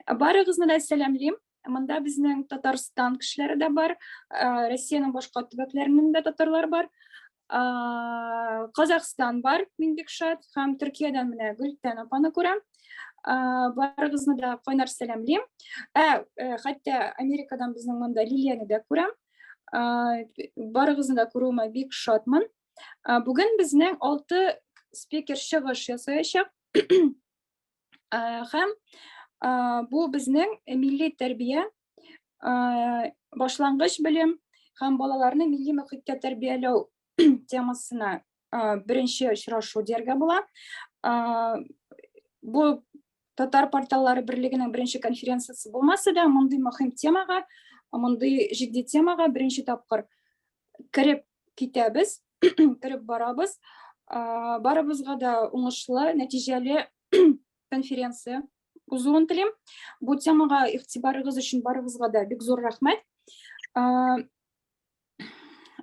Барыгызны да сәламлим. Монда безнең Татарстан кешеләре дә бар, Россиянең башка төбәкләреннән дә татарлар бар. Казахстан бар, мин бик шат, һәм Төркиядән менә Гөлтән апаны күрәм. Барыгызны да кайнар сәламлим. Хәтта Америкадан безнең монда Лилияны да күрәм. Барыгызны да күрүемә бик шатмын. Бүген безнең 6 спикер чыгыш ясаячак. Һәм бу безнең милли тәрбия, башлангыч белем һәм балаларны милли мөхиткә тәрбияләү темасына беренче очрашу дияргә була. Бу Татар порталлары берлегенең беренче конференциясе булмаса да, мондый мөһим темага, мондый җитди темага беренче тапкыр кирип китәбез, кирип барабыз. Барыбызга да уңышлы, нәтиҗәле конференция узуын телим. Бу темага игътибарыгыз өчен барыгызга да бик зур рәхмәт.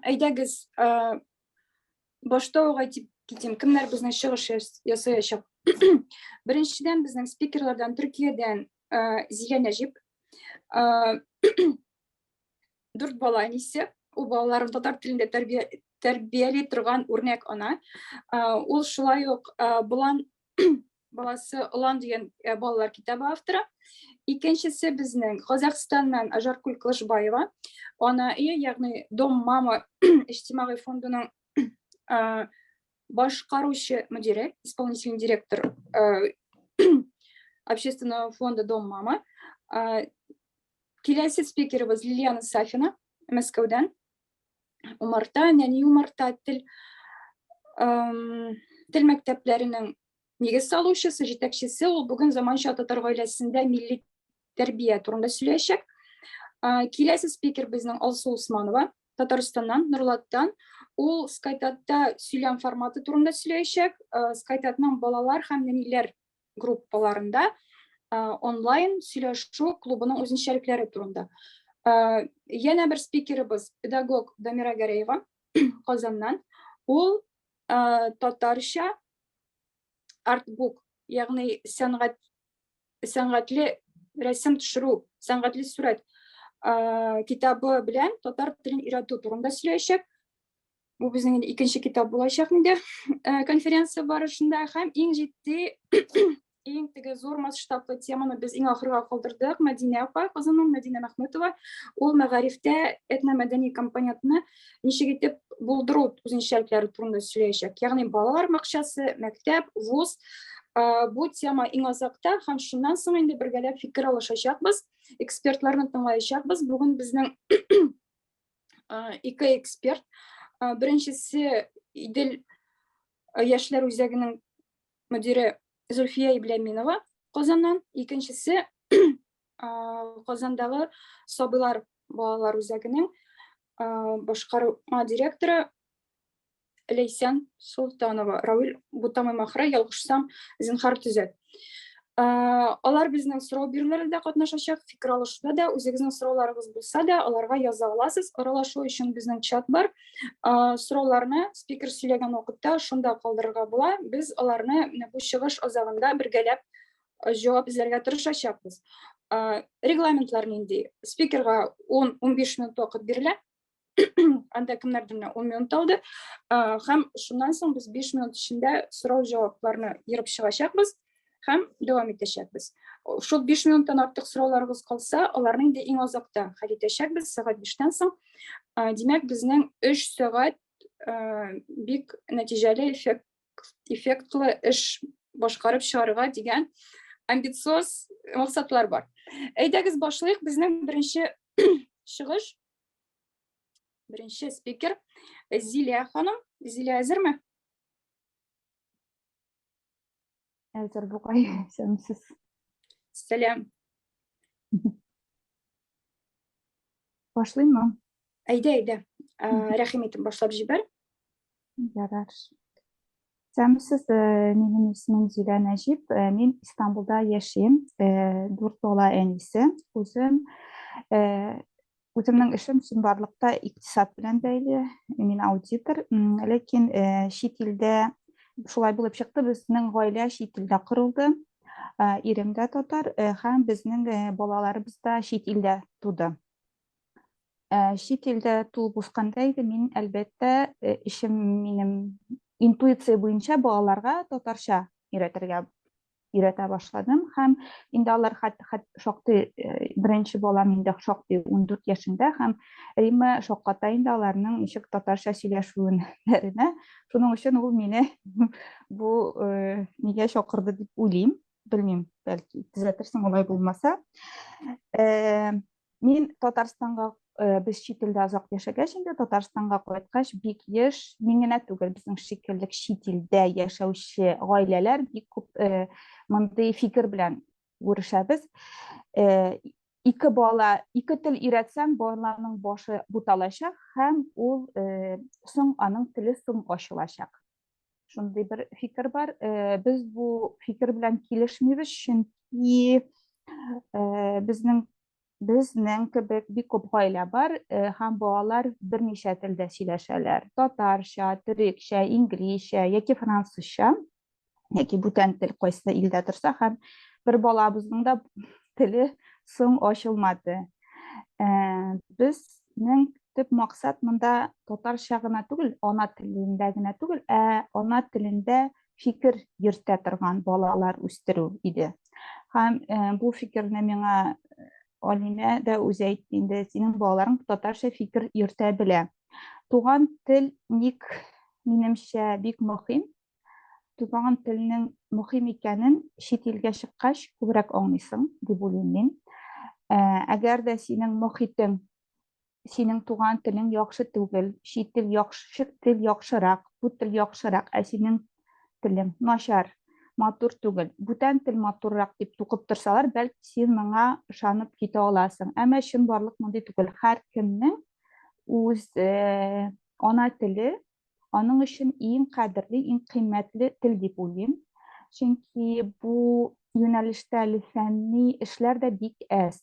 Әйдәгез, башта ук әйтеп китим, кемнәр безнең чыгыш ясаячак. Беренчедән безнең спикерлардан Төркиядән Зилә Нәҗип. 4 бала әнисе, ул балаларын татар телендә тәрбияли торган үрнәк ана. Ул шулай ук Булан баласы Олан дигән балалар китабы авторы. Икенчесе безнең Казахстаннан Ажаркүл Кылышбаева. Ана, ягъни Дом мама иҗтимагый фондының башкаручы мөдире, исполнительный директор общественного фонда Дом мама. Киләсе спикерыбыз Лилияна Сафина, Мәскәүдән. Умарта, нәни Умарта тел мәктәпләренең нигез салучысы, җитәкчесе. Ул бүген заманча татар гаиләсендә милли тәрбия турында сөйләячәк. Киләсе спикер безнең Алсу Усманова, Татарстаннан, Нурлаттан. Ул Скайтатта сөйләм форматы турында сөйләячәк. Скайтатның балалар һәм нәниләр группаларында онлайн сөйләшү клубының үзенчәлекләре турында. Yana bir спикерыбыз педагог Дамира Гареева, Казаннан. Ул татарча артбук, ягъни сәнгатьле рәсем төшерү, сәнгатьле сурәт китабы белән татар телен өйрәтү турында сөйләячәк. Бу безнең икенче китап булачак инде конференция барышында. Һәм иң җитди, иң теге зур масштаблы теманы без иң ахырга калдырдык. Мәдинә апа, Казаннан Мәдинә Мәхмүтова. Ул мәгарифтә этно-мәдәни компонентны ничек итеп булдыру үзенчәлекләре турында сөйләячәк. Ягъни балалар бакчасы, мәктәп, вуз. Бу тема иң азакта, һәм шуннан соң инде бергәләп фикер алышачакбыз, экспертларны тыңлаячакбыз. Бүген безнең 2 эксперт. Беренчесе Идел яшьләр үзәгенең мөдире Зульфия Ибляминова, Казаннан. Икенчесе Казандагы Сабыйлар балалар үзәгенең башкарма директоры Лейсән Султанова. Равил, бу тамам ахыры, ялгышсам, зинһар төзәт. Алар безнең сорау бирүләрендә катнашачак, фикер алышуда да, үзегезнең сорауларыгыз булса да, аларга яза аласыз. Аралашу өчен безнең чат бар. Сорауларны спикер сөйләгән вакытта шунда калдырырга була. Без аларны бу чыгыш азагында бергәләп җавап эзләргә тырышачакбыз. Регламентлар нинди? Спикерга 10-15 минут вакыт бирелә. Анда кемнәрдән 10 минут алды. Һәм шуннан соң без 5 минут эчендә сорау-җавапларны йөреп чыгачакбыз. Һәм дәвам итәчәкбез. Шул 5 минуттан артык сорауларыгыз калса, аларны инде иң азакта хәл итәчәкбез, сәгать 5тән соң. Димәк, безнең 3 сәгать бик нәтиҗәле, эффектлы эш башкарып чыгарырга дигән амбициоз максатлар бар. Әйдәгез башлыйк. Безнең беренче чыгыш, беренче спикер Зилә ханым. Зилә әзерме? Әзер бугай, сәмсез. Сәлам. Башлыймы? Әйдә. Рәхим итеп башлап җибәр. Ярар. Сәмсез, минем исемем Зилә Нәҗип. Мин Истанбулда яшим. 4 бала әнисе. Үземнең эшем чынбарлыкта икътисад белән бәйле. Мин аудитор, ләкин чит илдә шулай булып чыкты. Безнең гаилә чит илдә кырылды. ирем дә татар, һәм безнең балаларыбыз да чит илдә туды. Чит илдә туып үскәндә иде, мин әлбәттә эшем минем интуиция буенча балаларга татарча өйрәтә башладым һәм инде алар шактый беренче балам инде шактый 14 яшендә һәм Рима шакката инде аларның ничек татарча сөйләшүләренә. Шуның өчен ул мине бу нигә чакырды дип уйлыйм. Белмим, бәлки төзәтерсең алай булмаса. Мин Татарстанга без чит илдә озак яшәгәч инде Татарстанга кайткач бик еш, мин генә түгел, безнең шикелле чит илдә яшәүче гаиләләр бик күп мондый фикер белән күрешәбез. Ике тел өйрәтсәң, балаларның башы буталачак һәм ул соң аның теле соң ачылачак. Шундый бер фикер бар. Без бу фикер белән килешмибез, чөнки безнең кебек бик күп гаилә бар һәм балалар берничә телдә сөйләшәләр. Татарча, төрекчә, инглизчә яки французча, яки бүтән тел кайсы илдә торса һәм бер балабызның да теле соң ачылмады. Безнең төп максат монда татарча гына түгел, ана телендә генә түгел, ана телендә фикер йөртә торган балалар үстерү иде. Һәм бу фикерне миңа Алина да үзе әйтте инде, синең балаларың татарча фикер йөртә белә. Туган тел ник минемчә бик мөһим. Туган телнең мөһим икәнен чит илгә чыккач күбрәк аңлыйсың дип уйлыйм мин. Әгәр дә синең мөхитең, синең туган телең яхшы түгел, чит ил яхшырак, бу тел яхшырак, синең телең начар, матур түгел, бүтән тел матуррак дип тукып торсалар, бәлки син моңа ышанып китә аласың. Әмма чынбарлык мондый түгел. Һәр кемнең үз ана теле аның өчен иң кадерле, иң кыйммәтле тел дип уйлыйм. Чөнки бу юнәлештә фәнни эшләр дә бик әз.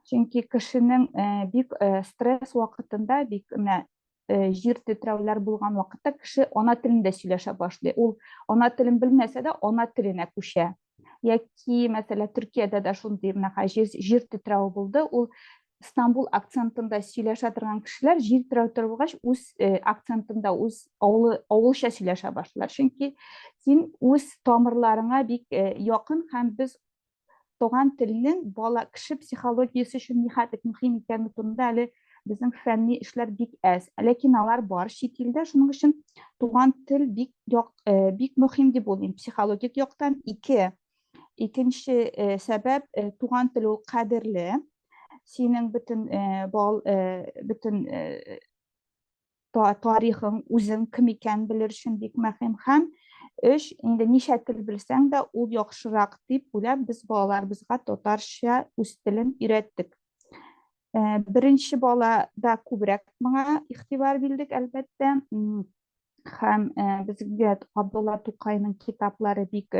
Чөнки кешенең бик стресс вакытында, бик җир тетрәүләр булган вакытта кеше ана телендә сөйләшә башлый. Ул ана телен белмәсә дә ана теленә күчә. Яки, мәсәлән, Төркиядә дә шундый җир тетрәү булды. Ул Стамбул акцентында сөйләшә торган кешеләр җир тетрәү торгач үз акцентында, үз авылча сөйләшә башлар. Чөнки син үз тамырларыңа бик якын һәм без туган телнең бала кеше психологиясе өчен ниһаять мөһим икәнлеге турында әле безнең фәнни эшләр бик әз. Ләкин алар бар чит илдә, шуның өчен туган тел бик мөһим дип уйлыйм. Психологик яктан икенче сәбәп туган тел ул кадерле. Синең бөтен тарихың, үзең кем икән белер өчен бик мөһим һәм инде ничә тел белсәң дә ул яхшырак дип уйлап без балаларыбызга татарча үз телен өйрәттек. Беренче балада күбрәк моңа игътибар бирдек, әлбәттә. Һәм безгә Габдулла Тукайның китаплары бик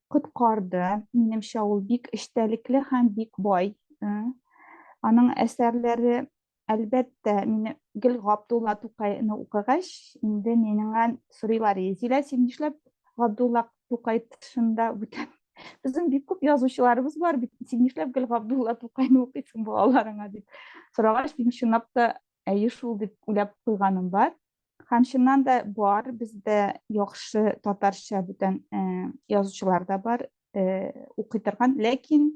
коткарды. Минемчә, ул бик эчтәлекле һәм бик бай. Аның әсәрләре, әлбәттә, мине гел Габдулла Тукайны укыгач, инде миннән сорыйлар, Зилә, син нишләп Габдулла Тукай тышында бүтән безнең бик күп язучыларыбыз бар бит, син нишләп гел Габдулла Тукайны укыйсың балаларыңа дип сорагач, мин чынлап та әйе шул дип уйлап куйганым бар. Һәм чыннан да бар, бездә яхшы татарча бүтән язучылар да бар, укый торган, ләкин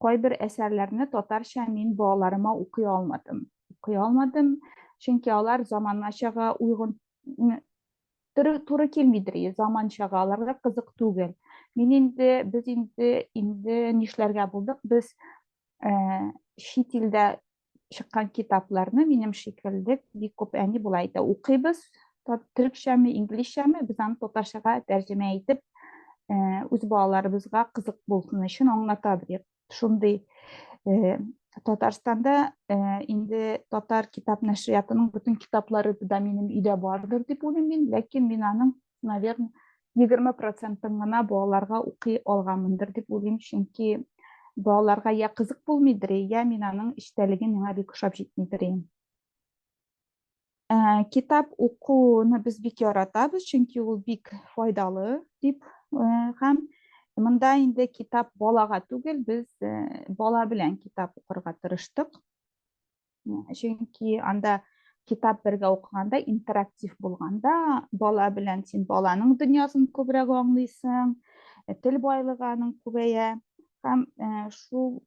кайбер әсәрләрне татарча мин балаларыма укый алмадым, чөнки алар заманчага уйгын туры килмидер, заманчага, аларга кызык түгел. Без инде нишләргә булдык, без чит илдә чыккан китапларны минем шикелле бик күп әни була әйтә, укыйбыз, төрекчәме, инглизчәме, без аны татарчага тәрҗемә итеп, үз балаларыбызга кызык булсын өчен аңлатабыз. Шундый Татарстанда инде татар китап нәшриятының бүтән китаплары да минем өйдә бардыр дип уйлыйм мин, ләкин мин аның, наверное, 20% гына балаларга укый алганмындыр дип уйлыйм, чөнки балаларга я кызык булмыйдыр, я мин аның эчтәлеге миңа бик ошап җитмидер. Китап укуны без бик яратабыз, чөнки ул бик файдалы дип һәм Мында инде китап балага түгел, без бала белән китап укырга тырыштык. Чөнки анда китап бергә укыганда интерактив булганда, бала белән син баланың дөньясын күбрәк аңлыйсың, тел байлыгы аның күбәя. Һәм шул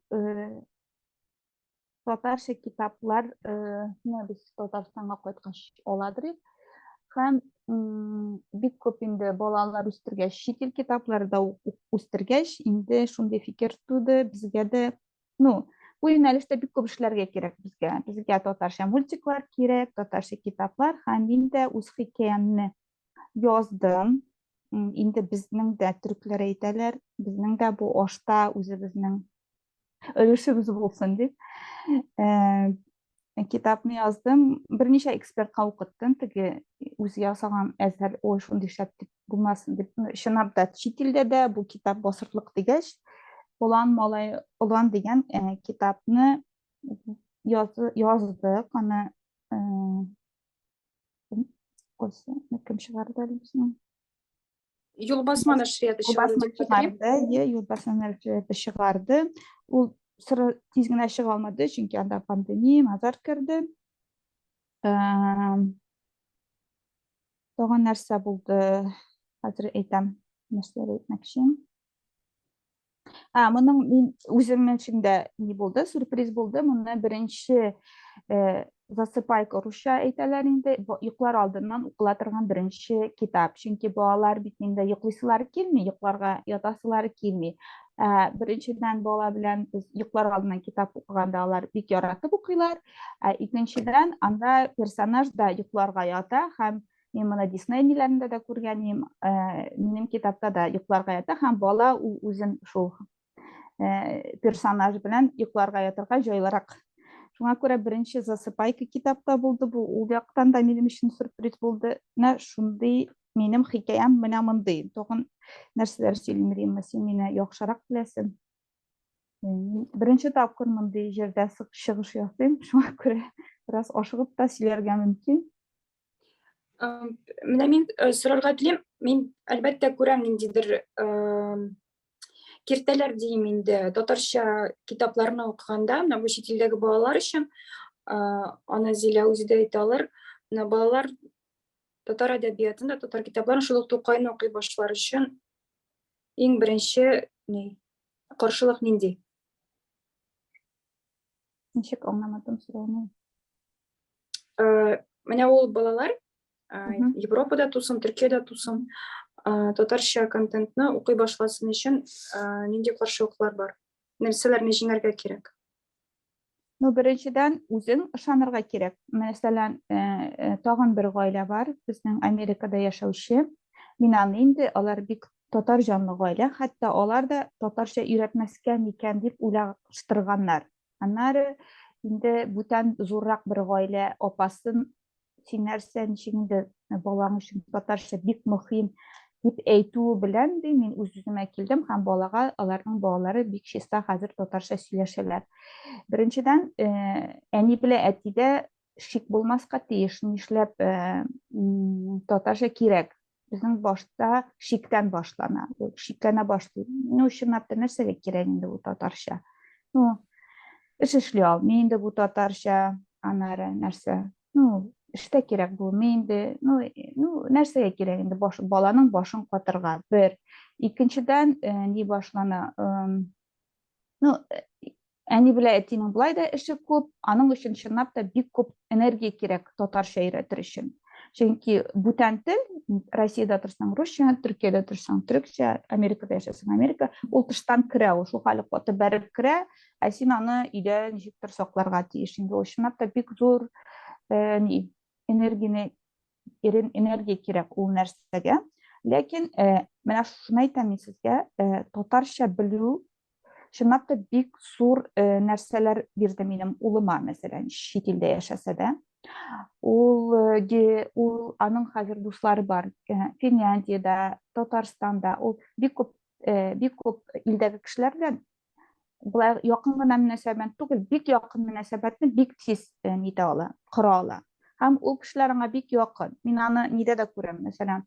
татарча китаплар без Татарстанга кайткач аладыр. Һәм бик күп инде балалар үстергәч, чит ил китапларда үстергәч, инде шундый фикер туды, безгә дә, бу юнәлештә бик күп эшләргә кирәк безгә. Безгә татарча мультиклар кирәк, татарча китаплар, һәм мин дә үз хикәямне яздым. Инде безнең дә төрекләр әйтәләр, безнең дә бу ашта үзебезнең өлешебез булсын дип. Китапны яздым, берничә экспертка укыттым, теге үзе ясаган әсәр, ой, шундый шәп булмасын дип, чынлап да чит илдә дә бу китап басырлык дигәч, Улан малай Улан дигән китапны яздык, аны кем чыгарды әле безнең? Юлбасма нәшрияты чыгарды дип хәтерлим. Юлбасма нәшрияты чыгарды. Ул сыры тиз генә чыга алмады, чөнки анда пандемия, мазар керде. Тагын нәрсә булды? Хәзер әйтәм, нәрсәләр әйтмәкче. Моның мин үзем өчен дә ни булды, сюрприз булды. Моны беренче засыпайка русча әйтәләр инде, йоклар алдыннан укыла торган беренче китап. Чөнки балалар бит инде йоклыйсылары килми, йокларга ятасылары килми. Беренчедән бала белән без йоклар алдыннан китап укыганда алар бик яратып укыйлар. Икенчедән анда персонаж да йокларга ята, һәм мен моны Disney ниләрендә дә күргәнем, минем китапта да йокларга ята, һәм бала үзен шул персонаж белән йокларга ятырга җайлырак. Шуңа күрә беренче засыпайка китапта булды, бу ул яктан да минем өчен сюрприз булды. Шундый минем хикәям менә мондый. Тагын нәрсәләр сөйлимме, син мине яхшырак беләсең. Беренче тапкыр мондый җирдә чыгыш ясыйм, шуңа күрә бераз ашыгып та сөйләргә мөмкин. Менә мин сорарга телим, мин әлбәттә күрәм ниндидер киртәләр дiyeyim инде, татарча китапларны укыганда, менә бу чит илдәге балалар өчен, аны Зилә үзе дә әйтә алыр, менә балалар татар әдәбиятын да, татар китапларын шул ук Тукайны укый башлар өчен иң беренче каршылык нинди? Ничек аңламадым сорауны? Менә ул балалар Европада тусын, Төркиядә тусын, татарча контентны укый башласын өчен нинди каршылыклар бар? Нәрсәләрне җиңәргә кирәк? Беренчедән үзең ышанырга кирәк. Мәсәлән, тагын бер гаилә бар, безнең Америкада яшәүче. Мин аны инде, алар бик татар җанлы гаилә, хәтта алар да татарча өйрәтмәскә микән дип уйлаштырганнар. Аннары инде бүтән зуррак бер гаилә апасын син нәрсә ничек инде балаң өчен татарча бик мөһим дип әйтү белән мин үз-үземә килдем, һәм балага аларның балалары бик чиста хәзер татарча сөйләшәләр. Беренчедән, әни белән әтидә шик булмаска тиеш, нишләп татарча кирәк. Безнең башта шиктән башлана. Шикләнә башлый. Чынлап та нәрсәгә кирәк инде бу татарча? Эш эшли алмый инде бу татарча, аннары нәрсә? Эштә кирәк бу, инде, нәрсәгә кирәк инде баланың башын катырга. Бер. Икенчедән, ни башлана? Әни белән әтинең булай да эше күп, аның өчен чынлап та бик күп энергия кирәк татарча өйрәтер өчен. Чөнки бүтән тел, Россиядә торсаң русча, Төркиядә торсаң төрекчә, Америкада яшәсәң Америка, ул тыштан керә, ул шул хәле катып бәреп керә, син аны өйдә ничектер сакларга тиеш. Инде ул чынлап та бик зур энергия кирәк ул нәрсәгә. Ләкин менә шуны әйтәм мин сезгә, татарча белү чынлап та бик зур нәрсәләр бирде минем улыма, мәсәлән, чит илдә яшәсә дә. Ул аның хәзер дуслары бар Финляндиядә, Татарстанда, ул бик күп илдәге кешеләр белән булай якын гына мөнәсәбәт түгел, бик якын мөнәсәбәтне бик тиз нитә ала, кыра ала. Һәм ул кешеләр аңа бик якын. Мин аны нидә дә күрәм, мәсәлән,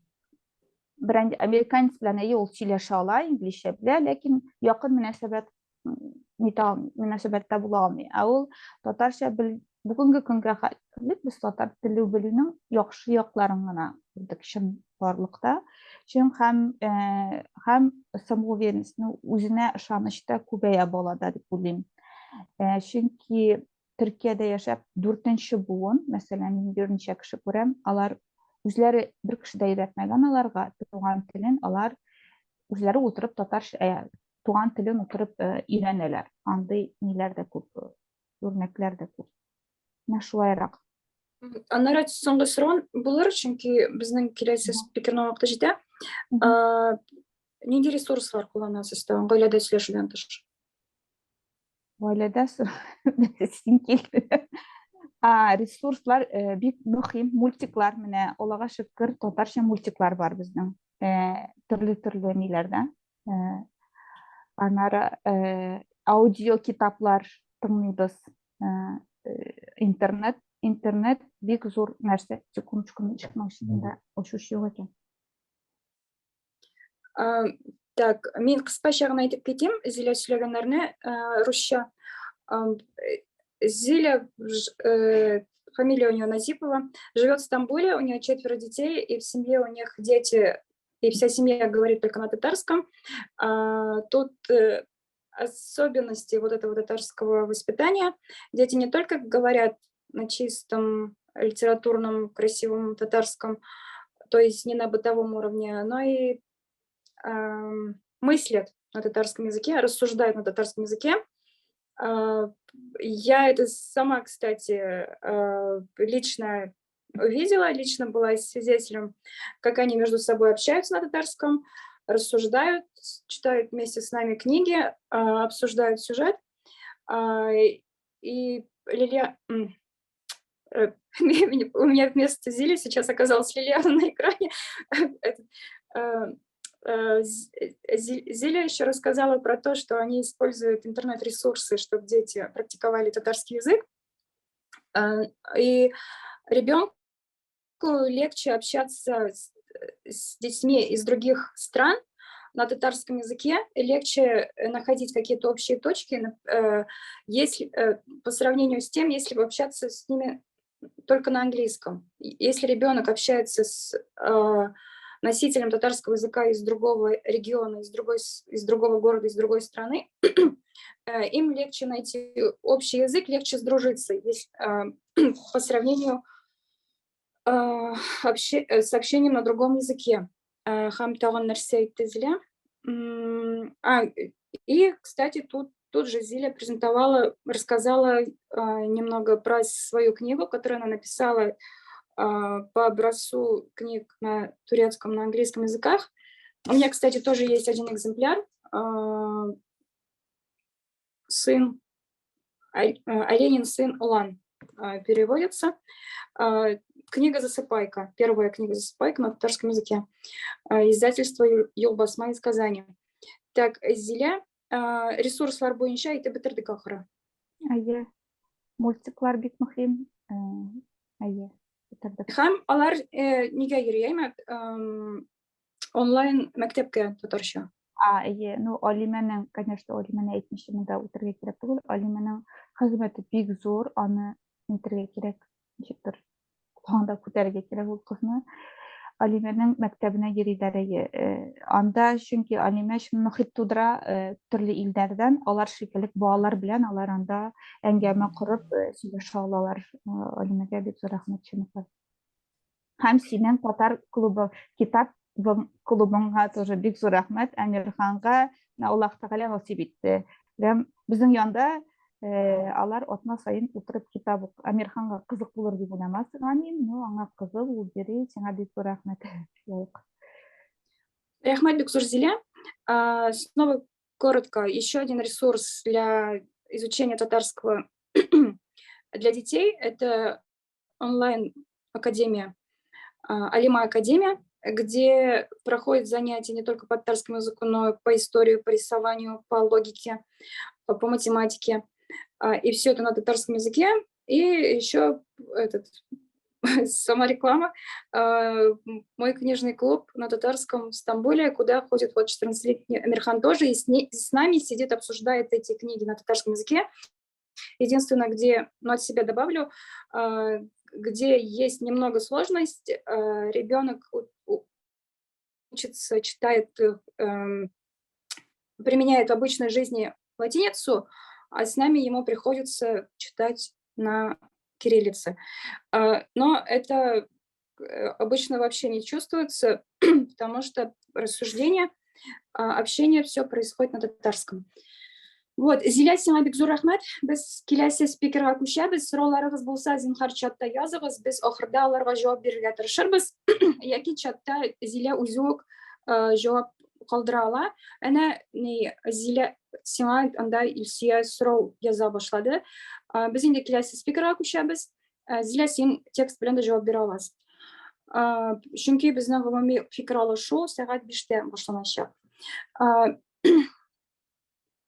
Birinci Amerikanец белән ул сөйләшә ала, инглизчә белә, ләкин якын мөнәсәбәттә була алмый. Ә ул татарча бүгенге көнгә хәтлек без татар теле белүнең яхшы якларын гына күрдек чын барлыкта. Һәм самоуверенностьны, үзенә ышаныч та күбәя балада дип уйлыйм. Чөнки Төркиядә яшәп 4нче буын, мәсәлән, мин берничә кеше күрәм, алар үзләре бер кеше дә өйрәтмәгән аларга туган телен, алар үзләре утырып татарча туган телен утырып өйрәнәләр. Андый ниләр дә күп, үрнәкләр дә күп. Менә шулайрак. Аннары соңгы сорау булыр, чөнки безнең киләсе спикерның вакыты җитә. Нинди ресурслар кулланасыз гаиләдә сөйләшүдән тыш? Гаиләдә син кил. Ресурслар бик мөһим, мультиклар менә, Аллага шөкер, татарча мультиклар бар безнең. Төрле ниләрдән. Аннары аудио китаплар тыңлыйбыз. Интернет бик зур нәрсә. Секундочку, ишекнең ишегендә ачуч юк икән. Так, мин кыскача гына әйтеп китим, Зилә сөйләгәннәрне русча. Зиля, фамилия у нее Назипова, живет в Стамбуле, у нее 4 детей, и в семье у них дети, и вся семья говорит только на татарском. Тут особенности вот этого татарского воспитания. Дети не только говорят на чистом литературном, красивом татарском, то есть не на бытовом уровне, но и мыслят на татарском языке, рассуждают на татарском языке. Я это сама, кстати, лично увидела, лично была свидетелем, как они между собой общаются на татарском, рассуждают, читают вместе с нами книги, обсуждают сюжет. И Лилия... У меня вместо Зили сейчас оказалась Лилиана на экране. Зиля еще рассказала про то, что они используют интернет-ресурсы, чтобы дети практиковали татарский язык. И ребенку легче общаться с детьми из других стран на татарском языке, легче находить какие-то общие точки, если, по сравнению с тем, если общаться с ними только на английском. Если ребенок общается с носителем татарского языка из другого региона, из другого города, из другой страны, им легче найти общий язык, легче сдружиться по сравнению с общением на другом языке. И, кстати, тут же Зиля рассказала немного про свою книгу, которую она написала по образцу книг на турецком, на английском языках. У меня, кстати, тоже есть один экземпляр. Оленин сын Улан переводится. Книга «Засыпайка», первая книга «Засыпайка» на татарском языке. Издательство Юлбасма из Казани. Так, Зиля, ресурслар буенча әйтеп бетердек ахыры. Әйе, мультиклар бик мөһим. Әйе. Һәм алар нигә йөри, онлайн мәктәпкә татарча. Әйе, Алимәнең, конечно, Алимәне әйтмичә монда үтәргә кирәк түгел. Алимәнең хезмәте бик зур, аны үтәргә кирәк. Ничектер анда күтәргә кирәк ул кызны. Алимәнең мәктәбенә йөриләр. Анда чөнки Алимә мөхит тудыра төрле илдәрдән, алар шикелле балалар белән алар анда әңгәмә корып сөйләшә алалар. Алимәгә бик зур рәхмәт чынлап. Һәм синең татар клубы, китап клубыңа тоже бик зур рәхмәт. Әмирханга Аллаһ Тәгалә насип итте. Безнең янда алар атна сайын утырып китап укый. Әмирханга кызык булыр дип уйламасын, аңа кызык, ул бери, сиңа бик зур рәхмәт. Рәхмәт бик зур, Зиля. Снова коротко, еще один ресурс для изучения татарского для детей – это онлайн-академия, Алима Академия, где проходят занятия не только по татарскому языку, но и по истории, по рисованию, по логике, по математике. И все это на татарском языке. И еще самореклама. Мой книжный клуб на татарском в Стамбуле, куда ходит вот 14-летний Амирхан тоже, и с нами сидит, обсуждает эти книги на татарском языке. Единственное, где, ну, от себя добавлю, где есть немного сложность, ребенок учится, читает, применяет в обычной жизни латиницу, а с нами ему приходится читать на кириллице. Но это обычно вообще не чувствуется, потому что рассуждение, общение, все происходит на татарском. Вот, Зиля сиңа бик зур рәхмәт. Без киләсе спикерга күчәбез. Сорауларыгыз булса, зинһар чатта языгыз. Без ахырда аларга җавап бирергә тырышырбыз. Яки чатта Зиля үзе үк җавап калдыра ала. Әнә Зиля сиңа анда Илсия сорау яза башлады. Без инде киләсе спикерга күчәбез. Зиля, син текст белән дә җавап бирә аласың. Чөнки безнең гомуми фикер алышу сәгать 5-тә башланачак.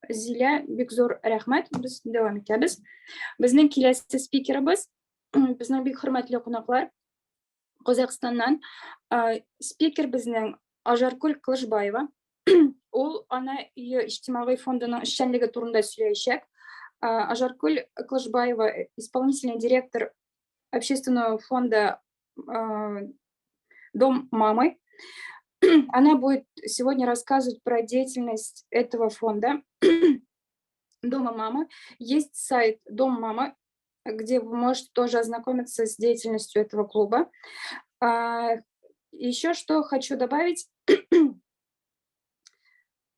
Зиля, бик зур рәхмәт. Без дәвам итәбез. Безнең киләсе спикерыбыз, безнең бик хөрмәтле кунаклар, Казакъстаннан. Спикер безнең Ажаркүл Кылышбаева. Ул ана өе иҗтимагый фондының эшчәнлеге турында сөйләячәк. Ажаркүл Кылышбаева, исполнительный директор общественного фонда «Дом мамы». Она будет сегодня рассказывать про деятельность этого фонда Дома мамы. Есть сайт Дом мамы, где вы можете тоже ознакомиться с деятельностью этого клуба. Еще что хочу добавить.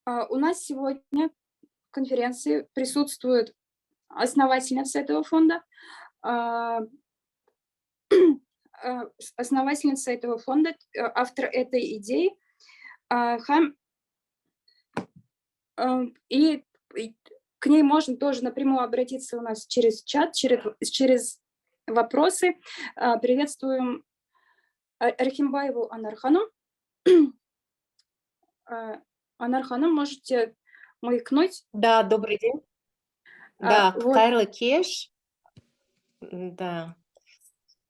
У нас сегодня в конференции присутствует основательница этого фонда, автор этой идеи, и к ней можно тоже напрямую обратиться у нас через чат, через вопросы. Приветствуем Рахимбаеву Анархану. Анархану, можете маякнуть? Да, добрый день. Да, вот. Хайрлы Кеш. Да.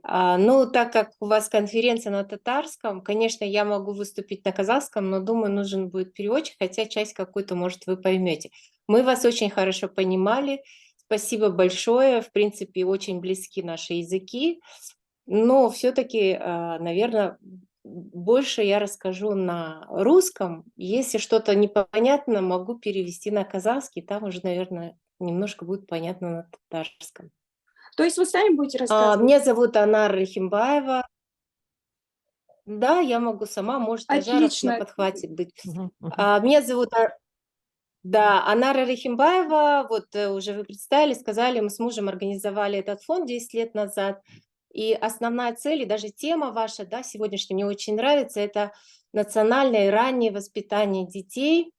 Ну, так как у вас конференция на татарском, конечно, я могу выступить на казахском, но думаю, нужен будет переводчик, хотя часть какую-то, может, вы поймете. Мы вас очень хорошо понимали. Спасибо большое. В принципе, очень близки наши языки. Но все-таки, наверное, больше я расскажу на русском. Если что-то непонятно, могу перевести на казахский. Там уже, наверное, немножко будет понятно на татарском. То есть вы сами будете рассказывать? Меня зовут Анар Рахимбаева. Да, я могу сама, может, Ажаров на подхвате быть. Меня зовут Анара Рахимбаева. Вот уже вы представили, сказали, мы с мужем организовали этот фонд 10 лет назад. И основная цель, и даже тема ваша, да, сегодняшняя мне очень нравится, это национальное и раннее воспитание детей.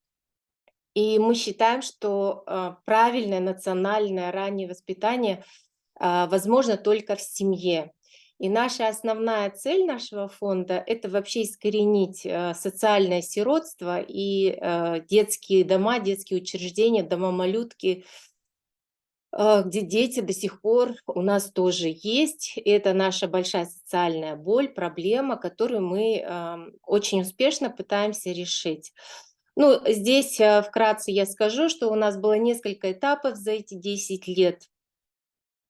И мы считаем, что правильное национальное раннее воспитание возможно только в семье. И наша основная цель нашего фонда – это вообще искоренить социальное сиротство и детские дома, детские учреждения, дома-малютки, где дети до сих пор у нас тоже есть. Это наша большая социальная боль, проблема, которую мы очень успешно пытаемся решить. Ну, здесь вкратце я скажу, что у нас было несколько этапов за эти 10 лет.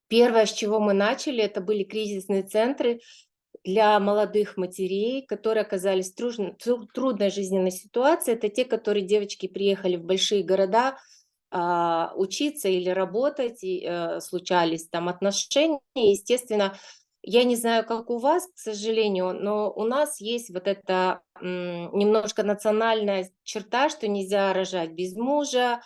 Первое, с чего мы начали, это были кризисные центры для молодых матерей, которые оказались в трудной жизненной ситуации. Это те, которые девочки приехали в большие города учиться или работать, и случались там отношения. Естественно, я не знаю, как у вас, к сожалению, но у нас есть вот эта немножко национальная черта, что нельзя рожать без мужа.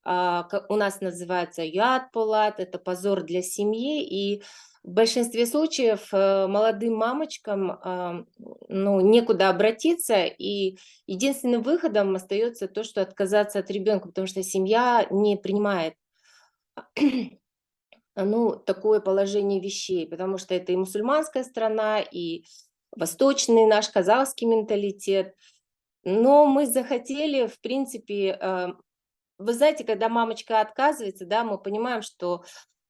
У нас называется ятполат, это позор для семьи, и в большинстве случаев молодым мамочкам некуда обратиться, и единственным выходом остается то, что отказаться от ребенка, потому что семья не принимает такое положение вещей, потому что это и мусульманская страна, и восточный наш казахский менталитет. Но мы захотели, в принципе, вы знаете, когда мамочка отказывается, да, мы понимаем, что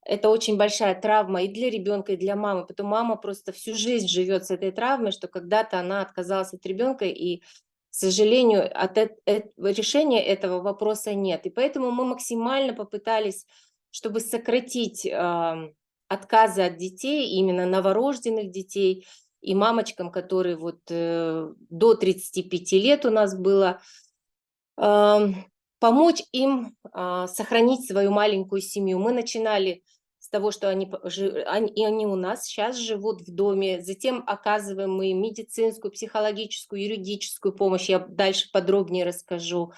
это очень большая травма и для ребенка, и для мамы. Потом мама просто всю жизнь живет с этой травмой, что когда-то она отказалась от ребенка, и, к сожалению, решения этого вопроса нет. И поэтому мы максимально попытались, чтобы сократить отказы от детей, именно новорожденных детей, и мамочкам, которые вот до 35 лет у нас было, помочь им сохранить свою маленькую семью. Мы начинали с того, что они у нас сейчас живут в доме, затем оказываем мы им медицинскую, психологическую, юридическую помощь, я дальше подробнее расскажу.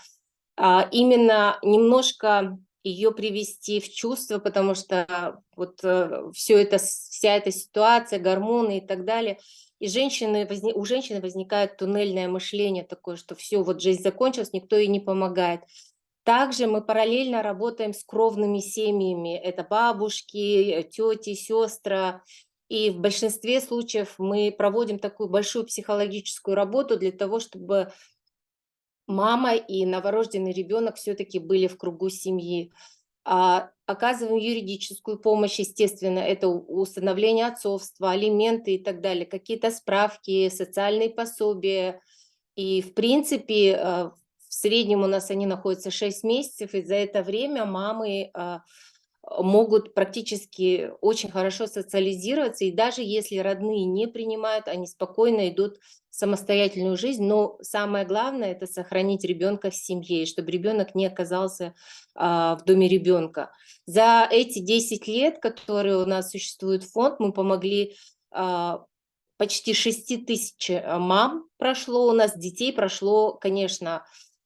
Именно немножко ее привести в чувство, потому что вот вся эта ситуация, гормоны и так далее, и у женщины возникает туннельное мышление такое, что все, вот жизнь закончилась, никто ей не помогает. Также мы параллельно работаем с кровными семьями, это бабушки, тети, сестры, и в большинстве случаев мы проводим такую большую психологическую работу для того, чтобы мама и новорожденный ребенок все-таки были в кругу семьи. Оказываем юридическую помощь, естественно, это установление отцовства, алименты и так далее, какие-то справки, социальные пособия. И, в принципе, в среднем у нас они находятся 6 месяцев, и за это время мамы могут практически очень хорошо социализироваться, и даже если родные не принимают, они спокойно идут в самостоятельную жизнь, но самое главное – это сохранить ребенка в семье, и чтобы ребенок не оказался в доме ребенка. За эти 10 лет, которые у нас существует фонд, мы помогли почти 6 тысяч мам прошло у нас, детей прошло, конечно,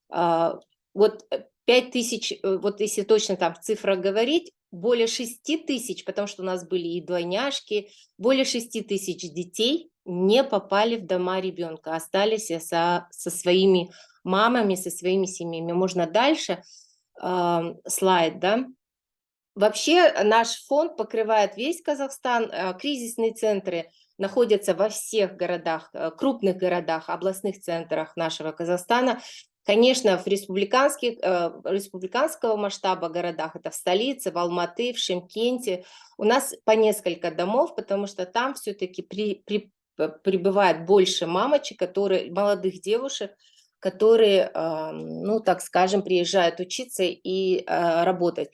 вот 5 тысяч, вот если точно там в цифрах говорить, более 6 тысяч, потому что у нас были и двойняшки, более 6 тысяч детей не попали в дома ребенка, остались со своими мамами, со своими семьями. Можно дальше слайд, да? Вообще наш фонд покрывает весь Казахстан, кризисные центры находятся во всех городах, крупных городах, областных центрах нашего Казахстана. Конечно, в республиканского масштаба городах, это в столице, в Алматы, в Шымкенте, у нас по несколько домов, потому что там все-таки прибывает больше мамочек, молодых девушек, которые, ну так скажем, приезжают учиться и работать.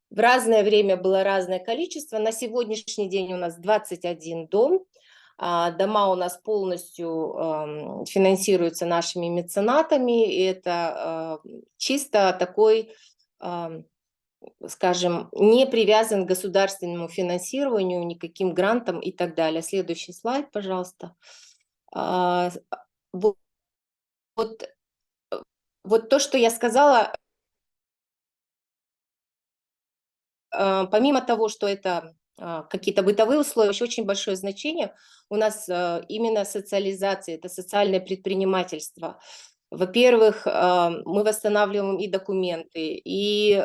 В разное время было разное количество. На сегодняшний день у нас 21 дом. Дома у нас полностью финансируются нашими меценатами. И это чисто такой, скажем, не привязан к государственному финансированию, никаким грантам и так далее. Следующий слайд, пожалуйста. Вот то, что я сказала, помимо того, что это какие-то бытовые условия, еще очень большое значение у нас именно социализация, это социальное предпринимательство. Во-первых, мы восстанавливаем и документы, и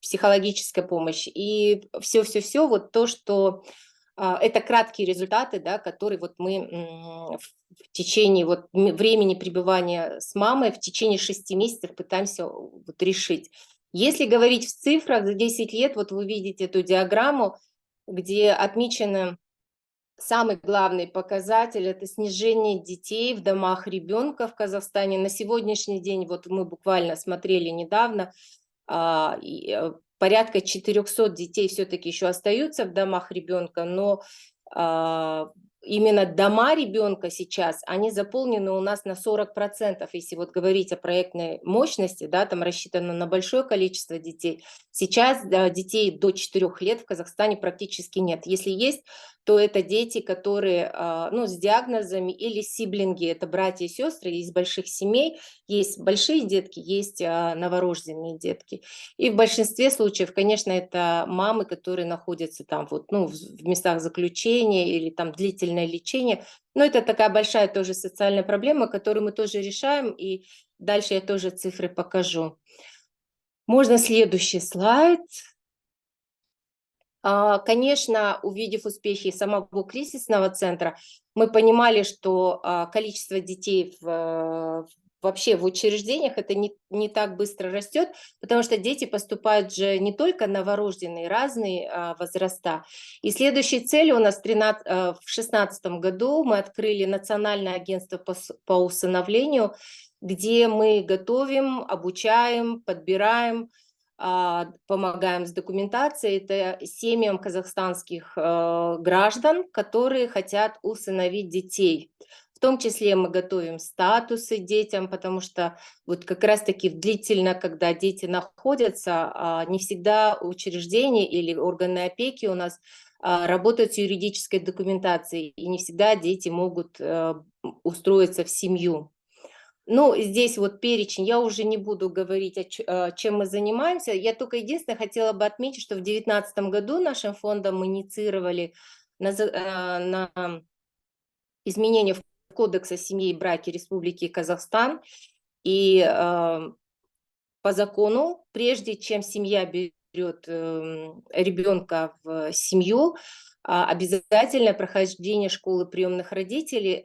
психологическая помощь, и все-все-все, вот то, что это краткие результаты, да, которые вот мы в течение вот времени пребывания с мамой в течение 6 месяцев пытаемся вот решить. Если говорить в цифрах, за 10 лет, вот вы видите эту диаграмму, где отмечены самый главный показатель – это снижение детей в домах ребенка в Казахстане. На сегодняшний день, вот мы буквально смотрели недавно, порядка 400 детей все-таки еще остаются в домах ребенка, но именно дома ребенка сейчас, они заполнены у нас на 40%, если вот говорить о проектной мощности, да, там рассчитано на большое количество детей. Сейчас детей до 4 лет в Казахстане практически нет. Если есть, то это дети, которые ну, с диагнозами или сиблинги, это братья и сестры из больших семей, есть большие детки, есть новорожденные детки. И в большинстве случаев, конечно, это мамы, которые находятся там вот, ну, в местах заключения или там длительное лечение. Но это такая большая тоже социальная проблема, которую мы тоже решаем, и дальше я тоже цифры покажу. Можно следующий слайд. Конечно, увидев успехи самого кризисного центра, мы понимали, что количество детей в вообще в учреждениях это не так быстро растет, потому что дети поступают же не только новорожденные, разные возраста. И следующей целью у нас в 2016 году мы открыли Национальное агентство по усыновлению, где мы готовим, обучаем, подбираем, помогаем с документацией. Это семьям казахстанских граждан, которые хотят усыновить детей. В том числе мы готовим статусы детям, потому что вот как раз-таки длительно, когда дети находятся, не всегда учреждения или органы опеки у нас работают с юридической документацией, и не всегда дети могут устроиться в семью. Ну, здесь вот перечень, я уже не буду говорить, чем мы занимаемся. Я только единственное хотела бы отметить, что в 2019 году нашим фондом мы инициировали на изменения в Кодекс о семье и браке Республики Казахстан. И по закону, прежде чем семья берет ребенка в семью, обязательное прохождение школы приемных родителей.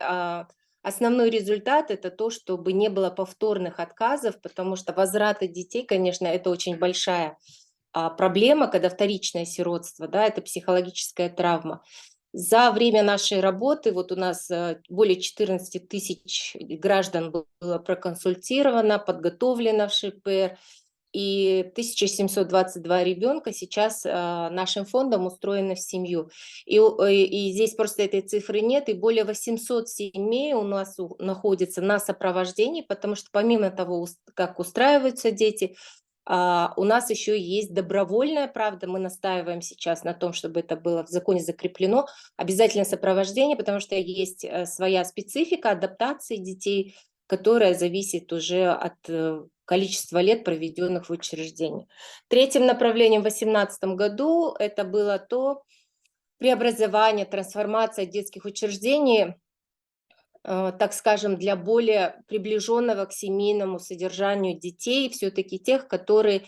Основной результат – это то, чтобы не было повторных отказов, потому что возвраты детей, конечно, это очень большая проблема, когда вторичное сиротство, да, это психологическая травма. За время нашей работы вот у нас более 14 тысяч граждан было проконсультировано, подготовлено в ШПР, и 1722 ребенка сейчас нашим фондом устроены в семью. И здесь просто этой цифры нет, и более 800 семей у нас находится на сопровождении, потому что помимо того, как устраиваются дети, у нас еще есть добровольное, правда, мы настаиваем сейчас на том, чтобы это было в законе закреплено, обязательное сопровождение, потому что есть своя специфика адаптации детей, которая зависит уже от количества лет, проведенных в учреждении. Третьим направлением в 2018 году это было то преобразование, трансформация детских учреждений, так скажем, для более приближенного к семейному содержанию детей, все-таки тех, которые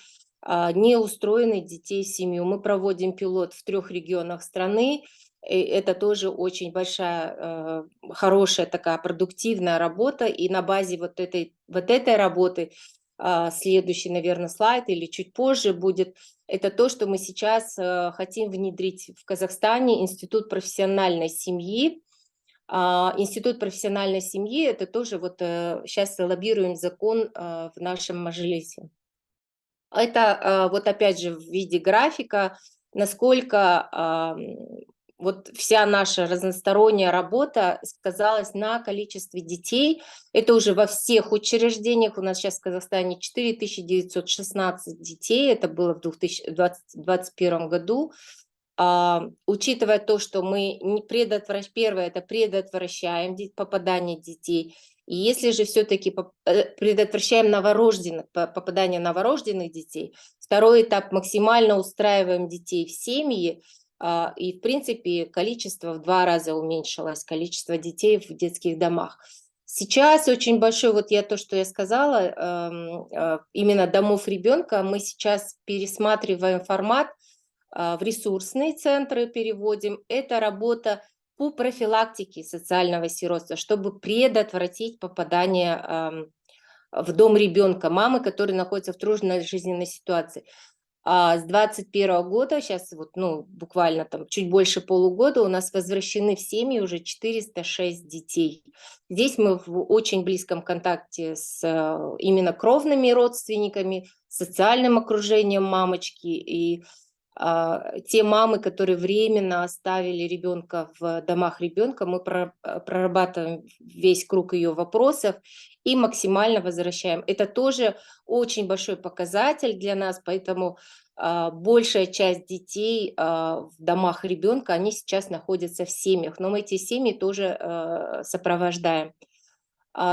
не устроены детей в семью. Мы проводим пилот в 3 регионах страны. И это тоже очень большая, хорошая такая продуктивная работа. И на базе вот этой работы, следующий, наверное, слайд или чуть позже будет, это то, что мы сейчас хотим внедрить в Казахстане, Институт профессиональной семьи. Институт профессиональной семьи, это тоже вот сейчас лоббируем закон в нашем мажилисе. Это вот опять же в виде графика, насколько вот вся наша разносторонняя работа сказалась на количестве детей. Это уже во всех учреждениях. У нас сейчас в Казахстане 4916 детей, это было в 2021 году. Учитывая то, что мы первое, это предотвращаем попадание детей, и если же все-таки предотвращаем попадание новорожденных детей, второй этап максимально устраиваем детей в семьи, и в принципе количество в 2 раза уменьшилось, количество детей в детских домах. Сейчас очень большой, вот то, что я сказала, именно домов ребенка, мы сейчас пересматриваем формат, в ресурсные центры переводим. Это работа по профилактике социального сиротства, чтобы предотвратить попадание в дом ребенка мамы, которые находятся в трудной жизненной ситуации. С 2021 года, сейчас вот, буквально там чуть больше полугода, у нас возвращены в семьи уже 406 детей. Здесь мы в очень близком контакте с именно кровными родственниками, социальным окружением мамочки, и те мамы, которые временно оставили ребенка в домах ребенка, мы прорабатываем весь круг ее вопросов и максимально возвращаем. Это тоже очень большой показатель для нас, поэтому большая часть детей в домах ребенка, они сейчас находятся в семьях, но мы эти семьи тоже сопровождаем.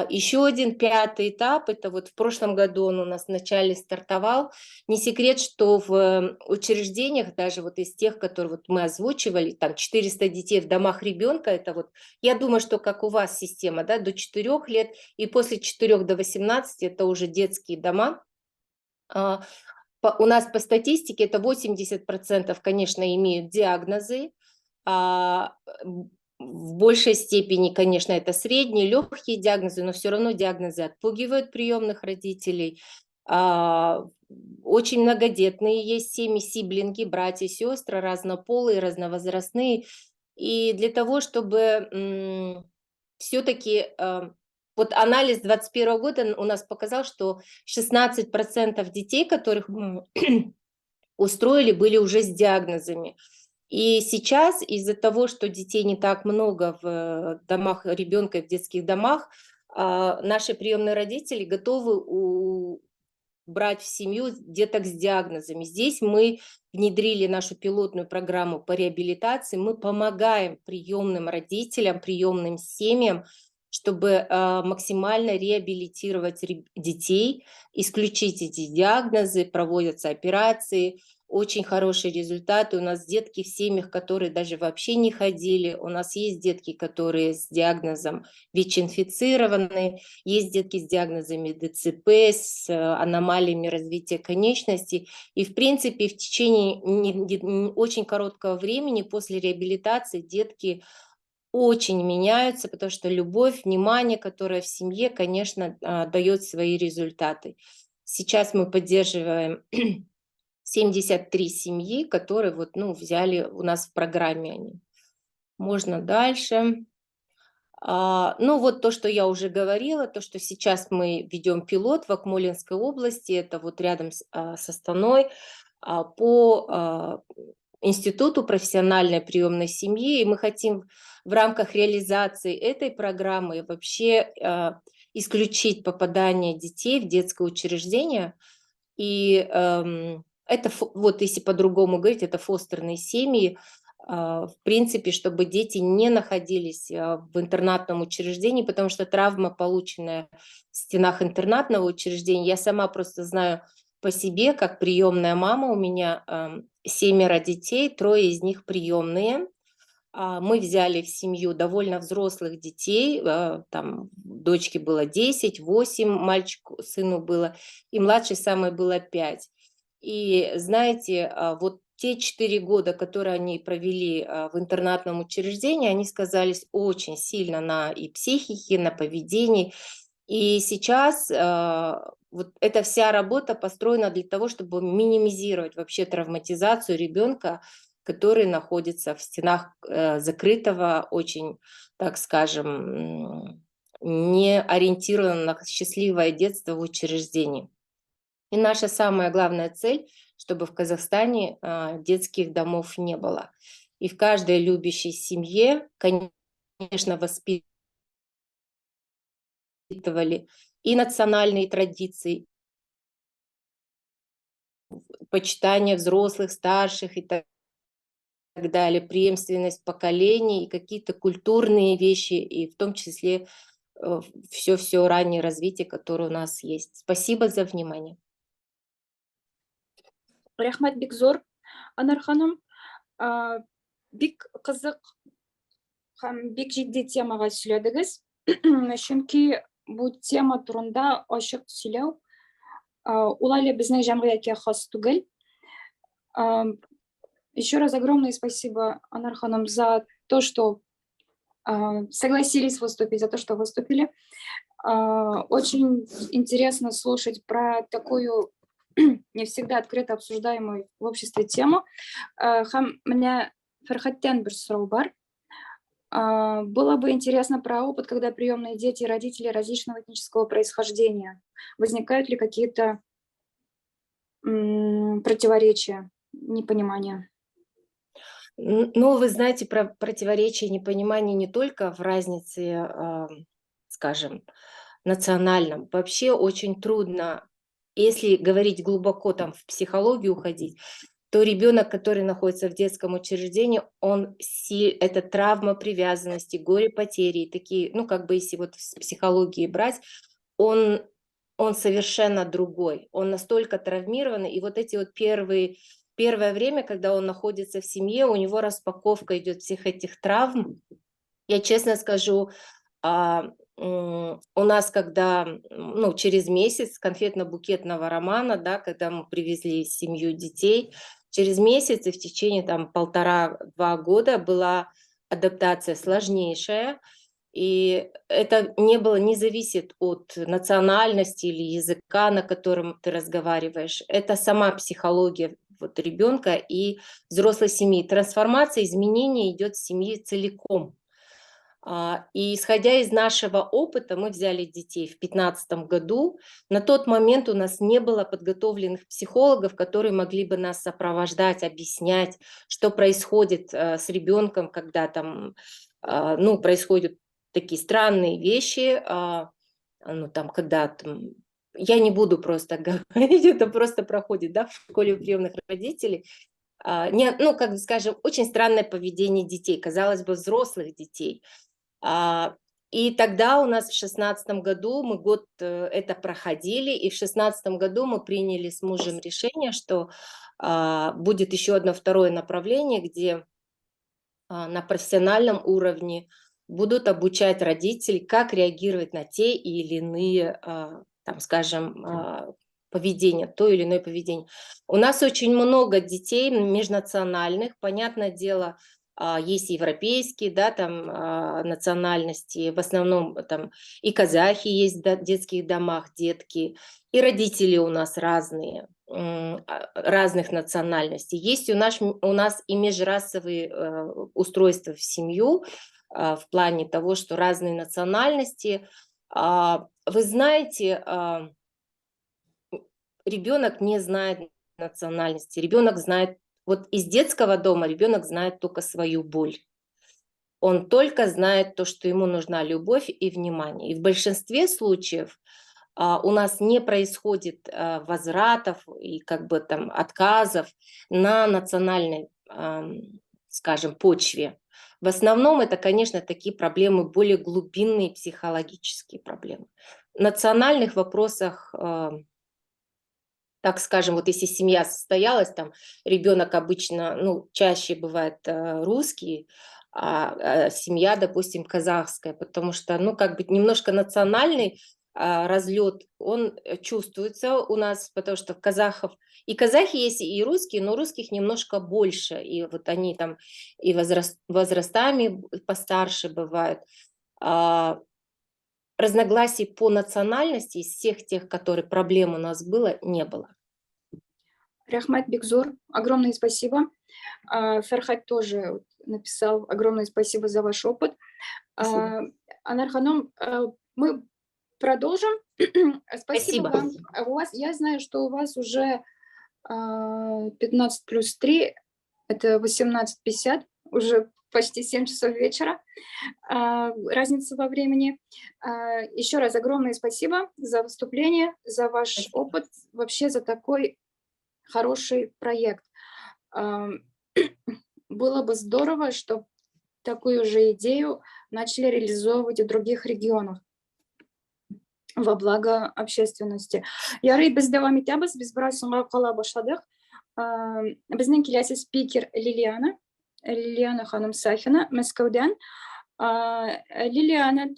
Еще один 5-й этап, это вот в прошлом году он у нас вначале стартовал. Не секрет, что в учреждениях, даже вот из тех, которые вот мы озвучивали, там 400 детей в домах ребенка, это вот, я думаю, что как у вас система, да, до 4 лет, и после 4 до 18 это уже детские дома. У нас по статистике это 80%, конечно, имеют диагнозы, в большей степени, конечно, это средние, легкие диагнозы, но все равно диагнозы отпугивают приемных родителей. Очень многодетные есть семьи, сиблинги, братья, сестры, разнополые, разновозрастные. И для того, чтобы все-таки вот анализ 2021 года у нас показал, что 16% детей, которых мы устроили, были уже с диагнозами. И сейчас из-за того, что детей не так много в домах ребенка и в детских домах, наши приемные родители готовы брать в семью деток с диагнозами. Здесь мы внедрили нашу пилотную программу по реабилитации. Мы помогаем приемным родителям, приемным семьям, чтобы максимально реабилитировать детей, исключить эти диагнозы, проводятся операции. Очень хорошие результаты. У нас детки в семьях, которые даже вообще не ходили. У нас есть детки, которые с диагнозом ВИЧ-инфицированы. Есть детки с диагнозами ДЦП, с аномалиями развития конечностей. И, в принципе, в течение очень короткого времени после реабилитации детки очень меняются, потому что любовь, внимание, которое в семье, конечно, дает свои результаты. Сейчас мы поддерживаем 73 семьи, которые взяли у нас в программе они. Можно дальше. То, что я уже говорила, то, что сейчас мы ведем пилот в Акмолинской области, это вот рядом с Астаной, по Институту профессиональной приемной семьи, и мы хотим в рамках реализации этой программы вообще исключить попадание детей в детское учреждение. И это, вот если по-другому говорить, это фостерные семьи, в принципе, чтобы дети не находились в интернатном учреждении, потому что травма, полученная в стенах интернатного учреждения, я сама просто знаю по себе, как приемная мама, у меня 7 детей, 3 из них приемные. Мы взяли в семью довольно взрослых детей, там дочке было 10, 8, мальчику, сыну было, и младшей самой было 5. И знаете, вот те 4 года, которые они провели в интернатном учреждении, они сказались очень сильно на и психике, на поведении. И сейчас вот эта вся работа построена для того, чтобы минимизировать вообще травматизацию ребенка, который находится в стенах закрытого, очень, так скажем, не ориентирован на счастливое детство в учреждении. И наша самая главная цель, чтобы в Казахстане детских домов не было. И в каждой любящей семье, конечно, воспитывали и национальные традиции, почитание взрослых, старших и так далее, преемственность поколений и какие-то культурные вещи, и в том числе все раннее развитие, которое у нас есть. Спасибо за внимание. Рахмат бик зор, Анар ханым. Бик қызық һәм бик җитди темага сөйләдегез. Чөнки бу тема турында ачык сөйләү ул әле безнең җәмгыятькә хас түгел. Еще раз огромное спасибо, Анар ханым, за то, что согласились выступить, за то, что выступили. Очень интересно слушать про такую не всегда открыто обсуждаемую в обществе тему. Мне Фархаттен бер сорау бар. Было бы интересно про опыт, когда приемные дети и родители различного этнического происхождения. Возникают ли какие-то противоречия, непонимания? Ну, вы знаете, про противоречия, непонимание не только в разнице, скажем, национальном. Вообще очень трудно, если говорить глубоко там в психологию уходить, то ребенок, который находится в детском учреждении, это травма привязанности, горе потери, такие, если вот с психологией брать, он совершенно другой, он настолько травмированный, и вот эти вот первое время, когда он находится в семье, у него распаковка идет всех этих травм. Я честно скажу, у нас, когда, через месяц конфетно-букетного романа, да, когда мы привезли семью детей, через месяц и в течение там 1,5-2 года была адаптация сложнейшая, и это не зависит от национальности или языка, на котором ты разговариваешь. Это сама психология вот ребенка и взрослой семьи. Трансформация, изменение идет в семье целиком. И исходя из нашего опыта, мы взяли детей в 2015 году. На тот момент у нас не было подготовленных психологов, которые могли бы нас сопровождать, объяснять, что происходит с ребенком, когда там, ну, происходят такие странные вещи, ну, там, когда там, я не буду просто говорить, это просто проходит, да, в школе у приемных родителей. Ну, как бы скажем, очень странное поведение детей, казалось бы, взрослых детей. И тогда у нас в 2016 году мы год это проходили, и в 2016 году мы приняли с мужем решение, что будет еще одно второе направление, где на профессиональном уровне будут обучать родителей, как реагировать на те или иные, там, скажем, поведение, то или иное поведение. У нас очень много детей межнациональных, понятное дело, есть европейские, да, там национальности, в основном там и казахи есть в детских домах, детки, и родители у нас разные, разных национальностей. Есть у нас и межрасовые устройства в семью, в плане того, что разные национальности. Вы знаете, ребенок не знает национальности, ребенок знает, вот из детского дома ребенок знает только свою боль. Он только знает то, что ему нужна любовь и внимание. И в большинстве случаев у нас не происходит возвратов и как бы там отказов на национальной, скажем, почве. В основном это, конечно, такие проблемы, более глубинные психологические проблемы. В национальных вопросах, так скажем, вот если семья состоялась, там ребенок обычно, ну, чаще бывает русский, а семья, допустим, казахская, потому что, ну, как бы немножко национальный разлет, он чувствуется у нас, потому что казахов, и казахи есть, и русские, но русских немножко больше, и вот они там и возрастами постарше бывают. Разногласий по национальности из всех тех, которые проблем у нас было, не было. Рахмат Бекзор, огромное спасибо. Ферхат тоже написал огромное спасибо за ваш опыт. Анар Ханом, мы продолжим. Спасибо вам. Я знаю, что у вас уже 15 плюс 3, это 18:50, уже почти 7 часов вечера, разница во времени. Еще раз огромное спасибо за выступление, за ваш опыт, вообще за такой хороший проект. Было бы здорово, чтобы такую же идею начали реализовывать и в других регионах во благо общественности. Ярый, біз devam етеміз, біз біраз соңға қала башладық. Біздің келесі спикер Лилиана ханым Сафина, Мәскәудән. Лилиана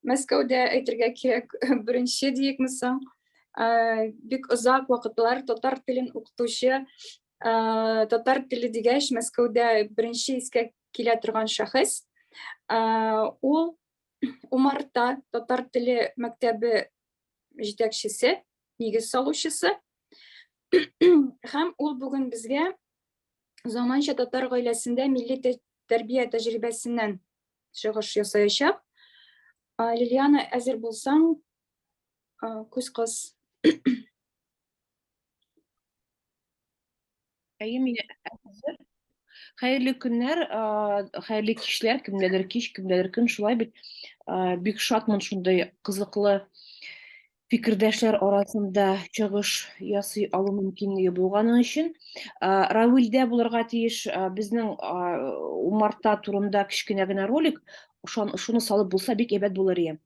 Мәскәүдә әйтергә кирәк, беренче диек мисаң, бик озак вакытлар татар телен укытучы, татар теле дигәч Мәскәүдә беренче искә килә торган шәхес. Ул Умарта татар теле мәктәбе җитәкчесе, нигез салучысы. Һәм ул бүген безгә заманча татар гаиләсендә милли тәрбия тәҗрибәсеннән чыгыш ясаячак. Лилиана, әзер булсаң, күз кыз. Хәерле көннәр, хәерле кичләр, кемнәдер кич, кемнәдер көн, шулай бит. Бик шатмын шундай кызыклы фикердәшләр арасында чыгыш ясый алу мөмкинлеге булганы өчен. Равилдә булырга тиеш безнең Умарта турында кичкенә генә ролик, шуны салып булса бик әйбәт булыр иде.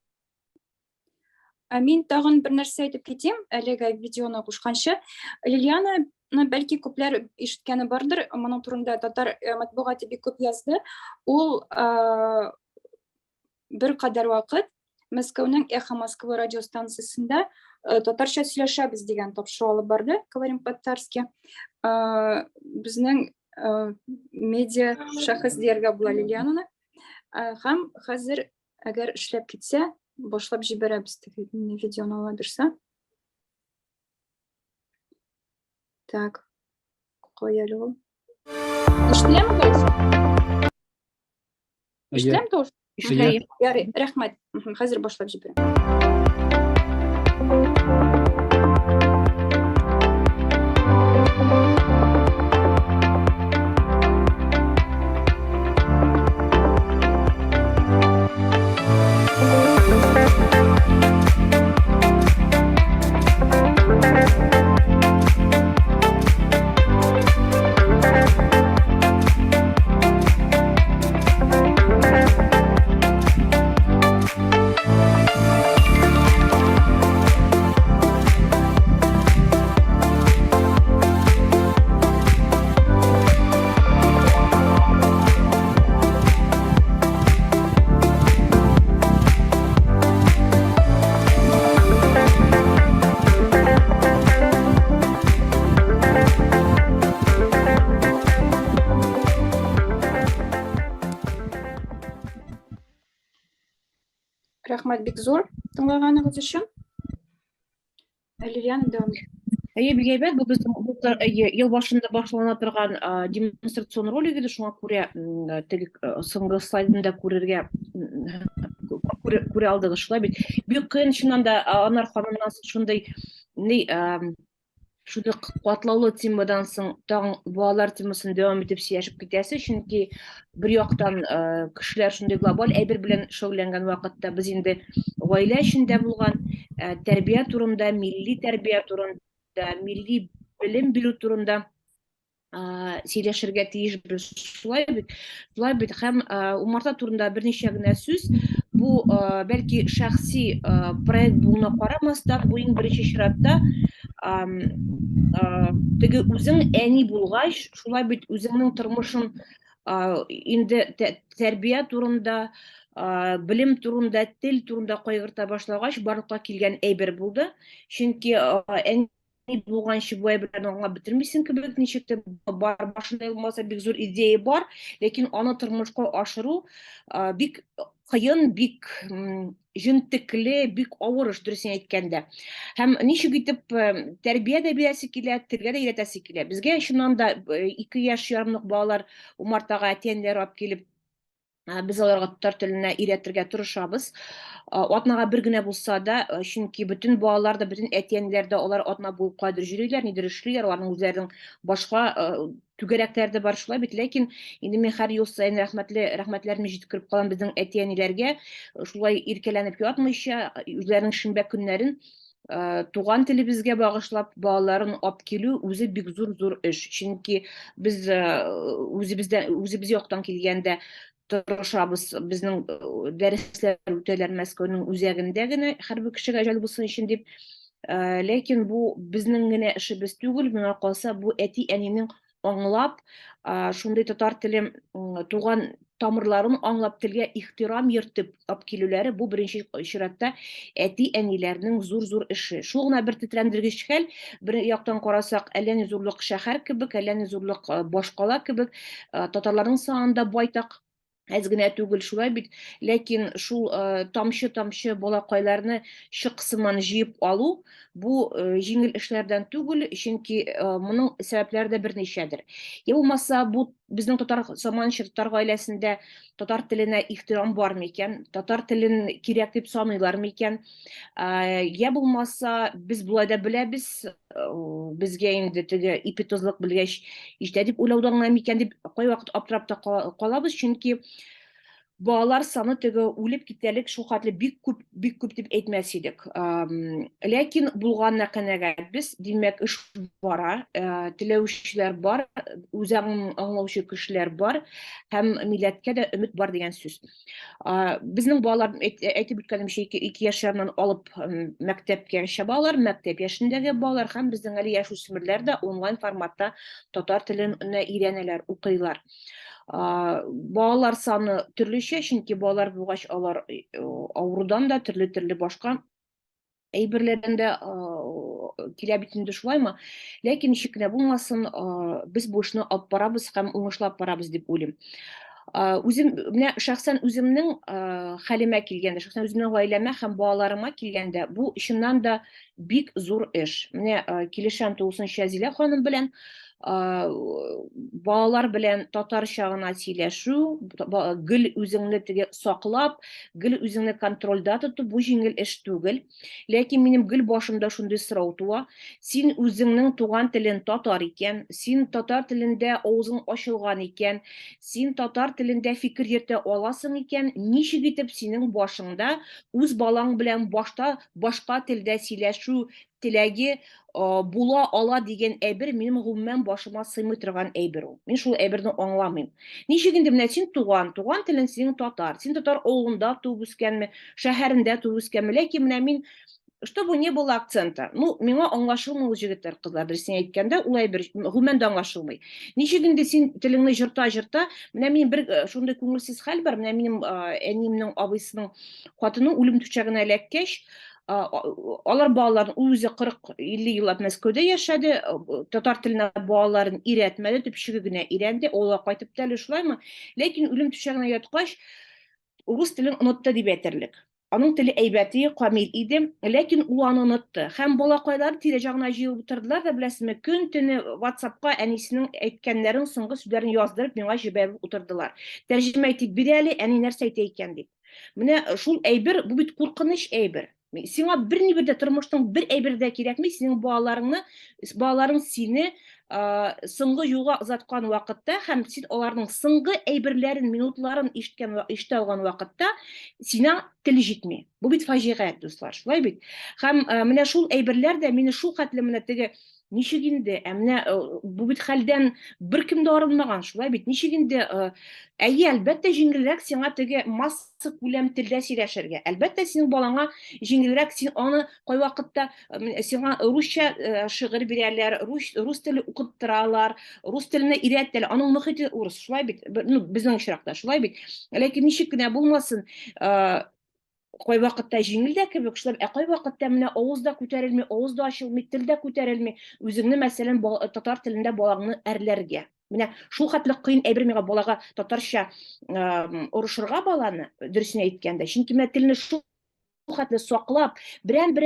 Мин тагын бер нәрсә әйтеп китим, әлеге видеоны кушканчы. Лилиана, бәлки күпләр ишеткәне бардыр, моның турында татар матбугаты бик күп язды. Ул бер кадәр вакыт Мәскәүнең Эхо Москвы радиостанциясында татарча сөйләшәбез дигән тапшыру алып барды, говорим по-татарски. Безнең медиа шәхес дияргә була Лилиананы. Һәм хәзер әгәр эшләп китсә, башлап җибәрәбез теге видеоны аладырса. Так, кая әле ул? Ишетеләме тавыш? Ишетеләме тавыш? Ишетелә. Ярый, рәхмәт. Хәзер башлап җибәрәм. Рәхмәт бик зур тыңлаганыгыз өчен. Лилияна дәвам ит. Бик әйбәт, бу безнең ел башында башлана торган демонстрацион ролик иде, шуңа күрә теге соңгы слайдында күрергә күрә алдыгыз шулай бит. Бик кыен чыннан да Анар ханымнан шундай шундый катлаулы темадан соң тагын балалар темасын дәвам итеп сөйләшеп китәсе, чөнки бер яктан кешеләр шундый глобаль әйбер белән шөгыльләнгән вакытта без инде гаилә эчендә булган тәрбия турында, милли тәрбия турында, милли белем бирү турында сөйләшергә тиешбез. Шулай бит һәм умарта турында берничә генә сүз. Бу бәлки шәхси проект булуына карамастан, бу иң беренче чиратта теге үзең әни булгач, шулай бит үзеңнең тормышын инде тәрбия турында, белем турында, тел турында кайгырта башлагач, барлыкка килгән әйбер булды. Чөнки әни булганчы бу әйберләрне аңлап бетермисең кебек, ничектер бар башында булмаса бик зур идея бар, ләкин аны тормышка ашыру бик кыен, бик җентекле, бик авыр эш, дөресен әйткәндә. Һәм ничек итеп тәрбия дә бирәсе килә, телгә дә өйрәтәсе килә. Безгә чыннан да 2 яшь ярымлык балалар умартага әтиләре алып килеп, без аларга татар теленә өйрәтергә тырышабыз. Атнага бер генә булса да, чөнки бөтен балалар да, бөтен әтиләр дә алар атна буе кадәр йөриләр, нидер эшлиләр, аларның үзләренең башка түгәрәкләре дә бар, шулай бит. Ләкин инде мин һәр ел сайын рәхмәтләрне җиткереп калам безнең әти-әниләргә, шулай иркәләнеп ятмыйча, үзләренең шимбә көннәрен туган телебезгә багышлап балаларын алып килү үзе бик зур эш. Чөнки без үзебез яктан килгәндә тырышабыз, безнең дәресләр үтәләр Мәскәүнең үзәгендә генә, һәрбер кешегә җәл булсын өчен дип. Ләкин бу безнең генә эшебез түгел, миңа калса бу әти-әнинең аңлап, шундый татар теле туган тамырларын аңлап телгә ихтирам йөртеп алып килүләре бу беренче чиратта әти-әниләрнең зур эше. Шул гына бер тетрәндергеч хәл, бер яктан карасак, әллә ни зурлык шәһәр кебек, әллә ни зурлык башкала кебек, татарларның санында байтак әз генә түгел, шулай бит. Ләкин шул тамчы балакайларны чыксыман җыеп алу, бу җиңел эшләрдән түгел, чөнки моның сәбәпләре дә берничәдер. Я булмаса, бу безнең татар заманча татар гаиләсендә татар теленә ихтирам бармы икән, татар телен кирәк дип саныйлармы икән, я булмаса, без булай да беләбез, безгә инде теге ипи тозлык белгәч җитә дип уйлаудан гына микән дип кайвакыт аптырап та калабыз, чөнки балалар саны теге үлеп китәлек шул хәтле бик күп дип әйтмәс идек. Ләкин булганна канәгать без, димәк, эш бара, теләүчеләр бар, үзәң аңлаучы кешеләр бар һәм милләткә дә өмет бар дигән сүз. Безнең балалар әйтеп үткәнемчә 2 яшьләреннән алып мәктәпкәчә балалар, мәктәп яшендәге балалар һәм безнең әле яшь үсмерләр дә онлайн форматта татар телен өйрәнәләр, укыйлар. Балалар саны төрлечә, чөнки балалар булгач алар авырудан да төрле башка әйберләрдән дә килә бит инде, шулаймы? Ләкин ничек кенә булмасын, без бу эшне алып барабыз һәм уңышлап барабыз дип уйлыйм. Үзем менә шәхсән үземнең хәлемә килгәндә, шәхсән үземнең гаиләмә һәм балаларыма килгәндә, бу чыннан да бик зур эш. Менә килешәм тулысынча Зилә ханым белән, балалар белән татарча гына сөйләшү, гел үзеңне теге саклап, гел үзеңне контрольдә тоту бу җиңел эш түгел. Ләкин минем гел башымда шундый сорау туа: син үзеңнең туган телен татар икән, син татар телендә авызың ачылган икән, син татар телендә фикер йөртә аласың икән, ничек итеп синең башыңда үз балаң белән башка телдә сөйләшү теләге була ала дигән әйбер минем гомумән башыма сыймый торган әйбер ул. Мин шул әйберне аңламыйм. Ничек инде менә син туган телең синең татар, син татар авылында туып үскәнме, шәһәрендә туып үскәнме, ләкин менә мин, чтобы не было акцента. Ну, миңа аңлашылмый ул җегетләр, кызлар, дөресен әйткәндә, ул әйбер гомумән дә аңлашылмый. Ничек инде син телеңне җырта, менә мин бер шундый күңелсез хәл бар, менә минем әниемнең абыйсының хатыны үлем түшәгенә эләккәч, алар балаларын үзе 40-50 еллап Мәскәүдә яшәде, татар теленә балаларын өйрәтмәде, төпчеге генә өйрәнде, авылга кайтып та әле шулаймы, ләкин үлем түшәгенә яткач, урыс телен онытты дип әйтерлек. Аның теле әйбәте, камил иде, ләкин ул аны онытты. Һәм балакайлар тирә-ягына җыелып утырдылар да, беләсезме, көн-төне WhatsApp-ка әнисенең әйткәннәрен, соңгы сүзләрен яздырып, миңа җибәреп утырдылар. Тәрҗемә итеп бирә әле, әни нәрсә әйтә икән дип. Менә шул әйбер, бу бит куркыныч әйбер. Сиңа берни дә тормышның бер әйбер дә кирәкми, синең балаларың сине соңгы юлга озаткан вакытта һәм син аларның соңгы әйберләрен, минутларын ишетә алган вакытта сиңа тел җитми. Бу бит фаҗига, дуслар, шулай бит. Һәм менә шул әйберләр дә мине шул хәтле менә теге ничек инде, менә бу бит хәлдән беркем дә арынмаган, шулай бит. Ничек инде, әйе, әлбәттә җиңелрәк сиңа теге масса күләм телдә сөйләшергә. Әлбәттә синең балаңа җиңелрәк, син аны кайвакытта сиңа русча шигырь бирәләр, рус теле укыттыралар, рус теленә өйрәтәләр. Аның мөхите урыс, шулай бит. Ну, безнең очракта шулай бит. Ләкин ничек кенә булмасын, кайвакытта җиңел дә кебек, шулай, кайвакытта менә авыз да күтәрелми, авыз да ачылмый, тел дә күтәрелми, үзеңне мәсәлән татар телендә балаңны әрләргә. Менә шул хәтле кыен әйбер миңа балага татарча урышырга баланы, дөресен әйткәндә. Чөнки менә телне шул хәтле саклап, берәм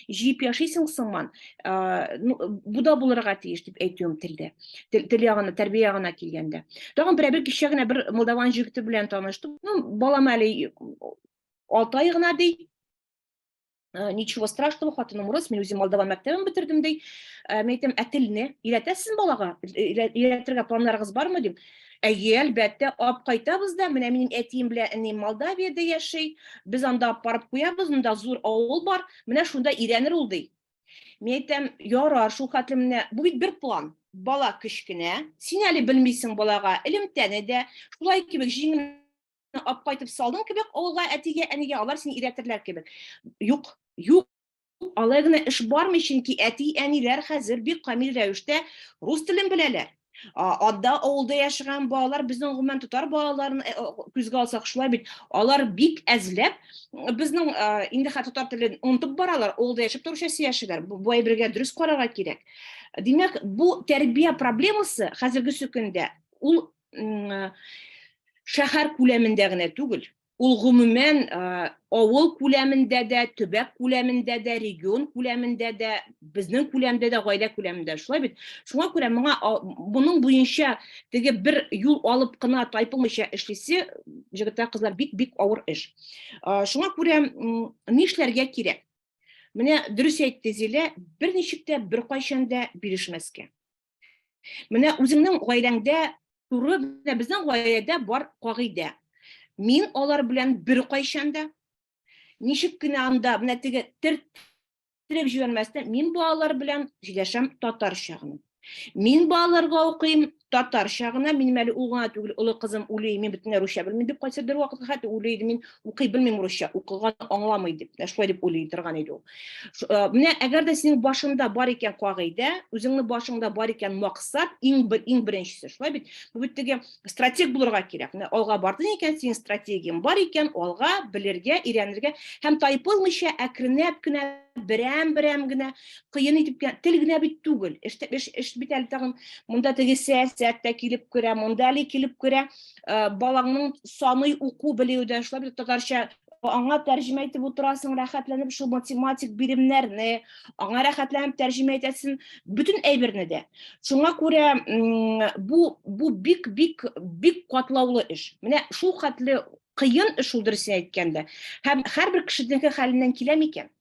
җыеп яшисең сыман, бу да булырга тиеш дип әйтүем телдә. Тел ягына, тәрбия ягына килгәндә. Тагын бер кичә генә бер молдаван җегете белән таныштым. Ну, балам әле 6 ай гына ди. Ничего страшного, хатыным урыс, мин үзем Молдаван мәктәбен бетердем ди. Мен әйтәм, телне өйрәтәсез балага? Өйрәтергә планнарыгыз бармы дим. Әйе, әлбәттә, алып кайтабыз да, менә минем әтием белән әнием Молдавиядә яши, без анда алып барып куябыз, монда зур авыл бар, менә шунда өйрәнер ул ди. Мен әйтәм, ярар, шул хәтле менә, бу бит бер план. Бала кечкенә, син әле белмисең балага, элемтәне дә, шулай кебек җиңел алып кайтып салдың кебек, авылга әтигә, әнигә, алар сине өйрәтерләр кебек. Юк, алай гына эш бармый, чөнки әти, әниләр хәзер бик камил рәвештә рус телен беләләр. Адда авылда яшәгән балалар, безнең гомумән татар балаларын күзгә алсак шулай бит, алар бик әзләп безнең инде татар телен онытып баралар, авылда яшәп торучы сөйләшәләр. Бу әйбергә дөрес карарга кирәк. Димәк, бу тәрбия проблемасы хәзерге сөкендә ул шәһәр күләмендә генә түгел. Ул гомумән авыл күләмендә дә, төбәк күләмендә дә, регион күләмендә дә, безнең күләмдә дә, гаилә күләмендә. Шулай бит. Шуңа күрә моңа буның буенча теге бер юл алып кына тайпылмыйча эшлисе, җегетләр, кызлар, бик авыр эш. Шуңа күрә нишләргә кирәк? Менә дөрес әйтте Зилә, берничек тә беркайчан да бирешмәскә. Менә үзеңнең гаиләңдә туры, безнең гаиләдә бар кагыйдә. Мин алар белән беркайчан да ничек кенә анда менә теге тереп җибәрмәстән, мин балалар белән җиләшәм татарча гына. Мин балаларга укыйм татарча гына, минем әле ул гына түгел, улы кызым уйлый, мин бөтенләй русча белмим дип кайсы бер вакытка хәтта уйлый, мин укый белмим русча, укыган аңламый дип, шулай дип уйлый торган иде ул. Менә әгәр дә синең башыңда бар икән кагыйдә, үзеңнең башыңда бар икән максат, иң беренчесе, шулай бит, бу бит теге стратег булырга кирәк. Менә алга бардың икән, синең стратегияң бар икән, алга белергә, өйрәнергә һәм тайпылмыйча әкренләп кенә берәм генә кыен итеп тел генә бит түгел. Эш эш бит әле тагын монда теге сәясәт тә килеп керә, монда әле килеп керә, балаңның саный уку белүдә, шулай бит татарча аңа тәрҗемә итеп утырасың, рәхәтләнеп шул математик биремнәрне, аңа рәхәтләнеп тәрҗемә итәсең бөтен әйберне дә. Шуңа күрә бу бик катлаулы эш. Менә шул хәтле кыен эш ул дөресен әйткәндә. Һәм һәрбер кешенеке хәленнән килә микән?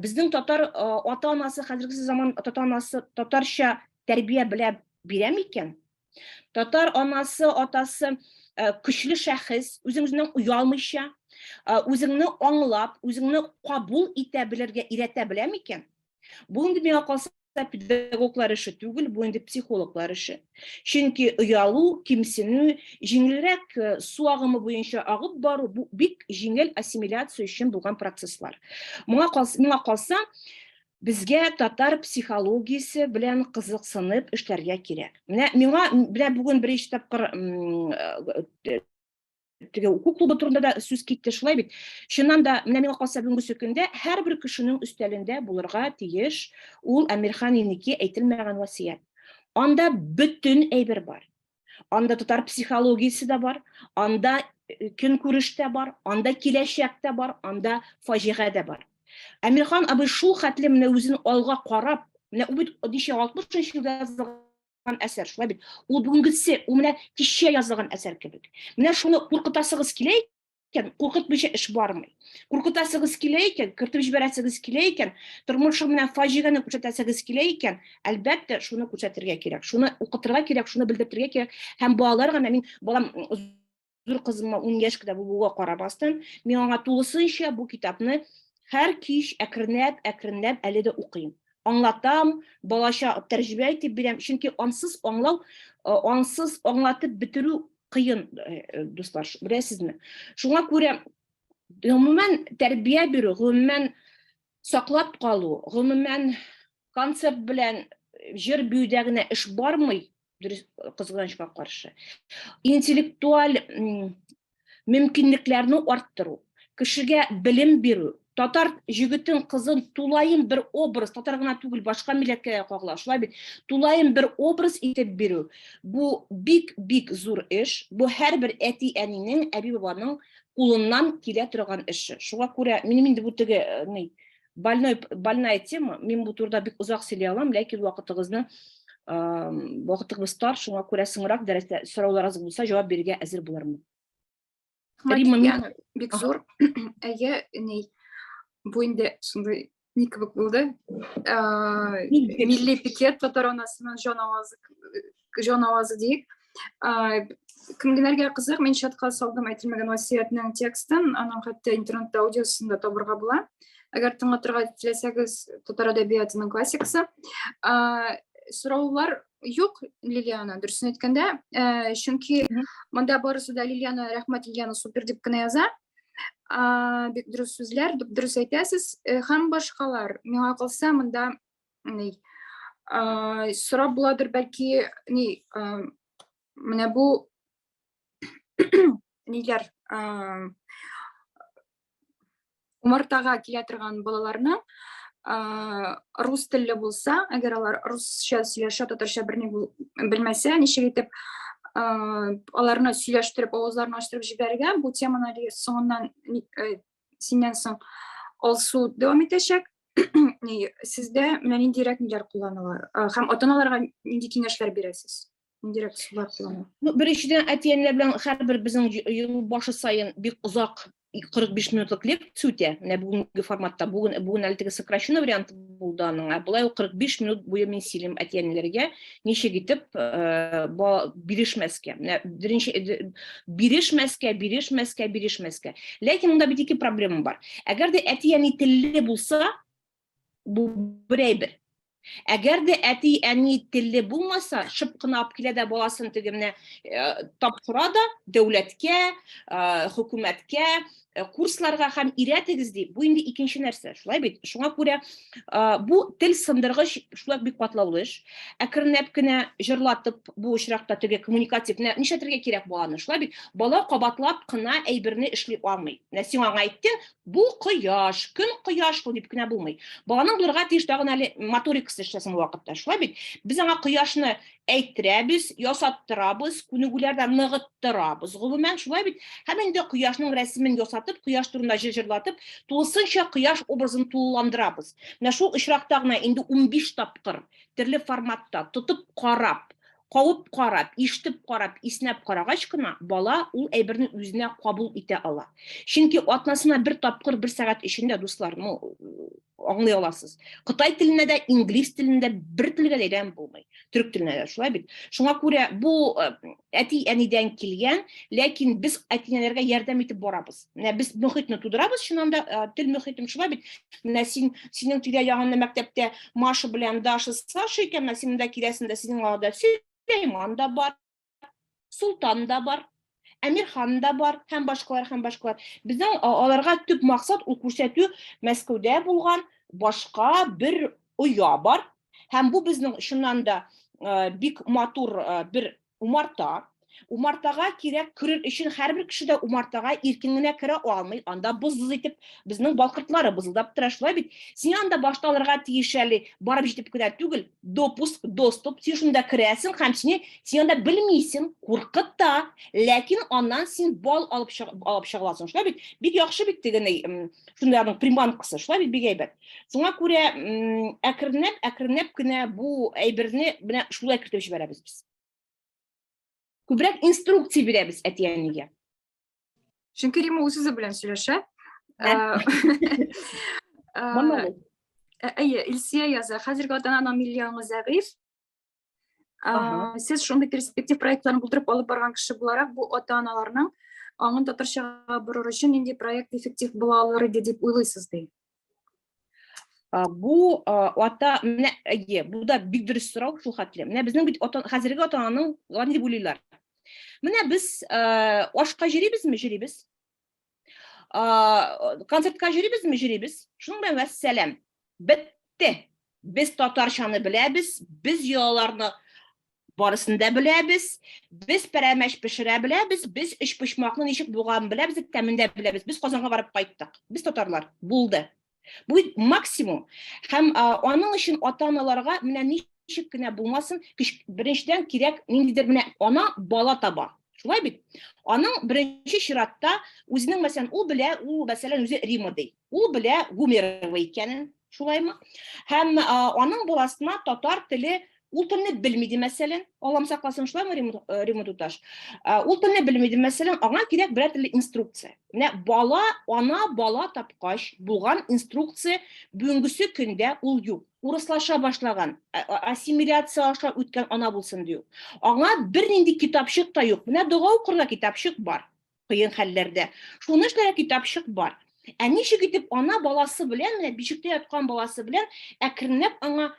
Безнең татар ата-анасы хәзерге заман ата-анасы татарча тәрбия белә бирә микән? Татар анасы, атасы көчле шәхес, үзеңнән уялмыйча, үзеңне аңлап, үзеңне кабул итә белергә өйрәтә белә микән? Бу инде миңа калса педагоглар эше түгел, бу инде психологлар эше. Чөнки оялу, кимсенү, җиңелрәк су агымы буенча агып бару бу бик җиңел ассимиляция өчен булган процесслар. Миңа калса безгә татар психологиясе белән кызыксынып эшләргә кирәк. Миңа бүген беренче тапкыр теге уку клубы турында да сүз китте, шулай бит. Чыннан да миңа калса бүгенге көндә һәрбер кешенең өстәлендә булырга тиеш ул Әмирхан Инеки әйтелмәгән васыят. Анда бөтен әйбер бар. Анда татар психологиясе дә бар, анда көнкүреш тә бар, анда киләчәк тә бар, анда фаҗига дә бар. Әмирхан абый шул хәтле менә үзен алга карап, менә ул бит 60 елда язылган әсәр, шулай бит. Ул бүгенгесе, ул менә кичә язылган әсәр кебек. Менә шуны куркытасыгыз килә икән, куркытмыйча эш бармый. Куркытасыгыз килә икән, кертеп җибәрәсегез килә икән, тормышы менә фаҗиганы күрсәтәсегез килә икән, әлбәттә шуны күрсәтергә кирәк, шуны укытырга кирәк, шуны белдертергә кирәк. Һәм балаларга мин балам зур кызыма 10 яшькә булуга карамастан, мин аңа тулысынча бу китапны һәр кич әкренләп әле дә укыйм. Аңлатам, балача тәрҗемә итеп бирәм, чөнки ансыз аңлау, ансыз аңлатып бетерү кыен, дуслар, беләсезме? Шуңа күрә гомумән тәрбия бирү, гомумән саклап калу, гомумән концепт белән җыр биюдә генә эш бармый, кызганычка каршы. Интеллектуаль мөмкинлекләрне арттыру, кешегә белем бирү, татар җегетен, кызын тулайым бер образ, татар гына түгел, башка милләткә кагыла, шулай бит, тулайым бер образ итеп бирү. Бу бик зур эш, бу һәрбер әти-әнинең, әби-бабаның кулыннан килә торган эше. Шуңа күрә минем инде бу теге больная тема, мин бу турыда бик узак сөйләй алам, ләкин вакытыгыз тар, шуңа күрә соңрак дәрестә сорауларыгыз булса, җавап бирергә әзер булырмын. Бик зур. Әйе, бу инде шундый ни кебек булды. Милли пикет татар анасының җан авазы диек. Кемгеләргә кызык, мин чатка салдым әйтелмәгән васыятның текстын, аның хәтта интернетта аудиосын да табырга була. Әгәр тыңлатырга теләсәгез, татар әдәбиятының классикасы. Сораулар юк, Лилияна, дөресен әйткәндә, чөнки монда барысы да Лилияна, рәхмәт, Лилияна супер дип кенә яза. Бик дөрес сүзләр, дөрес әйтәсез, һәм башкалар. Миңа калса, монда сорап буладыр, бәлки, менә бу ниләр умартага килә торган балаларның рус телле булса, әгәр алар русча сөйләшә, татарча берни белмәсә, ничек итеп аларны сөйләштереп, авызларын ачтырып җибәргән, бу теманы соңыннан синнән соң алсу дәвам итәчәк. Сездә менә ниндирәк ниләр кулланыла? Һәм ата-аналарга нинди киңәшләр бирәсез? Ниндирәк сүзләр кулланыла? Беренчедән, әти-әниләр белән һәрбер безнең ел башы саен бик узак 45 минутлык лекция үтә. Менә бүгенге форматта, бүген әле теге сокращенный варианты булды аның. Булай 45 минут буе мин сөйлим әти-әниләргә, ничек итеп бирешмәскә. Менә беренче бирешмәскә. Ләкин монда бит ике проблема бар. Әгәр дә әти-әни телле булса, бу бер әйбер. Әгәр дә әти-әни телле булмаса, шып кына алып килә дә баласын теге менә тапшыра да дәүләткә, хөкүмәткә, курсларга һәм өйрәтегез ди. Бу инде икенче нәрсә, шулай бит. Шуңа күрә бу тел сындыргыч шулай бик катлаулы эш. Әкренләп кенә җырлатып бу очракта теге коммуникатив нишләтергә кирәк баланы, шулай бит. Бала кабатлап кына әйберне эшли алмый. Менә син аңа әйттең, бу кояш, көн кояш дип кенә булмый. Баланың булырга тиеш тагын әле моторикасы эшләсен вакытта, шулай бит. Без аңа кояшны әйттерәбез, ясаттырабыз, күнегүләрдә ныгыттырабыз. Гомумән шулай бит. Һәм инде кояшның рәсемен ясатып, кояш турында җырлатып, тулысынча кояш образын тулыландырабыз. Менә шул очракта гына инде 15 тапкыр төрле форматта тотып карап, кавып карап, ишетеп карап, иснәп карагач кына бала ул әйберне үзенә кабул итә ала. Чөнки атнасына бер тапкыр, бер сәгать эчендә дуслар, аңлый аласыз. Кытай теленә дә, инглиз теленә дә бер телгә дә өйрәнеп булмый. Төрек теленә дә шулай бит. Шуңа күрә бу әти-әнидән килгән, ләкин без әти-әниләргә ярдәм итеп барабыз. Менә без мөхитне тудырабыз, чыннан да тел мөхитен шулай бит. Менә синең тирә-ягыңда мәктәптә Маша белән Даша, Саша икән, менә синең дә киләсендә синең анда Сөләйман да бар, Султан да бар, Әмирхан да бар, һәм башкалар. Безнең аларга төп максат ул күрсәтү Мәскәүдә булган башка бер оя бар. Һәм бу безнең шуннан да бик матур бер умарта. Умартага кирәк керер өчен һәрбер кеше дә умартага иркен генә керә алмый. Анда быз итеп безнең балкыртлары бызылдап тора, шулай бит. Син анда башта алырга тиеш әле барып җитеп кенә түгел, допуск, доступ, син шунда керәсең һәм син анда белмисең, куркыта, ләкин аннан син бал алып чыгаласың, шулай бит. Бик яхшы бит дигән шундайның приманкасы, шулай бит, бик әйбәт. Шуңа күрә әкренләп кенә бу әйберне менә шулай кертеп җибәрәбез без. Күбрәк инструкция бирәбез әти-әнигә. Чөнки Рима үзе белән сөйләшә. Илсия яза. Хәзерге ата-ана миллионы зәгыйфь. Сез шундый перспектив проектларын булдырып алып барган кеше буларак, бу ата-аналарның аңын татарчага борыр өчен нинди проект эффектив була алыр иде дип уйлыйсыз ди? Бу бу да бик дөрес сорау, шул хәтле. Менә безнең бит хәзерге ата-ананың аны дип уйлыйлар. Менә без ашка йөрибезме? Концертка йөрибезме? Шуның белән вәссәлам. Бетте. Без татарчаны беләбез, без яларны барысын да беләбез, без пәрәмәч пешерә беләбез, без эч пошмакны ничек булган беләбез, тәмен дә беләбез. Без Казанга барып кайттык. Без татарлар булды. Бу максимум. Һәм аның өчен ата-аналарга менә ничек кенә булмасын, беренчедән кирәк ниндидер менә ана бала таба. Шулай бит. Аның беренче чиратта үзенең мәсәлән ул мәсәлән үзе Рима ди. Ул белә Гумерова икәнен, шулаймы? Һәм аның баласына татар теле ул телне белмиде мәсәлән, Аллам сакласын, шулаймы Рима туташ? Ул телне белмиде мәсәлән, аңа кирәк бер төрле инструкция. Менә бала тапкач булган инструкция бүгенгесе көндә ул юк. Урыслаша башлаган, ассимиляция аша үткән ана булсын ди. Аңа бернинди китапчык та юк. Менә дуга укырга китапчык бар. Кыен хәлләрдә. Шуны эшләргә китапчык бар. Ничек итеп ана баласы белән, менә бишектә яткан баласы белән әкренләп аңа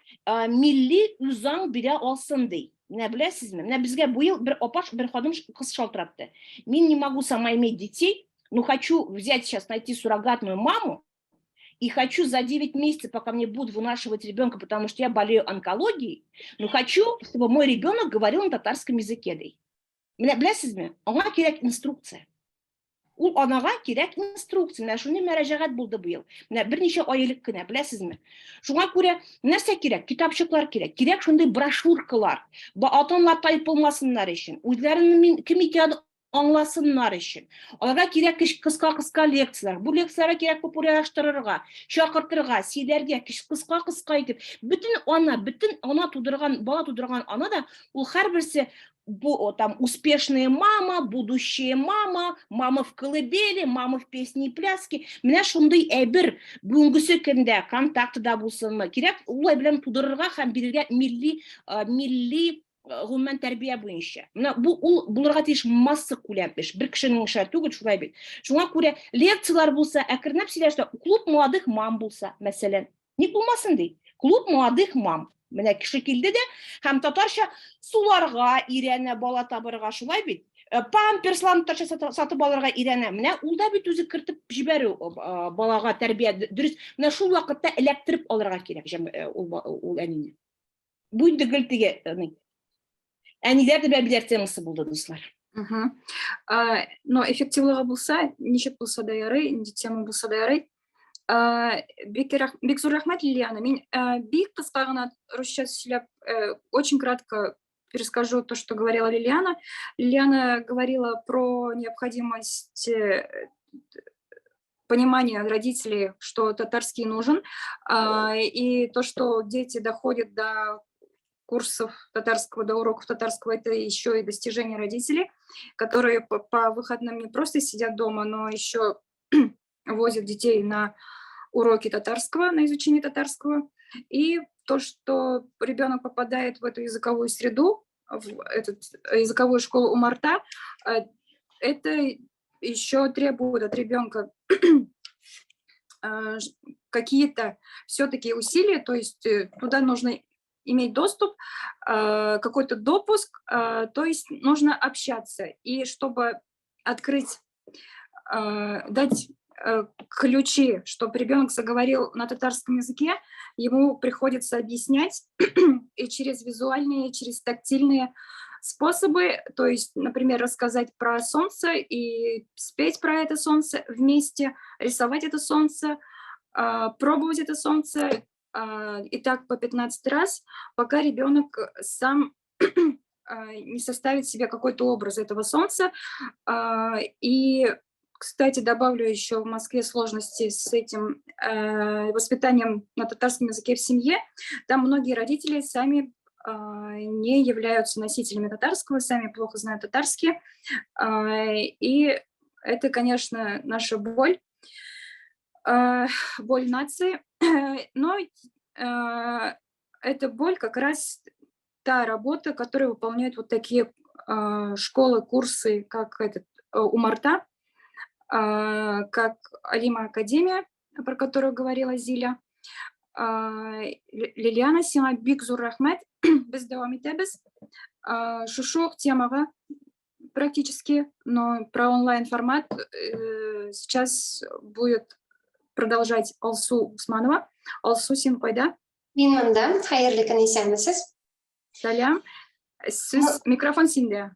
милли үзаң бирә алсын ди. Менә беләсезме? Менә безгә бу ел бер апаш, бер ханым кыз шалтыратты. Мин не могу сама иметь детей, но хочу взять сейчас, найти суррогатную маму, и хочу за 9 месяцев, пока мне будут вынашивать ребенка, потому что я болею онкологией, но хочу, чтобы мой ребенок говорил на татарском языке. Менә беләсезме? Аңа кирәк инструкция. Ул анага кирәк инструкция. Менә шундый мәрәҗәгать булды бу ел. Менә берничә айлык кенә, беләсезме? Шуңа күрә нәрсә кирәк? Китапчыклар кирәк. Кирәк шундый брошюркалар. Ата-аналар тайпылмасыннар өчен, үзләренең кем икәнен аңласыннар өчен. Аларга кирәк кыска лекциялар. Бу лекцияларга кирәк популярлаштырырга, чакыртырга, сөйләргә кыска итеп. Бөтен ана тудырган, бала тудырган ана да ул һәрберсе бу там успешная мама, будущая мама, мама в колыбели, мама в песне и пляске. Менә шундый әйбер бүгенгесе көндә контактыда булсынмы? Кирәк улай белән тудырырга һәм бирергә милли гомумән тәрбия буенча. Менә бу булырга тиеш масса күләм эш. Бер кешенең эше түгел, шулай бит. Шуңа күрә лекциялар булса, әкренләп сөйләшә, клуб молодых мам булса, мәсәлән. Ник булмасын ди? Клуб молодых мам. Менә кеше килде дә һәм татарча суларга ирәнә, бала табырга, шулай бит. памперсларын сатып алырга өйрәнә. Менә ул да бит үзе кертеп җибәрү балага тәрбия дөрес. Менә шул вакытта эләктереп алырга кирәк ул әнине. Бу инде гел теге әниләр дә бәбиләр темасы булды, дуслар. Но эффективлыгы булса, ничек булса да ярый, инде тема булса да ярый. Бик зур рәхмәт, Лилиана. Мин бик кыска гына русча сөйләп, очень кратко перескажу то, что говорила Лилиана. Лилиана говорила про необходимость понимания родителей, что татарский нужен, и то, что дети доходят до курсов татарского, до уроков татарского, это еще и достижение родителей, которые по выходным не просто сидят дома, но еще возят детей на уроки татарского, на изучение татарского. И то, что ребенок попадает в эту языковую среду, в эту языковую школу Умарта, это еще требует от ребенка какие-то все-таки усилия, то есть туда нужно иметь доступ, какой-то допуск, то есть нужно общаться. И чтобы открыть, дать ключи, чтобы ребенок заговорил на татарском языке, ему приходится объяснять и через визуальные, и через тактильные способы, то есть, например, рассказать про солнце и спеть про это солнце вместе, рисовать это солнце, пробовать это солнце, и так по 15 раз, пока ребенок сам не составит себе какой-то образ этого солнца. И, кстати, добавлю еще в Москве сложности с этим воспитанием на татарском языке в семье. Там многие родители сами не являются носителями татарского, сами плохо знают татарский. И это, конечно, наша боль нации. Но это боль как раз та работа, которую выполняют вот такие школы, курсы, как Умарта, как Алима Академия, про которую говорила Зиля. Лилиана, сиңа бик зур рәхмәт. Без дәвам итәбез. Шушы темага практически, но про онлайн-формат сейчас будет продолжать Алсу Усманова. Алсу, син кайда? Мин монда, хәерле көн, исәнмесез? Сәлам. Сез микрофон синдә.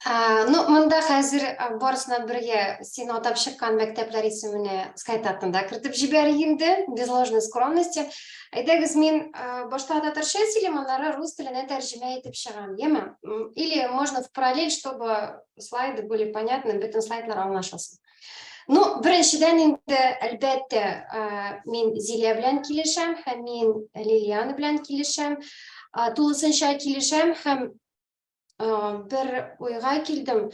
Монда хәзер барысына бергә син атап чыккан мәктәпләр исеменә скайтатында кертеп җибәрик инде, без ложной скромности. Әйдәгез, мин башта татарча сөйлим, аннары рус теленә тәрҗемә итеп чыгам, яме? Или можно в параллель, чтобы слайды были понятны, бөтен слайдлар аңлашылсын. Беренчедән инде, әлбәттә, мин Зилә белән килешәм, һәм мин Лилиана белән килешәм, тулысынча килешәм, һәм бер уйга килдем.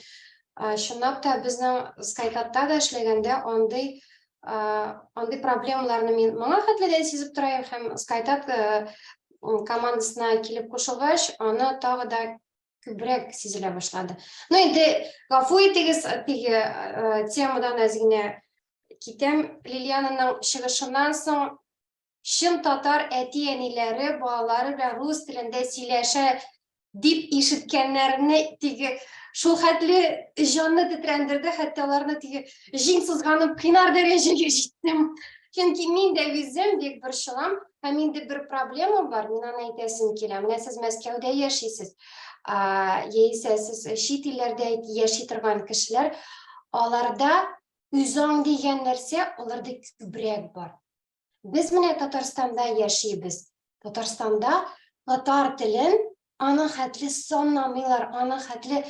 Чынлап та безнең скайтатта да эшләгәндә андый проблемаларны мин моңа хәтледән сизеп торам, һәм скайтат командасына килеп кушылгач, аны тагы да күбрәк сизелә башлады. Инде гафу итегез, теге темадан әзгенә китәм. Лилиананың чыгышыннан соң чын татар әти-әниләре балалары белән рус телендә сөйләшә дип ишеткәннәрне теге шул хәтле җанны тетрәндерде, хәтта аларны теге җиң сызганып кыйнар дәрәҗәгә җиттем. Чөнки мин дә үзем бик борчылам, һәм миндә бер проблема бар, мин аны әйтәсем килә. Менә сез Мәскәүдә яшисез, яисә сез чит илләрдә яши торган кешеләр, аларда үзаң дигән нәрсә аларда күбрәк бар. Без менә Татарстанда яшибез. Татарстанда татар телен аның хәтле санамыйлар, аның хәтле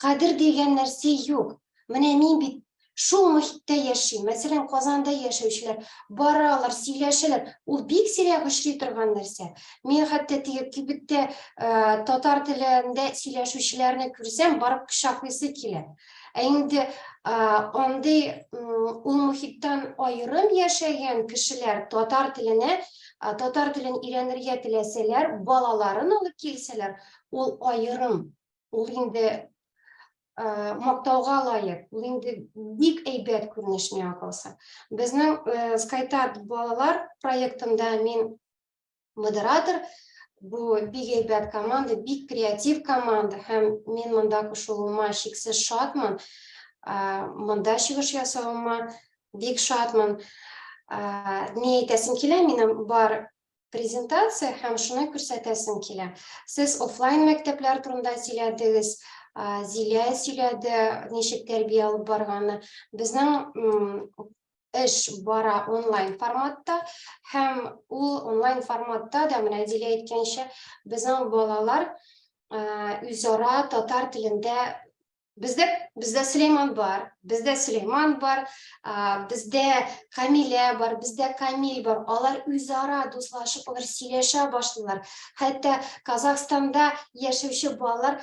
кадер дигән нәрсә юк. Менә мин бит шул мөхиттә яшим. Мәсәлән, Казанда яшәүчеләр баралар, сөйләшәләр. Ул бик сирәк очрый торган нәрсә. Мин хәтта теге кибеттә татар телендә сөйләшүчеләрне күрсәм, барып кочаклыйсы килә. Инде андый ул мөхиттән аерым яшәгән кешеләр татар телен өйрәнергә теләсәләр, балаларын алып килсәләр, ул аерым. Ул инде мактауга лайык. Ул инде бик әйбәт күренеш миңа калса. Безнең скайтат балалар проектында мин модератор, Bu бик әйбәт команда, бик креатив команда һәм мен монда кушылуыма шиксез шатмын. Монда чыгыш ясауыма бик шатмын. Не әйтәсем килә, минем бар презентация һәм шуны күрсәтәсем килә. Сез офлайн мәктәпләр турында сөйләдегез, Зилә сөйләде, ничек тәрбия алып барганы. Безнең эш бара онлайн форматта һәм ул онлайн форматта да менә Зилә әйткәнчә безнең балалар үзара татар телендә бездә Сөләйман бар, бездә Камилә бар, бездә Камил бар. Алар үзара дуслашып, алар сөйләшә башлыйлар. Хәтта Казахстанда яшәүче балалар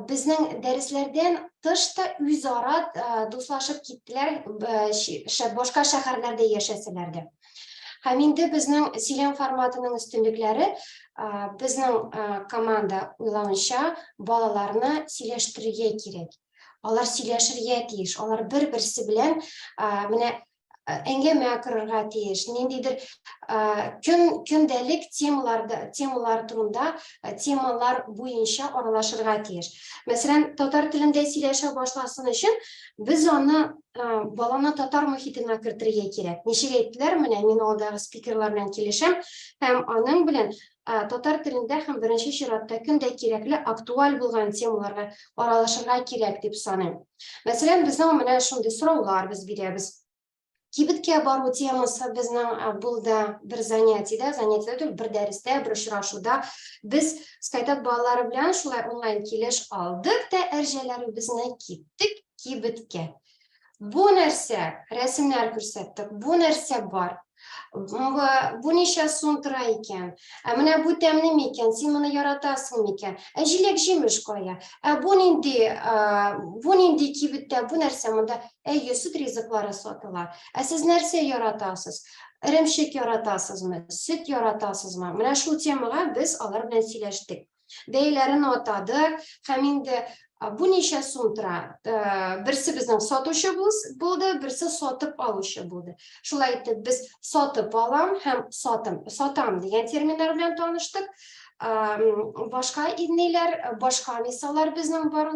безнең дәресләрдән тыш та үзара дуслашып киттеләр, башка шәһәрләрдә яшәсәләр дә. Һәм инде безнең сөйләм форматының өстенлекләре безнең команда уйлавынча балаларны сөйләштерергә кирәк. Алар сөйләшергә тиеш, алар бер-берсе белән менә әңгәмә корырга тиеш, ниндидер көндәлек темалар турында, темалар буенча аралашырга тиеш. Мәсәлән, татар телендә сөйләшә башласын өчен без аны баланы татар мөхитенә кертергә кирәк. Ничек әйттеләр, менә мин алдагы спикерлар белән килешәм һәм аның белән татар телендә һәм беренче чиратта көндә кирәкле актуаль булган темаларга аралашырга кирәк дип саныйм. Мәсәлән, безнең менә шундый сораулар без бирәбез. Кибеткә бару темасы безнең булды бер занятиедә түгел, бер дәрестә, бер очрашуда без Скайтат балалары белән шулай онлайн килеш алдык та әрҗәләребезне киттек кибеткә. Бу нәрсә, рәсемнәр күрсәттек, бу нәрсә бар. Бу ничә сум тора икән? Менә бу тәмлеме икән? Син моны яратасыңмы икән? Җиләк җимеш кая? Бу нинди кибеттә, бу нәрсә монда? Сөт ризыклары сатыла. Сез нәрсә яратасыз? Иремшек яратасызмы? Сөт яратасызмы? Менә шул темага без алар белән сөйләштек. Бәяләрен атадык һәм инде бу ничә сум тора? Берсе безнең сатучы булды, берсе сатып алучы булды. Шулай итеп без сатып алам һәм сатам дигән терминнар белән таныштык. Башка идниләр, башка мисаллар безнең бар.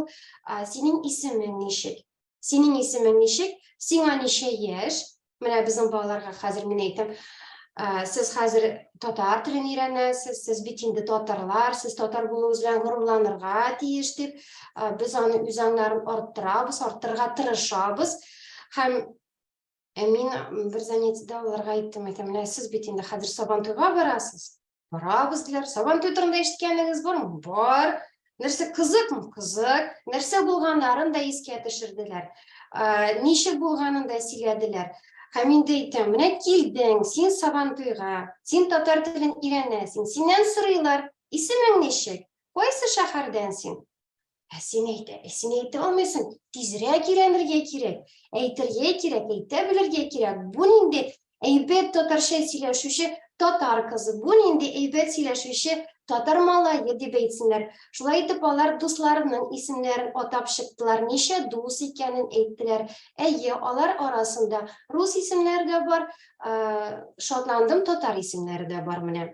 Синең исемең ничек? Синең исемең ничек? Сиңа ничә яшь? Менә безнең балаларга хәзер мин әйтәм, сез хәзер татар телен өйрәнәсез, сез бит инде татарлар, сез татар булуыгыз белән горурланырга тиеш дип, без аны үз аңнарын арттырырга тырышабыз. Һәм мин бер занятиедә аларга әйттем, менә сез бит инде хәзер Сабантуйга барасыз. Барабыз диләр. Сабантуй турында ишеткәнегез бармы? Бар. Нәрсә кызыкмы? Кызык. Нәрсә булганнарын да искә төшерделәр. Ничек булганын да сөйләделәр. Һәм инде әйтәм, менә килдең, син Сабантуйга, син татар телен өйрәнәсең, синнән сорыйлар, исемең ничек? Кайсы шәһәрдән син? Син әйтә алмыйсың, тизрәк өйрәнергә кирәк, әйтергә кирәк, әйтә белергә кирәк. Бу нинди әйбәт татарча сөйләшүче татар кызы, бу нинди әйбәт сөйләшүче татар малае дип әйтсеннәр. Шулай итеп алар дусларының исемнәрен атап чыктылар, ничә дус икәнен әйттеләр. Алар арасында рус исемнәре дә бар, шатландым, татар исемнәре дә бар менә.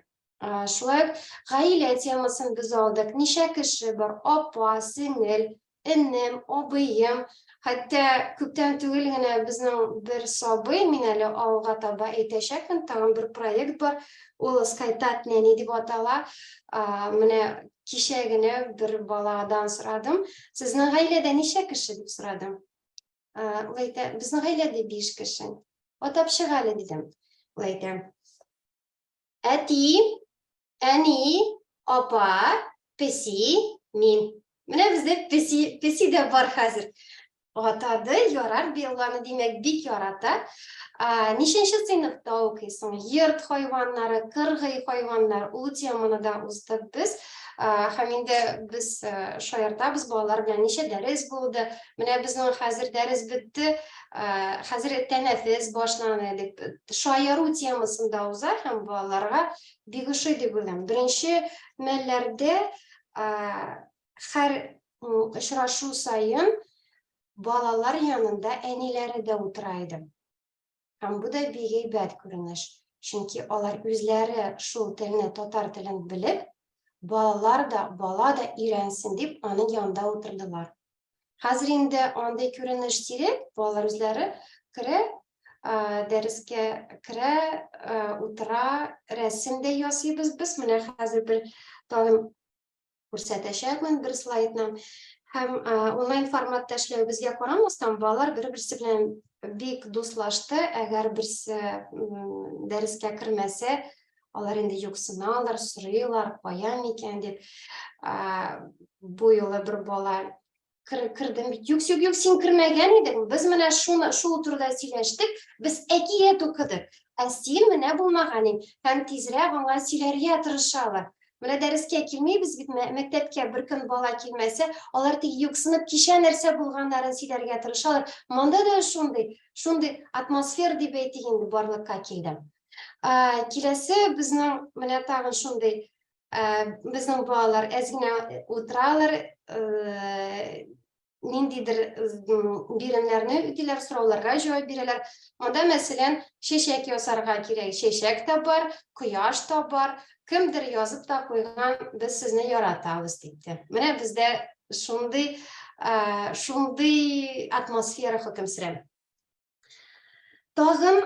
Шулай гаилә темасын без алдык. Ничә кеше бар? Апа, сеңел, энем, абыем. Хәтта күптән түгел генә безнең бер сабый, мин әле авылга таба әйтәчәкмен, тагын бер проект бар. Ул Скайтат нәни дип атала. Менә кичә генә бер баладан сорадым. Сезнең гаиләдә ничә кеше дип сорадым. Ул әйтә, безнең гаиләдә 5 кеше. Атап чыг әле дидем. Ул әйтә, әти, әни, апа, песи, мин. Менә бездә песи дә бар хәзер. Атады, ярар, белганы димәк бик ярата. Ниченче сыйныфта укыйсың? Йорт хайваннары, кыргый хайваннар, ул теманы да уздык без. Һәм инде без шаяртабыз балалар белән, ничә дәрес булды. Менә безнең хәзер дәрес бетте. Хәзер тәнәфес башланды дип, шаяру темасында уза һәм балаларга бик ошый дип уйлыйм. Беренче мәлләрдә һәр очрашу сайын балалар янында әниләре дә утыра иде. Һәм бу да бик әйбәт күренеш. Чөнки алар үзләре шул телне, татар телен белеп, bala da öğrensin deyip onun yanında oturdular. Hazır indi anda görünüş sirek, balalar özleri kire derske kire otura resimde yazıyoruz biz. Mene hazır bir tağım ko'rsatishayapman bir slayddan. Hem onlayn formatda ishlaymiz. Bizga ko'ramasdan bolalar bir-birisi bilan bek do'stlashdi. Agar birisi darsga kirmasa, ular endi yo'qsinalar, so'raylar, qo'yam ekan deb. Bu yo'li bir bola kirdim. Yo'q, sen kirmagan eding. Biz mana shu o'tirda сөйләштек. Biz akiyat o'qidik. Sen mana bo'lmaganing, ham tezroq аңа сөйләргә тырышалар. Mana darsga kelmaymiz, maktabga bir kun bola kelmasa, ular yo'qsinib kesha narsa bo'lganlarini сөйләргә тырышалар. Manda da shunday atmosfer deb aytganda borliqqa keldi. Kelasi bizning mana tag'in shunday bizning bolalar ozgina o'tiralar, nindidir birimlarni o'qiylar, so'rovlarga javob beradilar. Manda masalan sheshak yosarga kerak, sheshak da bor, quyosh da bor. Kimdir yozib da qo'ygan, biz sizni yaratamiz deydi. Mana bizda shunday atmosfera hukm suradi. Tag'in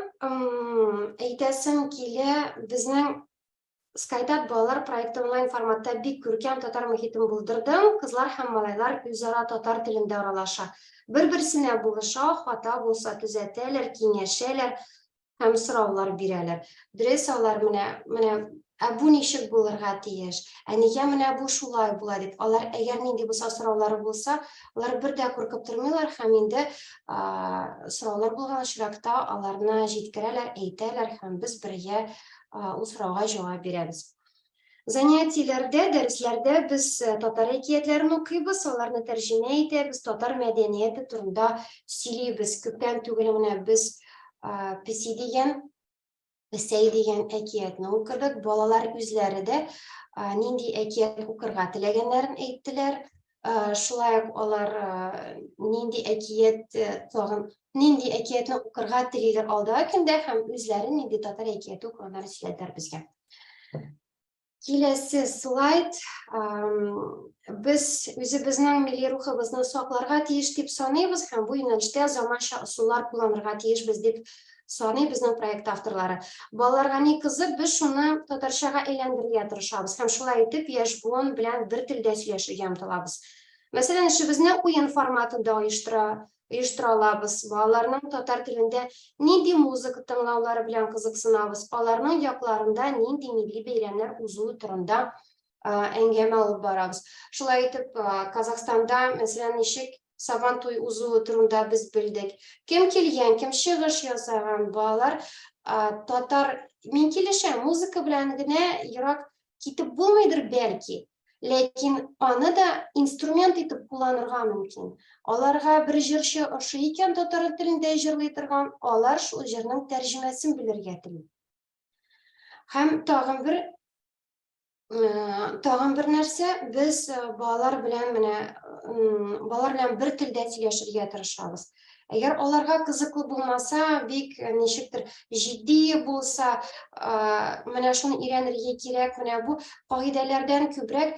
aytasim kela, bizning Skytat bolalar proyekti onlayn formatda bek ko'rkam tatar muhitini bildirdim. Qizlar ham mallaylar o'zaro tatar tilida aralasha. Bir-birsini bo'lisha, xato bo'lsa tuzatadilar, kengashadilar, ham so'rovlar beradilar. Dresalar mana bu nechik bo'lirga tegish, nega mana bu shulay bo'ladi deb. Ular agar nindi bo'lsa so'rovlari bo'lsa, ular birda qo'rqib turmaylar, ham endi so'rovlar bo'lgan shirakda ularni yetkazadilar, aytadilar, ham biz birga u so'rovga javob beramiz. Zanatiyalarda, darslarda biz tatar hikoyatlarini o'qiymiz, ularni tarjima etamiz, tatar madaniyati turida сөйлейбіз. Ko'pdan tugul mana biz Pisay degan hikoyatni o'qidik. Bolalar o'zlari de nindi hikoyat o'qirga tilaganlarini aytdilar. Shulay ular nindi hikoyatni o'qirga tilaylar oldiga kunda ham o'zlari nindi tatar hikoyati o'qiganlarini so'zladilar bizga. Kelasi slayd. Biz o'zimizning milliy ruhimizni saqlarga tegish deb sanaymiz, ham bu yo'nalishda zamonaviy usullar qo'llanishga tegishmiz deb sanay bizning proyekt avtorlari. Bolalarga ne qiziq, biz shuni tatarshaga aylantirishga tirishamiz. Ham shulay etib, yosh bugun bilan bir tilda сөйләшергә intilamiz. Masalan, ishimizni o'yin formatida uyushtura olamiz. Bolalarning tatar tilida nindi muzika tinglovlari bilan qiziqsinamiz. Ularning yoqlarida nindi milliy bayramlar o'zuvi turida angama olib boramiz. Shulay etib, Qozog'istonda masalan nechik Savantoy o'zuvi turida biz bildik. Kim kelgan, kim shig'ish yosagan bolalar tatar men kelishim muzika bilangina yiroq ketib bo'lmaydir balki. Lekin uni da instrument etib qo'llanirga mumkin. Ularga bir jirshi o'sha ekan tatar tilida ijrolay turgan, ular shu jirning tarjimasini bilirga tilaydi. Ham tag'in bir narsa, biz bolalar bilan bir tilda сөйләшергә tirishamiz. Agar ularga qiziqli bo'lmasa, bek nechikdir jiddiy bo'lsa, mana shuni o'rganirga kerak. Mana bu qoidalardan ko'proq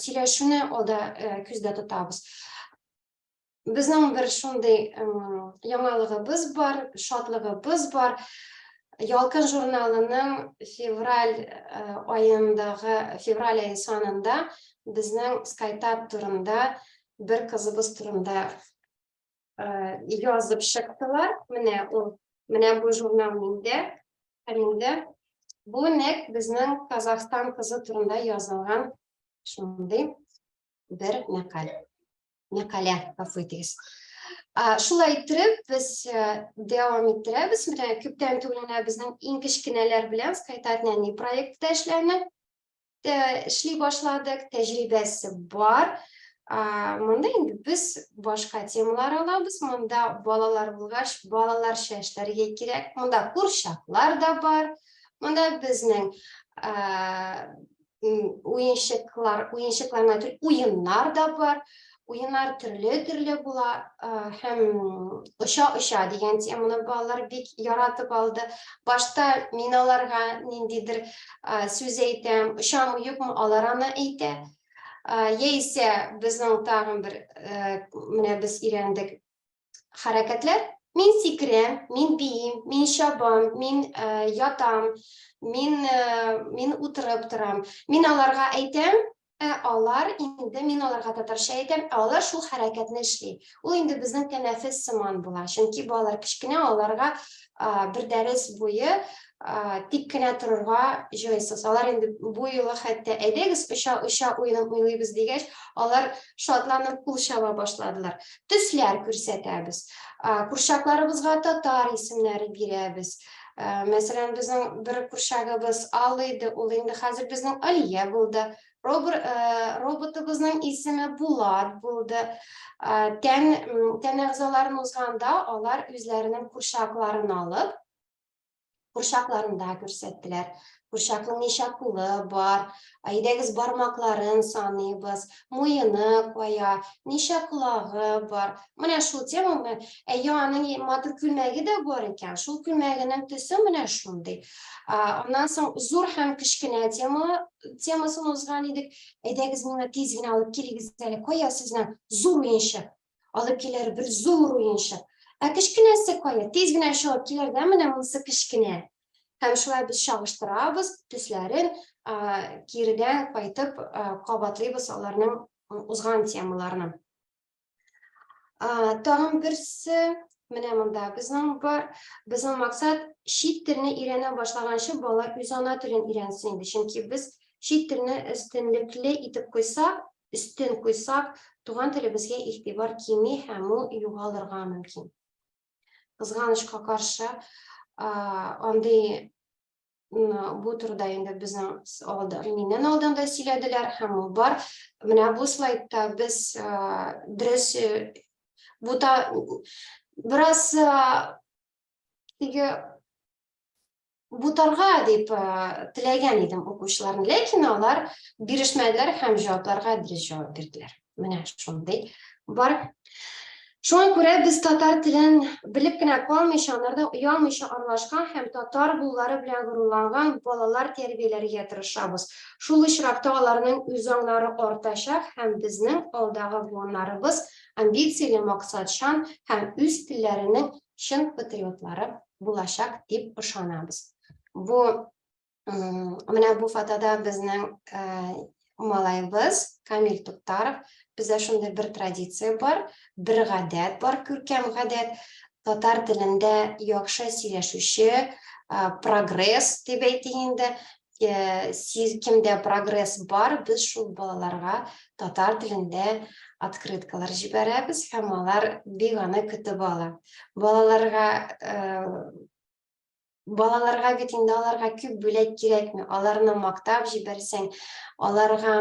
сөйләшүне olda ko'zda tutamiz. Bizning bir shunday yangiligimiz bor, shodligimiz bor. Yolqin jurnalining fevral oyi sonida bizning Skytat turida bir qizimiz turida yozib chiqdilar. Mana bu jurnalda bu bizning Qozog'iston qizi turida yozilgan shunday bir maqala qafiytiz. Shulay etib biz davom ettiramiz. Mana ko'pdan tugul bizning eng kichkinalar bilan Skytatning proyektida ishlay boshladik. Tajribasi bor. Manda endi biz boshqa temalar olamiz. Manda bolalar bo'lgach, bolalar shashlarga kerak. Manda qo'rshaqlar da bor. Manda bizning o'yinlar da bor. Oyunlar türlü bular. Hem ışa degan temani balalar bek yaratып aldı. Başta men alarga nindidir söz aytam, ışamı yo'qmi alarani ayta. Yaisa bizning tag'in bir mana biz o'rgandik harakatlar. Men sikram, men biyim, men shabam, men yotam, men o'tirib turam. Men alarga aytam, Alar indi men alarga tatarcha aytam, alar shul harakatni ishlaydi. U endi bizning tanaffus simon bo'ladi. Chunki bolalar kichkina, alarga bir dars bo'yi tikkina tururga joysiz. Alar endi bu yili hatto aydagiz o'sha o'yin o'ynaymiz degach, alar shodlanib qo'l shava boshladilar. Tuslar ko'rsatamiz. Qurshaklarimizga tatar ismlari beramiz. Masalan, bizning bir qurshagimiz Ali edi, u endi hozir bizning Aliya bo'ldi. Robotimizning ismi Bulat bo'ldi. Tan a'zolarini uzganda ular o'zlarining qurshaklarini olib, qurshaklarini ko'rsatdilar. Qurshaqning necha qo'li bor, aydagiz barmoqlarini sanaymiz, mo'yini qo'ya, necha qulog'i bor. Mana shu tema ayyoning motor ko'lmagi da bor ekan. Shu ko'lmagining tusi mana shunday. Ondan so'ng zo'r ham kichkina temasini o'zgan edik. Aydagiz meni tezgina olib keligizlar, qo'yasizlar, zo'r o'yinchiq. Olib kelar bir zo'r o'yinchiq. Kichkinasi qo'ya, tezgina shu olib kelarda mana bunisi kichkina. Hem şulay biz çalıştırabız, tüslerin geriden qaytib qabatlaybiz onlarning uzgan temalarını. Tağın birisi, mana bunda bizning bor, bizning maqsad chet tilini o'rgana boshlagancha bola o'z ona tilini o'rgansin edi. Chunki biz chet tilini ustunlikli etib qo'ysak, tug'an tilimizga e'tibor kelmay ham u yo'qolirga mumkin. Qizg'anishga qarshi onday bu turda endi bizning mendan oldinda siyladilar ham bor. Mana bu slaydda biz bu da biroz butarga deb tilagan edim o'quvchilarni, lekin ular berishmadilar, ham javoblarga adres javob berdilar. Mana shunday bor. Şuna ko'ra biz tatar tilini bilibgina qolmaycha, ularda uyalmaycha aralashgan ham tatar bullari bilan g'ururlangan bolalar tarbiyalariga tirishamiz. Shul ishrakda ularning o'zonglari ortashaq, ham bizning oldagi bularimiz ambitsiyali maqsadchan ham o'z tillarining shin patriotlari bo'lashaq deb ishonamiz. Bu mana bu fotoda bizning malayimiz Kamil Tuktarov. Bizda shunday bir traditsiya bor, bir g'adat bor, ko'rkam g'adat. Tatar tilida yaxshi so'zlashuvchi, progress deb aytganda, kimda progress bor, biz shu bolalarga tatar tilida открыткалар jibaramiz, hammalar begona kutib oladi. Bolalarga bitinda ularga ko'p bo'lak kerakmi? Ularni maqtab jibarsang, ularga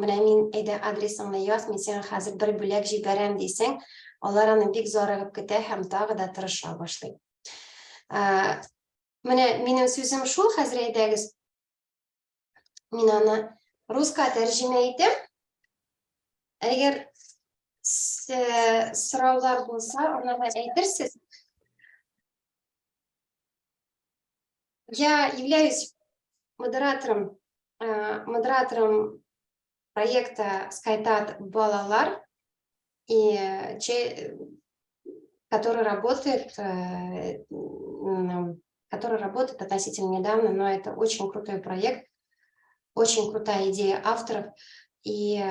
mana men adresimni yoz, men sen hozir bir bo'lak jibaram desang, ularni bek zo'rg'ib ketadi, ham tag'ida tirisha boshlaydi. Mana mening so'zim shu, hozir aytdagiz. Men uni ruscha tarjima etdim. Agar so'rovlar bo'lsa, uni aytirsiz. Я являюсь модератором проекта Skaytat Balalar, который работает относительно недавно, но это очень крутой проект, очень крутая идея авторов. И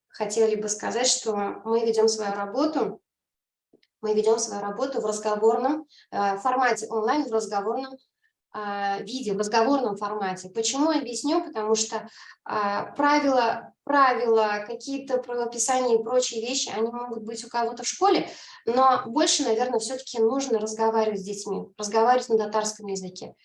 хотели бы сказать, что мы ведем свою работу в разговорном формате, онлайн, в разговорном виде, в разговорном формате. Почему? Объясню. Потому что правила, какие-то правописания и прочие вещи, они могут быть у кого-то в школе, но больше, наверное, все-таки нужно разговаривать с детьми, разговаривать на татарском языке.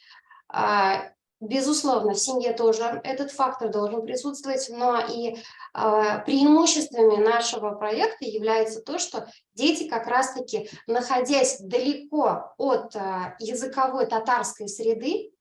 Безусловно, в семье тоже этот фактор должен присутствовать, но и преимуществами нашего проекта является то, что дети как раз-таки, находясь далеко от языковой татарской среды,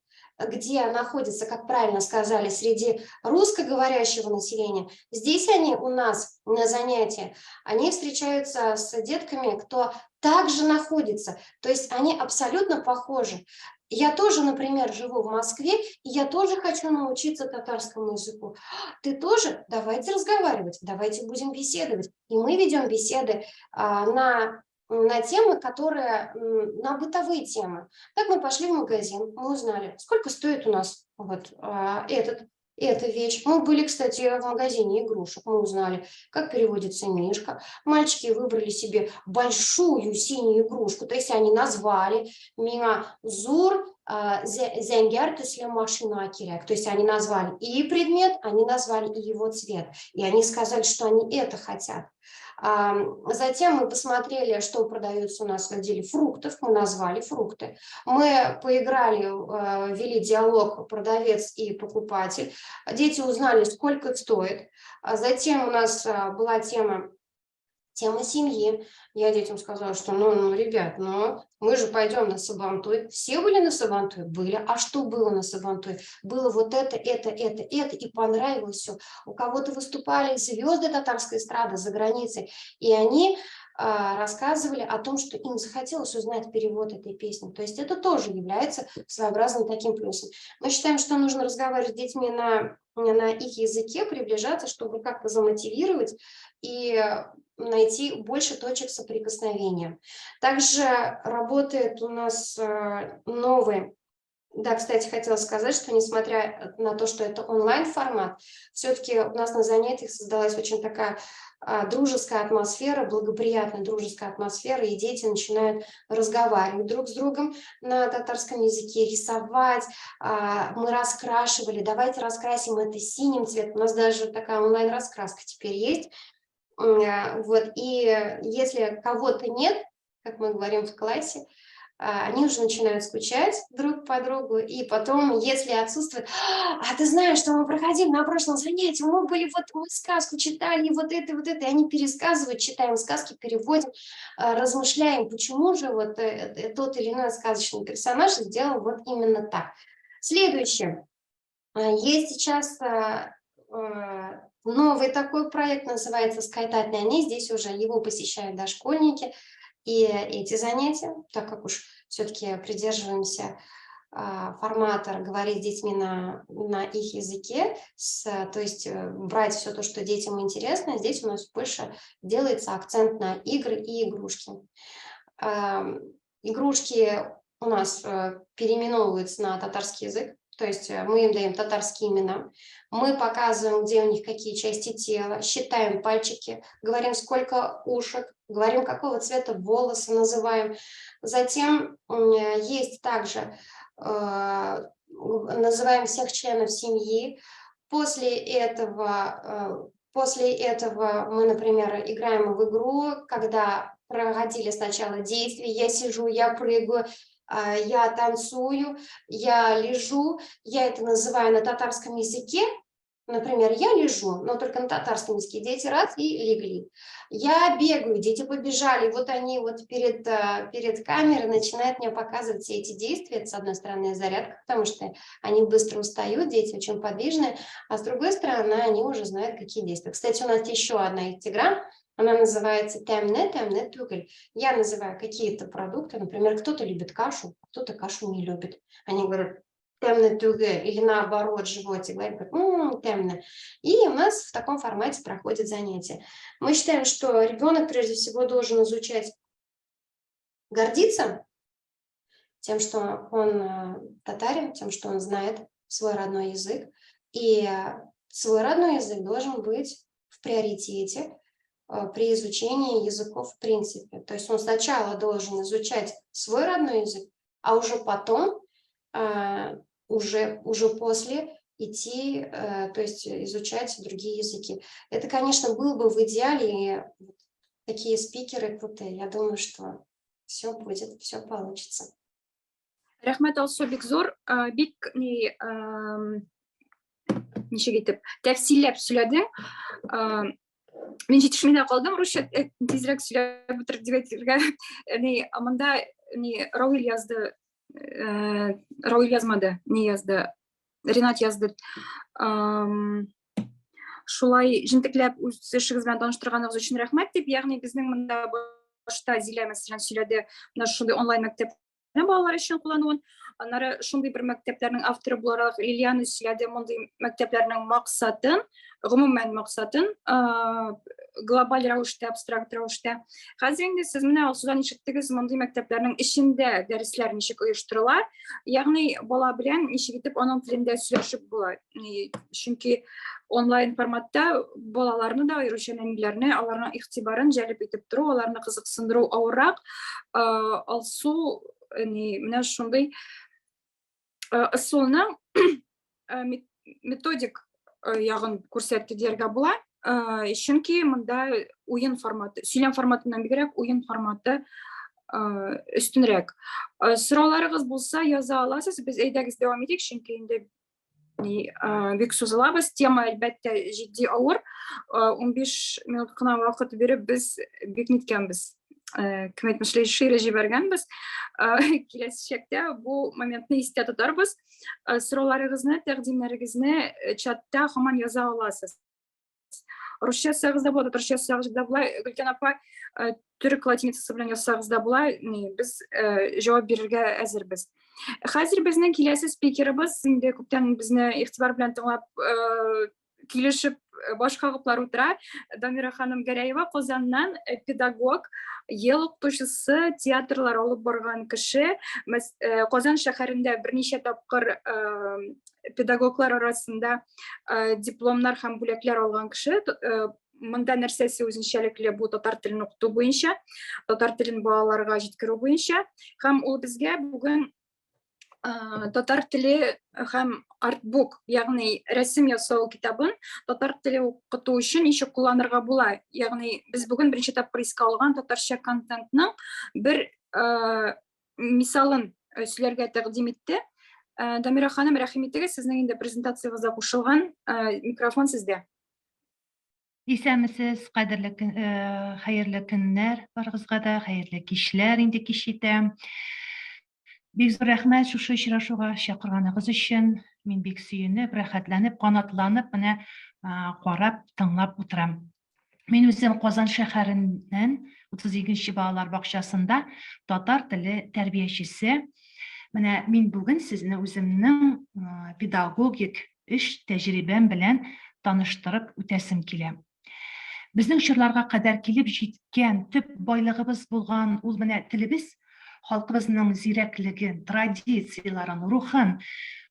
где находятся, как правильно сказали, среди русскоговорящего населения, здесь они у нас на занятии, они встречаются с детками, кто также находится, то есть они абсолютно похожи. Я тоже, например, живу в Москве, и я тоже хочу научиться татарскому языку. Ты тоже? Давайте разговаривать, давайте будем беседовать. И мы ведем беседы на темы, которые, на бытовые темы. Так мы пошли в магазин, мы узнали, сколько стоит у нас вот эта вещь. Мы были, кстати, в магазине игрушек, мы узнали, как переводится мишка. Мальчики выбрали себе большую синюю игрушку, то есть они назвали меня Зур Зенгер Тесле машина Акирек. То есть они назвали и предмет, они назвали и его цвет. И они сказали, что они это хотят. Затем мы посмотрели, что продается у нас в отделе фруктов, мы назвали фрукты. Мы поиграли, вели диалог продавец и покупатель. Дети узнали, сколько это стоит. Затем у нас была тема семьи. Я детям сказала, что ребят, мы же пойдем на Сабантуй. Все были на Сабантуй? Были. А что было на Сабантуй? Было вот это, и понравилось все. У кого-то выступали звезды татарской эстрады за границей, и они рассказывали о том, что им захотелось узнать перевод этой песни. То есть это тоже является своеобразным таким плюсом. Мы считаем, что нужно разговаривать с детьми на их языке, приближаться, чтобы как-то замотивировать и найти больше точек соприкосновения. Также работает у нас новый. Да, кстати, хотела сказать, что несмотря на то, что это онлайн-формат, все-таки у нас на занятиях создалась очень такая дружеская атмосфера, благоприятная дружеская атмосфера, и дети начинают разговаривать друг с другом на татарском языке, рисовать. Мы раскрашивали, давайте раскрасим это синим цветом. У нас даже такая онлайн-раскраска теперь есть. Вот, и если кого-то нет, как мы говорим в классе, они уже начинают скучать друг по другу, и потом, если отсутствует, ты знаешь, что мы проходили на прошлом занятии, мы сказку читали, и вот это, и они пересказывают, читаем сказки, переводим, размышляем, почему же вот тот или иной сказочный персонаж сделал вот именно так. Следующее. Есть сейчас новый такой проект, называется «Скайтат Няни». Здесь уже его посещают дошкольники. И эти занятия, так как уж все-таки придерживаемся формата говорить с детьми на их языке, то есть брать все то, что детям интересно, здесь у нас больше делается акцент на игры и игрушки. Игрушки у нас переименовываются на татарский язык, то есть мы им даем татарские имена, мы показываем, где у них какие части тела, считаем пальчики, говорим, сколько ушек, говорим, какого цвета волосы, называем. Затем есть также, называем всех членов семьи. После этого мы, например, играем в игру, когда проходили сначала действия, я сижу, я прыгаю, я танцую, я лежу, я это называю на татарском языке. Например, я лежу, но только на татарском языке. Дети раз и легли. Я бегаю, дети побежали. Вот они вот перед камерой начинают мне показывать все эти действия. Это, с одной стороны, зарядка, потому что они быстро устают, дети очень подвижные. А с другой стороны, они уже знают, какие действия. Кстати, у нас еще одна игра. Она называется темне тугель. Я называю какие-то продукты. Например, кто-то любит кашу, кто-то кашу не любит. Они говорят темне тугель, или наоборот, животик говорит, темне. И у нас в таком формате проходят занятия. Мы считаем, что ребенок прежде всего должен изучать, гордиться тем, что он татарин, тем, что он знает свой родной язык. И свой родной язык должен быть в приоритете при изучении языков в принципе. То есть он сначала должен изучать свой родной язык, а уже потом, уже после идти, то есть изучать другие языки. Это, конечно, было бы в идеале, и такие спикеры крутые. Я думаю, что все будет, все получится. Рахмет алсу бик зор, бик ничего айтып, тәфсилләп сөйләдең. Мен жетишмей калдым, русча тезрәк сөйләп бетерик дип әйтергә. Монда Рауил язды Рауил язмады, не язды, Ринат язды. Шулай жинтекләп үз эшегез белән таныштырганыгыз өчен рәхмәт дип, ягъни безнең монда башта Зилә мәсәлән сөйләде, менә шундый онлайн мәктәпне балалар өчен куллануын, аннары шундый бер мәктәпләрнең авторы буларак Лилияна сөйләде, мондый мәктәпләрнең максатын, гомумән максатын, глобаль рәвештә, абстракт рәвештә. Хәзер инде сез менә алсудан ишеттегез, мондый мәктәпләрнең эчендә дәресләр ничек оештырыла, ягъни бала белән ничек итеп аның телендә сөйләшеп була. Чөнки онлайн форматта балаларны да, аеруча нәниләрне, аларның игътибарын җәлеп итеп тору, аларны кызыксындыру авыррак. Алсу менә шундый ысулның методик ягын күрсәтте дияргә була. Чөнки монда уен форматы, сөйләм форматыннан бигрәк уен форматы өстенрәк. Сорауларыгыз булса, яза аласыз. Без әйдәгез дәвам итик, чөнки инде бик сузылабыз. Тема әлбәттә җитди авыр. 15 минут кына вакыт биреп без бик ниткәнбез. Кем әйтмешли, шире җибәргәнбез. Киләчәктә бу моментны истә тотарбыз. Сорауларыгызны, тәкъдимнәрегезне чатта һаман яза аласыз. Русча язсагыз да була, татарча язсагыз да була. Гөлкән апа, төрек латиницасы белән язсагыз да була. Без җавап бирергә әзербез. Хәзер безнең киләсе спикерыбыз инде күптән безне игътибар белән тыңлап килешеп баш кагыплар утыра. Дамира ханым Гәрәева, Казаннан педагог, ел укытучысы, театрлар алып барган кеше. Казан шәһәрендә берничә тапкыр педагоглар арасында дипломнар һәм бүләкләр алган кеше. Монда нәрсәсе үзенчәлекле бу татар телен укыту буенча, татар телен балаларга җиткерү буенча. Һәм ул безгә бүген татар теле һәм артбук, ягъни рәсем ясау китабын татар теле укыту өчен ничек кулланырга була. Ягъни без бүген беренче тапкыр искә алган татарча контентның бер мисалын сөйләргә тәкъдим итте. Дамира ханым, рәхим итегез, сезнең инде презентациягызга кушылган микрофон сездә. Исәмсез, кадерле хәерле көннәр барыгызга да, хәерле кичләр инде кич итә. Бик зур рәхмәт шушы очрашуга чакырганыгыз өчен. Мин бик сөенеп, рәхәтләнеп, канатланып, менә карап, тыңлап утырам. Мин үзем Казан шәһәреннән 32нче балалар бакчасында татар теле тәрбиячесе. Менә мин бүген сезне үземнең педагогик эш тәҗрибәм белән таныштырып үтәсем килә. Безнең чорларга кадәр килеп җиткән төп байлыгыбыз булган ул менә телебез, халкыбызның зирәклеген, традицияларын, рухын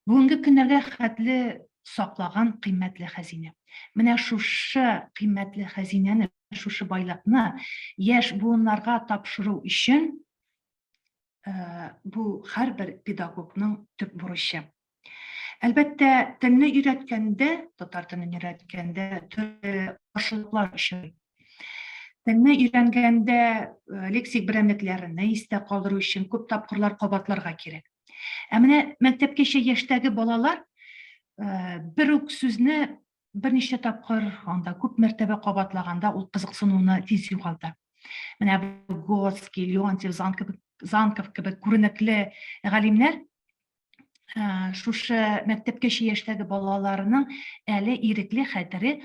бүгенге көннәргә хәтле саклаган кыйммәтле хәзинә. Менә шушы кыйммәтле хәзинәне, шушы байлыкны яшь буыннарга тапшыру өчен бу һәрбер педагогның төп бурычы. Әлбәттә, телне өйрәткәндә, татар телен өйрәткәндә каршылыклар очрый. Телне өйрәнгәндә лексик берәмлекләрне истә калдыру өчен күп тапкырлар кабатларга кирәк. Ә менә мәктәпкәчә яшьтәге балалар бер үк сүзне берничә тапкыр, анда күп мәртәбә кабатлаганда ул кызыксынуны тиз югалта. Менә Гоцкий, Леонтьев, Занков кебек күренекле галимнәр шушы мәктәпкәчә яшьтәге балаларның әле ирекле хәтере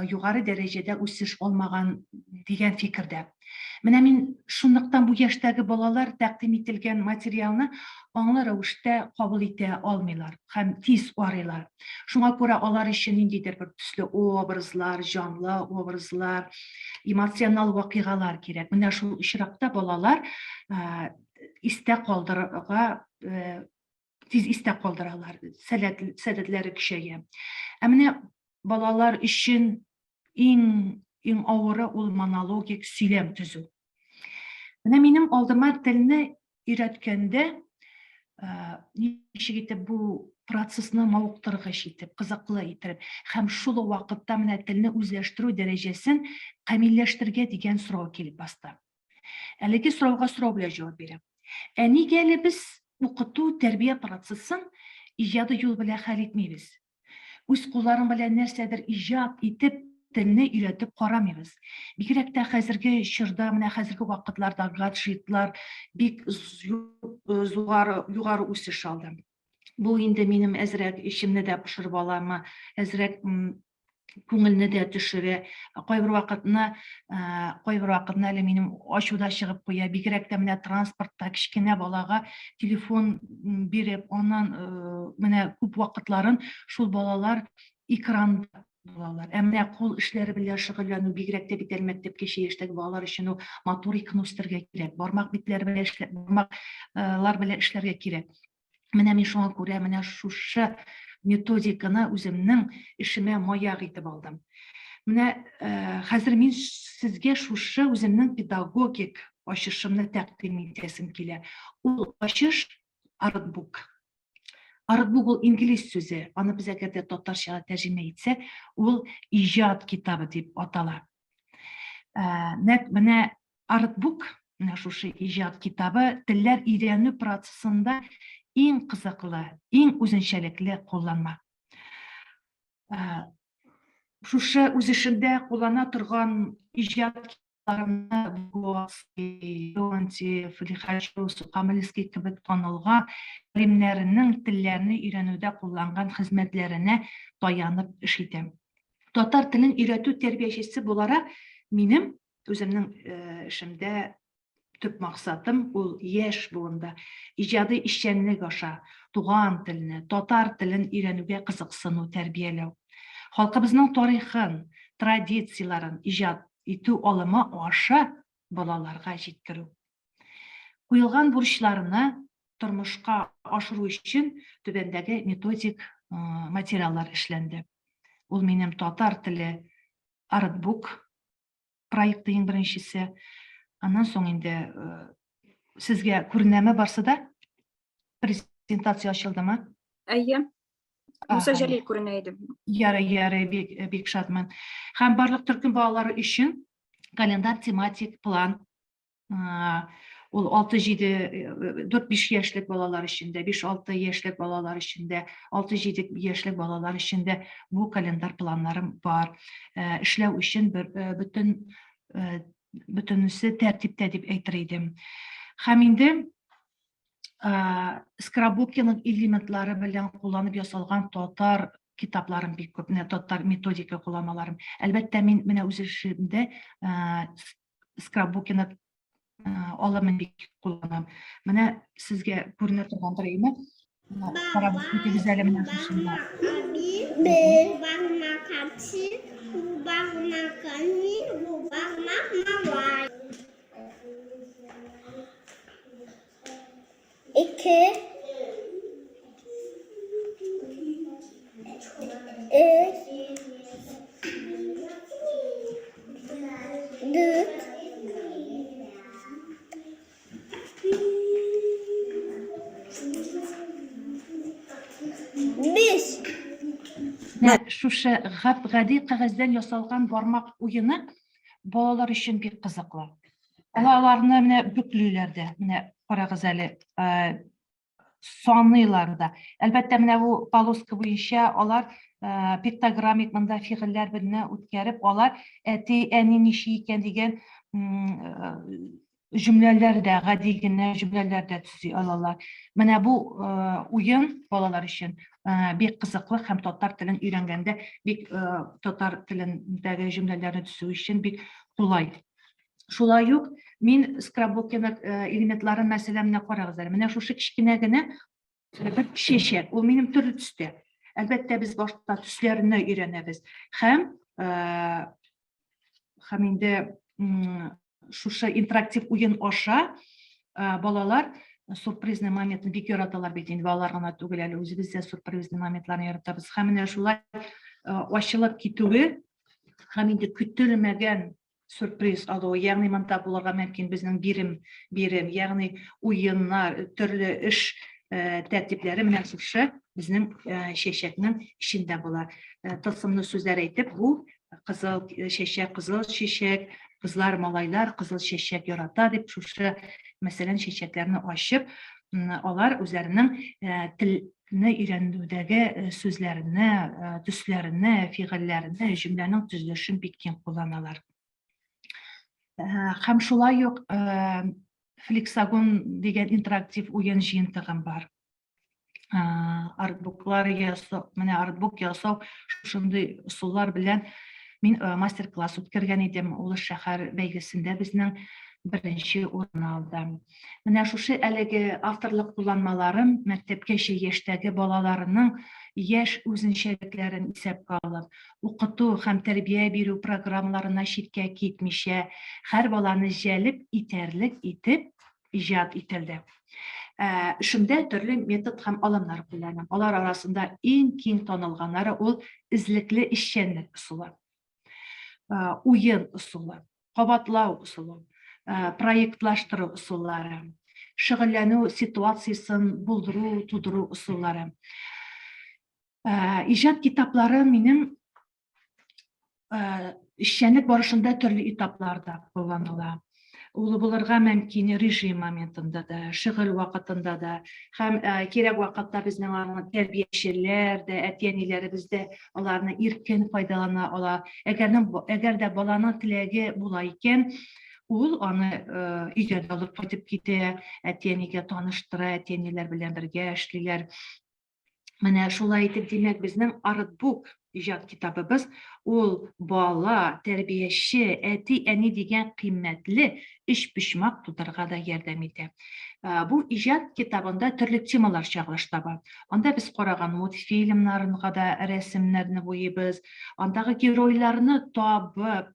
югары дәрәҗәдә үсеш алмаган дигән фикердә. Менә мин шунлыктан бу яшьтәге балалар тәкъдим ителгән материалны аңлы рәвештә кабул итә алмыйлар һәм тиз арыйлар. Шуңа күрә алар өчен ниндидер бер төсле образлар, җанлы образлар, эмоциональ вакыйгалар кирәк. Менә шул очракта балалар истә калдырырга, тиз истә калдыралар, сәләтләре көчәя. Ә менә балалар өчен иң авыры ул монологик сөйләм төзү. Менә минем алдыма телне өйрәткәндә ничек итеп бу процессны мавыктыргыч итеп, кызыклы итеп һәм шул вакытта менә телне үзләштерү дәрәҗәсен камилләштергә дигән сорау килеп басты. Әлеге сорауга сорау белән җавап бирәм. Ә нигә әле без укыту, тәрбия процессын иҗади юл белән хәл итмибез? Үз кулларың белән нәрсәдер иҗат итеп телне өйрәтеп карамыйбыз. Бигрәк тә хәзерге чорда, менә хәзерге вакытларда гаджетлар бик югары үсеш алды. Бу инде минем әзрәк ишемне дә пошырып аламы, әзрәк күңелне дә төшерә. Кайбер вакытны әле минем ачуда чыгып куя. Бигрәк тә менә транспортта кичкенә балага телефон биреп, аннан менә күп вакытларын шул балалар экранда булалар. Менә кул эшләре белән шөгыльләнү, бигрәк тә бит мәктәпкәчә яшьтәге балалар өчен ул моториканы үстергә кирәк. Бармак битләре белән бармаклар белән эшләргә кирәк. Менә мин шуңа күрә менә шушы методиканы үземнең эшемә маяк итеп алдым. Менә хәзер мин сезгә шушы үземнең педагогик ачышымны тәкъдим итәсем килә. Ул ачыш артбук. Артбук ул инглиз сүзе. Аны без әгәр татарчага тәрҗемә итсәк, ул иҗат китабы дип атала. Менә артбук, менә шушы иҗат китабы телләр өйрәнү процессында иң кызыклы, иң үзенчәлекле кулланма. Шушы үз эшендә куллана торган иҗат китапларны Леонтьев, Лихачев, Камельский кебек танылган галимнәрнең телләрне өйрәнүдә кулланган хезмәтләренә таянып эш итәм. Татар телен өйрәтү тәрбиячесе буларак, минем үземнең эшемдә төп максатым ул яшь буында иҗади эшчәнлек аша туган телне, татар телен өйрәнүгә кызыксыну, тәрбияләү. Халкыбызның тарихын, традицияларын иҗат итү алымы аша балаларга җиткерү. Куелган бурычларны тормышка ашыру өчен түбәндәге методик материаллар эшләнде. Ул минем татар теле артбук проекты иң беренчесе. Аннан соң инде сезгә күренәме барсы да? Презентация ачылдымы? Әйе. Муса Җәлил күренә иде. Ярый, бик шатмын. Һәм барлык төркем балалары өчен календар тематик план. Ул 6-7, 4-5 яшьлек балалар өчен дә, 5-6 яшьлек балалар өчен дә, 6-7 яшьлек балалар өчен дә бу календар планнарым бар. Эшләү өчен бөтенесе тәртиптә дип әйтер идем. Һәм инде Скрабукиның элементлары белән кулланып ясалган татар китапларым бик күп, татар методика кулланмаларым. Әлбәттә, мин менә үз эшемдә Скрабукины алымын бик кулланам. Менә сезгә күренә торгандыр инде. Карабыз, үтегез әле менә шушында. İki, üç, dört, beş. Шушы гади кәгазьдән ясалган бармак уены балалар өчен бик кызыклы. Аларны менә бүклүләр дә, менә карагыз әле, саныйлар да. Әлбәттә, менә бу полоска буенча алар пиктограммик монда фигыльләр белән үткәреп, алар әти, әни ничә икән дигән җөмләләр дә, гади генә җөмләләр дә төзи алалар. Менә бу уен балалар өчен бик кызыклы һәм татар телен өйрәнгәндә бик татар телендәге җөмләләрне төзү өчен бик кулай. Шулай ук мин Скрабукиның элементларын мәсәлән менә карагыз әле. Менә шушы кичкенә генә бер чәчәк. Ул минем төрле төстә. Әлбәттә, без башта төсләрне өйрәнәбез. Һәм инде шушы интерактив уен аша балалар сюрпризный моментны бик яраталар бит. Инде балалар гына түгел, әле үзебез дә сюрпризный моментларны яратабыз. Һәм менә шулай ачылып китүе һәм инде көтелмәгән сюрприз алу, ягъни монда булырга мөмкин безнең бирем, ягъни уеннар, төрле эш тәртипләре менә шушы безнең чәчәкнең ичендә була. Тылсымлы сүзләр әйтеп, бу кызыл чәчәк, кызлар, малайлар кызыл чәчәк ярата дип, шушы мәсәлән чәчәкләрне ачып, алар үзләренең өйрәнүдәге сүзләрне, төсләрне, фигыльләрне, җөмләнең төзелешен бик киң кулланалар. Һәм шулай ук Flixagon дигән интерактив уен җыентыгым бар. Артбуклар ясау, менә артбук ясау шушындый ысуллар белән мин мастер-класс үткәргән идем. Ул шәһәр бәйгесендә безнең беренче урын алды. Менә шушы әлеге авторлык кулланмаларым мәктәпкәчә яшьтәге балаларының яшь үзенчәлекләрен исәпкә алып, укыту һәм тәрбия бирү программаларына читкә китмичә, һәр баланы җәлеп итәрлек итеп иҗат ителде. Шунда төрле метод һәм алымнар кулланам. Алар арасында иң киң танылганнары ул излекле эшчәнлек ысулы, уен ысулы, кабатлау ысулы, проектлаштыру ысуллары, шөгыльләнү ситуациясын булдыру, тудыру ысуллары. Иҗат китаплары минем эшчәнлек барышында төрле этапларда кулланыла. Ул булырга мөмкин режим моментында да, шөгыль вакытында да, һәм кирәк вакытта безнең тәрбиячеләр дә, әти-әниләребез дә аларны иркен файдалана ала. Әгәр дә баланың теләге була икән, ул аны өйгә алып кайтып китә, әти-әнигә таныштыра, әти-әниләр белән бергә эшлиләр. Менә шулай итеп, димәк, безнең артбук иҗат китабыбыз ул бала, тәрбияче, әти-әни дигән кыйммәтле эшпочмак тудырга да ярдәм итә. Бу иҗат китабында төрле темалар чагылыштыра. Анда без караган мультфильмнарга да рәсемнәрне буйыбыз, андагы геройларны табып,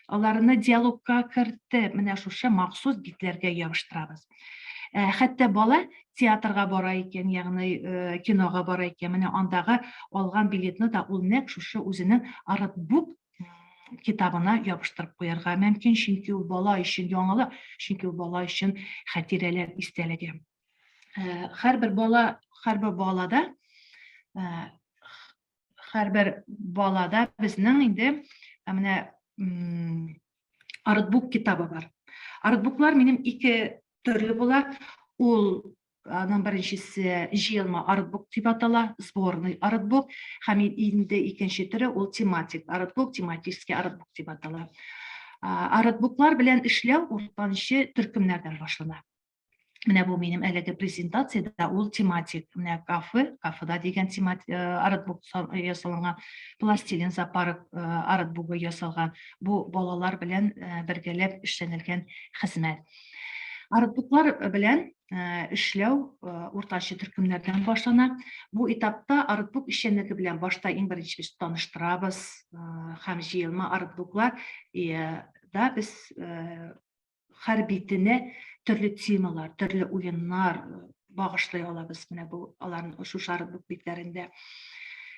аларны диалогка кертеп, менә шушы махсус битләргә ябыштырабыз. Хәтта бала театрга бара икән, ягъни кинога бара икән, менә андагы алган билетны да ул нәкъ шушы үзенең артбук китабына ябыштырып куярга мөмкин, чөнки ул бала өчен яңалык, чөнки ул бала өчен хатирәләр, истәлеге. Һәрбер балада безнең инде менә артбук китабы бар. Артбуклар минем ике төрле була. Ул аның беренчесе җыелма артбук дип атала, сборный артбук, һәм инде икенче төре ул тематик артбук, тематический артбук дип атала. Артбуклар белән эшләү уртанчы төркемнәрдән башлана. Менә бу минем әлеге презентациядә ул тематик, менә кафеда дигән артбук ясалган, пластилин зоопарк артбугы ясалган. Бу балалар белән бергәләп эшләнелгән хезмәт. Артбуклар белән эшләү уртанчы төркемнәрдән башлана. Бу этапта артбук эшчәнлеге белән башта иң беренче без таныштырабыз, һәм җыелма артбуклар да без һәр битенә төрле темалар, төрле уеннар багышлый алабыз. Менә бу аларның шушы артбук битләрендә.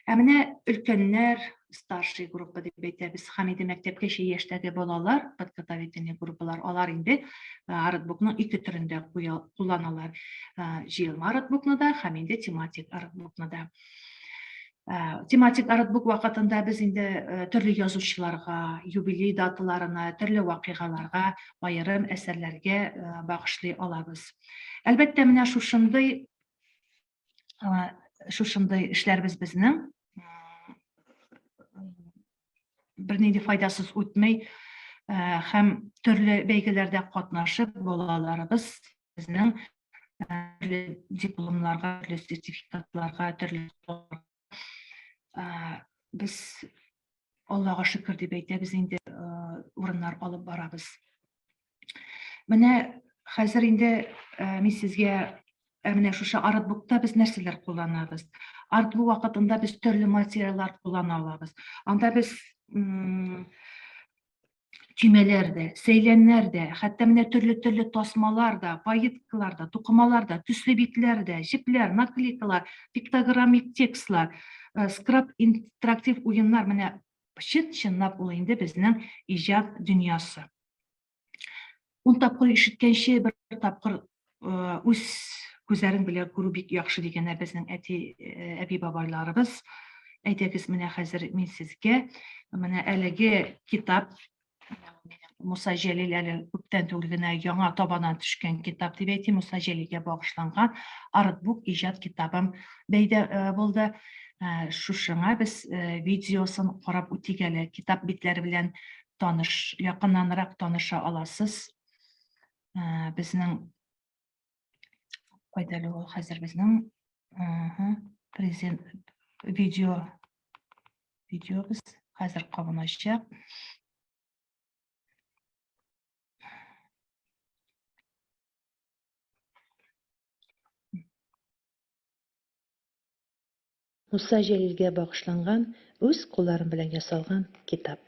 Менә өлкәннәр, старший группа дип әйтәбез, һәм инде мәктәпкәчә яшьтәге балалар, подготовительный группалар, алар инде артбукның ике төрендә кулланалар. Җыелма артбукны да һәм инде тематик артбукны да. Тематик артбук вакытында без инде төрле язучыларга, юбилей даталарына, төрле вакыйгаларга, аерым әсәрләргә багышлый алабыз. Әлбәттә, менә шушындый эшләрбез безнең бернинди файдасыз үтмәй, һәм төрле бәйгеләрдә катнашып, балаларыбыз безнең төрле дипломларга, төрле сертификатларга, төрле без Аллага шөкер дип әйтәбез, инде урыннар алып барабыз. Менә хәзер инде мин сезгә менә шушы артбукта без нәрсәләр кулланабыз. Артбук вакытында без төрле материаллар куллана алабыз. Анда без көймәләр дә, сөйләмнәр дә, хәтта менә төрле тасмалар да, поеткалар да, тукымалар да, төсле битләр дә, җипләр, наклейкалар, пиктограммик текстлар, скрап интерактив уеннар, менә чынлап ул инде безнең иҗат дөньясы. 10 тапкыр ишеткәнче бер тапкыр үз күзләрен белән күрү бик яхшы дигәннәр безнең әби-бабайларыбыз. Әйтәгез, менә хәзер мин сезгә менә әлеге китап, Муса Җәлил әле күптән түгел генә яңа табанан төшкән китап дип әйтим. Муса Җәлилгә багышланган Артбук иҗат китабым бәйдә булды. Шушыңа без видеосын карап үтик әле. Китап битләре белән якыннанрак таныша аласыз. Безнең кайда әле ул хәзер безнең презент видеобыз хәзер кабыначак. Муса Җәлилгә багышланган үз кулларым белән ясалган китап.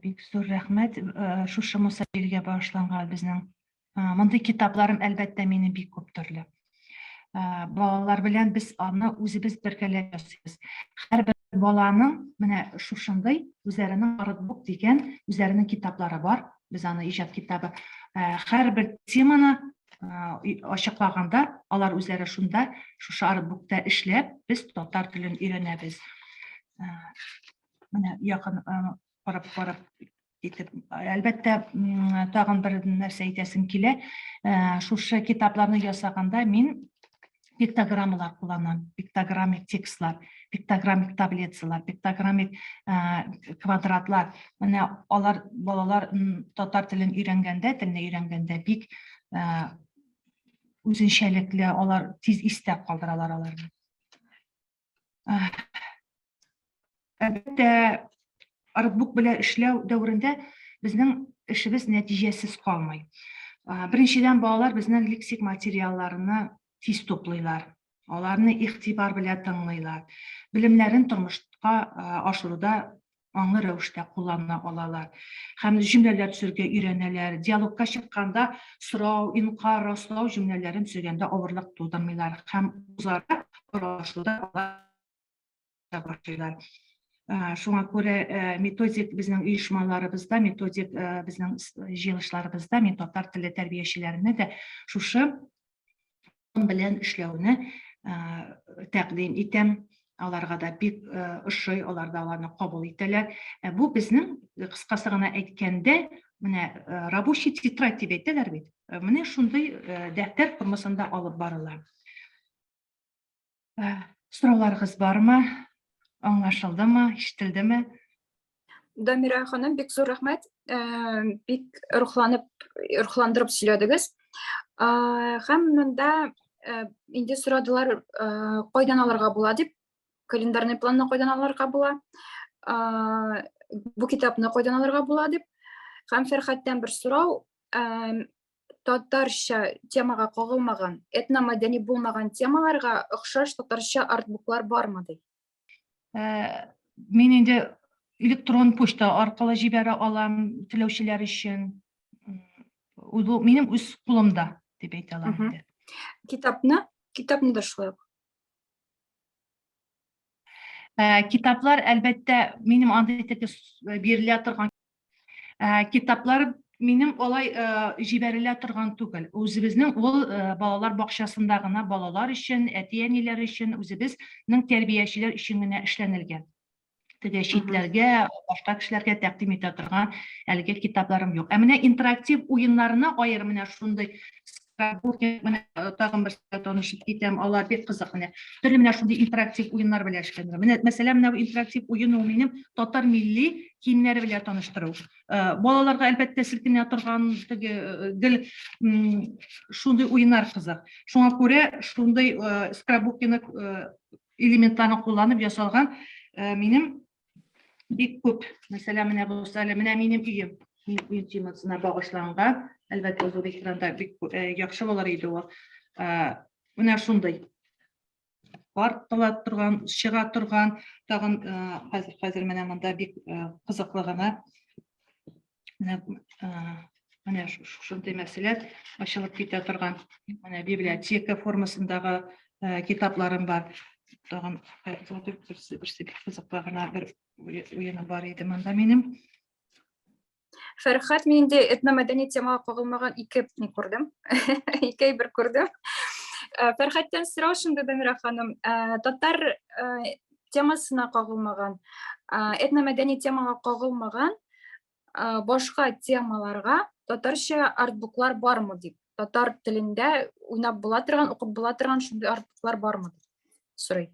Бик зур рәхмәт. Шушы Муса Җәлилгә багышланган безнең мондый китапларым әлбәттә минем бик күп төрле. Балалар белән без аны үзебез бергәләп ясыйбыз. Һәрбер баланың менә шушындай үзләренең Артбук дигән үзләренең китаплары бар. Без аны иҗат китабы. Һәрбер теманы ачыклаганда, алар үзләре шунда, шушы Артбукта эшләп, без татар телен өйрәнәбез. Менә якын карап итеп. Әлбәттә, тагын бер нәрсә әйтәсем килә. Шушы китапларны ясаганда мин пиктограммалар кулланам, пиктограммик текстлар, пиктограммик таблицалар, пиктограммик квадраттар. Менә алар балалар татар телен өйрәнгәндә бик үзенчәлекле, алар тиз истә калдыралар аларны. Әлбәттә, Артбук белән эшләү дәврендә безнең эшебез нәтиҗәсез калмый. Беренчедән, балалар безнең лексик материалларны тиз туплыйлар. Аларны игътибар белән тыңлыйлар. Белемнәрен тормышка ашыруда аңлы рәвештә куллана алалар. Һәм җөмләләр төзергә өйрәнәләр. Диалогка чыкканда сорау, инкар, раслау җөмләләрен төзегәндә авырлык тудырмыйлар. Һәм үзара аралашуда башлыйлар. Шуңа күрә методик безнең оешмаларыбызда, методик безнең җыелышларыбызда мин татар теле тәрбиячеләренә дә шушы белән эшләүне тәкъдим итәм. Аларга да бик ошый, алар да аларны кабул итәләр. Бу безнең кыскасы гына әйткәндә, менә рабочий тетрадь дип әйтәләр бит. Менә шундый дәфтәр формасында алып барыла. Сорауларыгыз бармы? Аңлашылдымы, ишетелдеме? Дамира ханым, бик зур рәхмәт. Бик рухландырып сөйләдегез. Һәм монда инде сорадылар, кайдан алырга була дип, календарный планны кайдан алырга була, бу китапны кайдан алырга була дип. Һәм Фәрхәттән бер сорау, татарча темага кагылмаган, этномәдәни булмаган темаларга охшаш татарча артбуклар бармы ди? Мин инде электрон почта аркылы җибәрә алам теләүчеләр өчен. Ул минем үз кулымда дип әйтә алам инде. Китапны да шулай. Китаплар, әлбәттә, минем андый итеп бирелә торган китаплар минем алай җибәрелә торган түгел. Үзебезнең ул балалар бакчасында гына балалар өчен, әти-әниләр өчен, үзебезнең тәрбиячеләр өчен генә эшләнелгән. Теге читләргә, башка кешеләргә тәкъдим итә торган әлеге китапларым юк. Ә менә интерактив уеннарына аерым менә шундый менә тагын бер танышып китәм, алар бик кызык менә. Төрле менә шундый интерактив уеннар белән эшләнелә. Менә мәсәлән, менә бу интерактив уен ул минем татар милли киемнәре белән таныштыру. Балаларга әлбәттә селкенә торган теге гел шундый уеннар кызык. Шуңа күрә шундый скрабукины элементларны кулланып ясалган минем бик күп. Мәсәлән, менә бу әле менә минем өем. Уен темасына багышланган. Әлбәттә, ул экранда бик яхшы булыр иде ул. Менә шундый. Картала торган, чыга торган, тагын хәзер менә монда бик кызыклы гына. Менә шундый мәсьәлә ачылып китә торган. Менә библиотека формасындагы китапларым бар. Тагын берсе бик кызыклы гына бер уены бар иде монда минем. Фәрхат, мен де этномәдәни темага кагылмаган ике не күрдем. Ике бер күрдем. Фәрхаттан сорау шунда, Дамира ханым, татар темасына кагылмаган, этномәдәни темага кагылмаган башка темаларга татарча артбуклар бармы дип. Татар телендә уйнап була торган, укып була торган шундый артбуклар бармы дип сорый.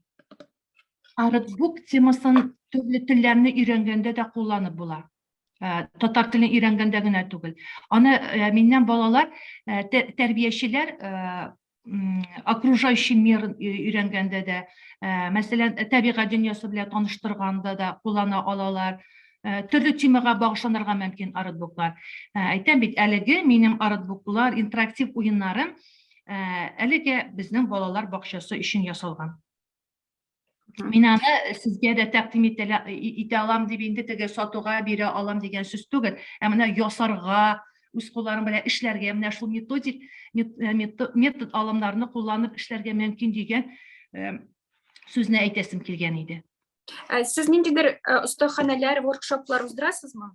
Артбук темасын төрле телләрне өйрәнгәндә дә кулланып була. Татар телен өйрәнгәндә генә түгел. Аны миннән балалар, тәрбиячеләр окружающий мир өйрәнгәндә дә, мәсәлән, табигать дөньясы белән таныштырганда да куллана алалар. Төрле темага багышланырга мөмкин артбуклар. Әйтәм бит, әлеге минем артбуклар, интерактив уеннарым әлеге безнең балалар бакчасы өчен ясалган. Мин аны сезгә дә тәкъдим итә алам дип инде теге сатуга бирә алам дигән сүз түгел. Ә менә ясарга, үз кулларым белән эшләргә, менә шул метод алымнарны кулланып эшләргә мөмкин дигән сүзне әйтәсем килгән иде. Сез ниндидер остаханәләр, воркшоплар уздырасызмы?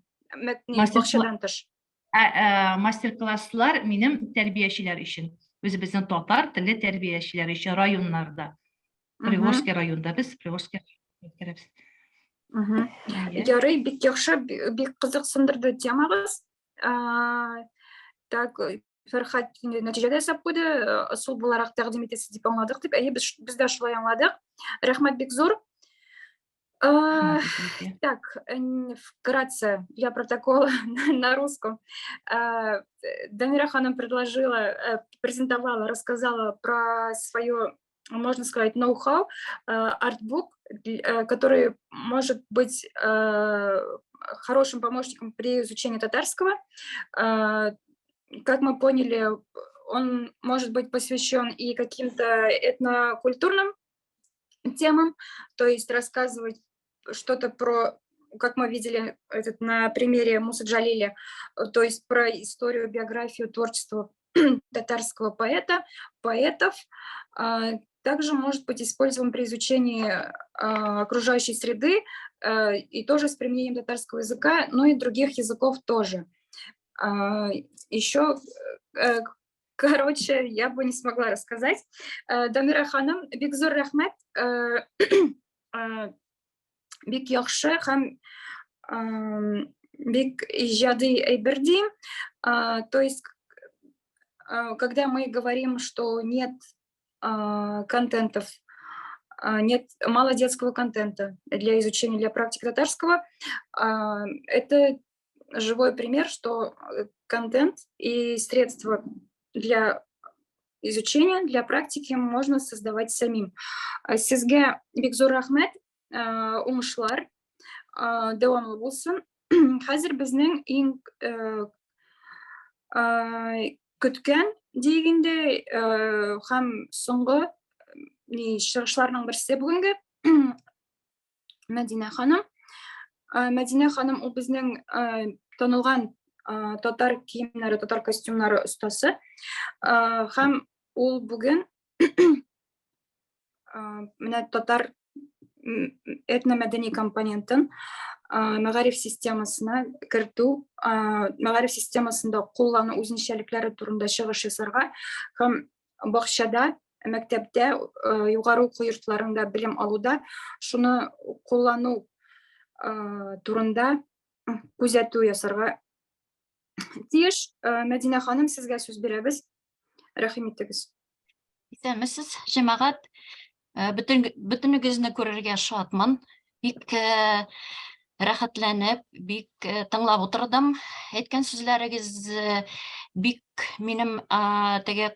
Бакчадан тыш. Мастер-класслар минем тәрбиячеләр өчен. Үзебезнең татар теле тәрбиячеләр өчен районнарда. Приволжский районда без Приволжский керәбез. Ярый, бик яхшы, бик кызыксындырды темагыз. Так, Фәрхат нәтиҗәдә сап куйды, ысул буларак тәкъдим итәсез дип аңладык дип. Әйе, без дә шулай аңладык. Рәхмәт бик зур. Так, вкратце для протокола на русском. Дамира ханым презентовала, рассказала про свое, можно сказать, ноу-хау, артбук, который может быть хорошим помощником при изучении татарского. Как мы поняли, он может быть посвящен и каким-то этнокультурным темам, то есть рассказывать что-то про, как мы видели на примере Мусы Джалиля, то есть про историю, биографию, творчество татарского поэта, поэтов. Также может быть использован при изучении окружающей среды и тоже с применением татарского языка, но и других языков тоже. Еще, короче, я бы не смогла рассказать. Дамира ханым, бик зур рәхмәт, бик яхшы һәм бик иҗади әйбер дим. То есть, когда мы говорим, что нет контентов, нет мало детского контента для изучения, для практики татарского, это живой пример, что контент и средства для изучения, для практики можно создавать самим. Сезгә бик зур рәхмәт, уңышлар, дәвамлы булсын. Хәзер безнең иң көткән дигәндә һәм соңгы чыгышларның берсе бүгенге Мәдинә ханым. Мәдинә ханым ул безнең танылган татар киемнәре, татар костюмнары остасы. Һәм ул бүген менә татар этномәдәни компонентын мәгариф системасына кертү, мәгариф системасында куллану үзенчәлекләре турында чыгыш ясарга һәм бакчада, мәктәптә, югары уку йортларында белем алуда шуны куллану турында күзәтү ясарга тиеш. Мәдинә ханым, сезгә сүз бирәбез. Рәхим итегез. Исәнмесез, җәмәгать. Бөтенегезне күрергә шатмын. Бик рәхәтләнеп, бик тыңлап утырдым. Әйткән сүзләрегез бик минем теге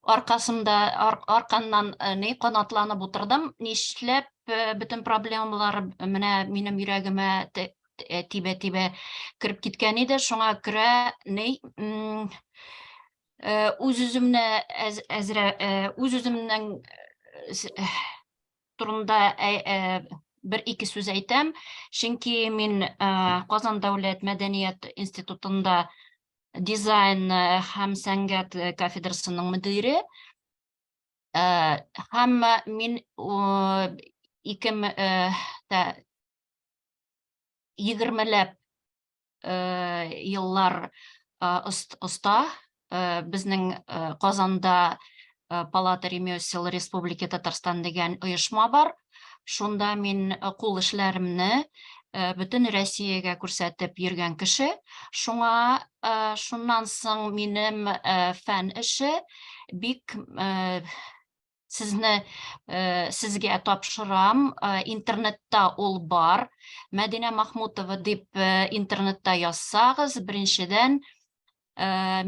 арканнан канатланып утырдым. Нишләп бөтен проблемалар менә минем йөрәгемә тибә кирип киткән иде. Шуңа күрә үз-үземнең турында бер-ике сүз әйтәм. Чөнки мин Казан дәүләт мәдәният институтында дизайн һәм сәнгать кафедрасының мөдире. Һәм мин 20-ләп еллар оста безнең Казанда Палата ремесел Республики Татарстан дигән оешма бар. Шунда мин кул эшләремне бөтен Россиягә күрсәтеп йөргән кеше. Шуннан соң минем фән эше бик сезгә тапшырам. Интернетта ул бар. Мәдинә Махмутова дип интернетта язсагыз, беренчедән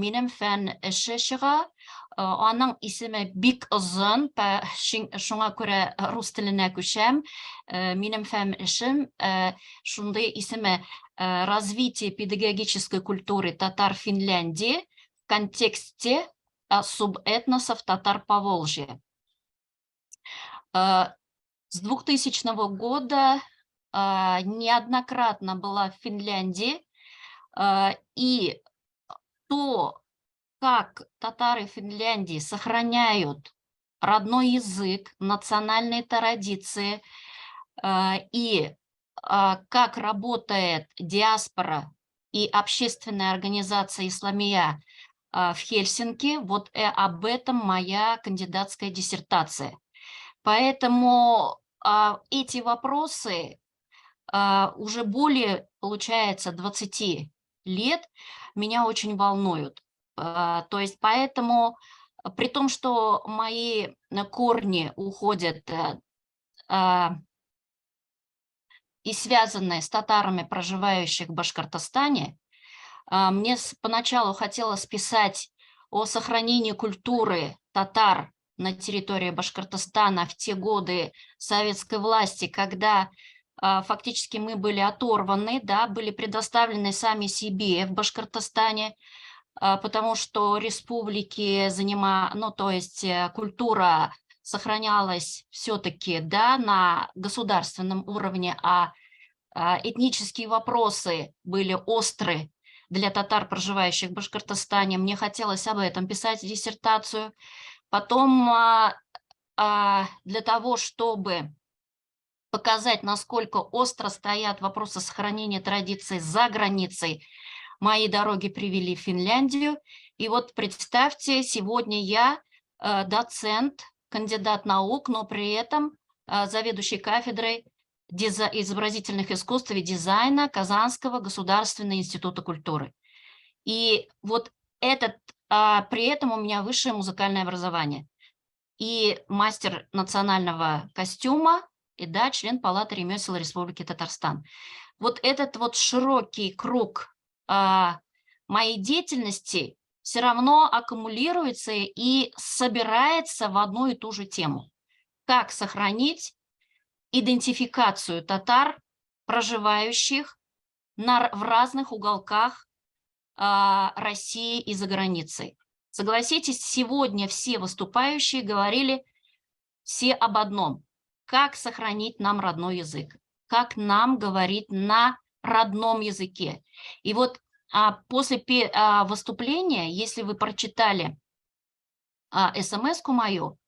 минем фән эше чыга. Аның исеме бик озын, шуңа күрә рус теленә күчәм. Минем фән эшем шундый исеме развитие педагогической культуры Татар-Финляндии в контексте субэтносов Татар-Поволжья. С 2000 года неоднократно была в Финляндии, и то, как татары Финляндии сохраняют родной язык, национальные традиции, и как работает диаспора и общественная организация «Исламия» в Хельсинки, вот об этом моя кандидатская диссертация. Поэтому эти вопросы уже более, получается, 20 лет меня очень волнуют. То есть поэтому, при том, что мои корни уходят и связаны с татарами, проживающих в Башкортостане, мне поначалу хотелось писать о сохранении культуры татар на территории Башкортостана в те годы советской власти, когда фактически мы были оторваны, да, были предоставлены сами себе в Башкортостане, потому что республики то есть культура сохранялась все-таки, да, на государственном уровне, а этнические вопросы были остры для татар, проживающих в Башкортостане. Мне хотелось об этом писать диссертацию. Потом для того, чтобы показать, насколько остро стоят вопросы сохранения традиций за границей, мои дороги привели в Финляндию. И вот представьте, сегодня я доцент, кандидат наук, но при этом заведующий кафедрой изобразительных искусств и дизайна Казанского государственного института культуры. И вот при этом у меня высшее музыкальное образование. И мастер национального костюма, и да, член Палаты ремесел Республики Татарстан. Вот этот вот широкий круг моей деятельности все равно аккумулируется и собирается в одну и ту же тему. Как сохранить идентификацию татар, проживающих в разных уголках России и за границей. Согласитесь, сегодня все выступающие говорили все об одном. Как сохранить нам родной язык? Как нам говорить на родном языке? И вот после выступления, если вы прочитали смс-ку мою,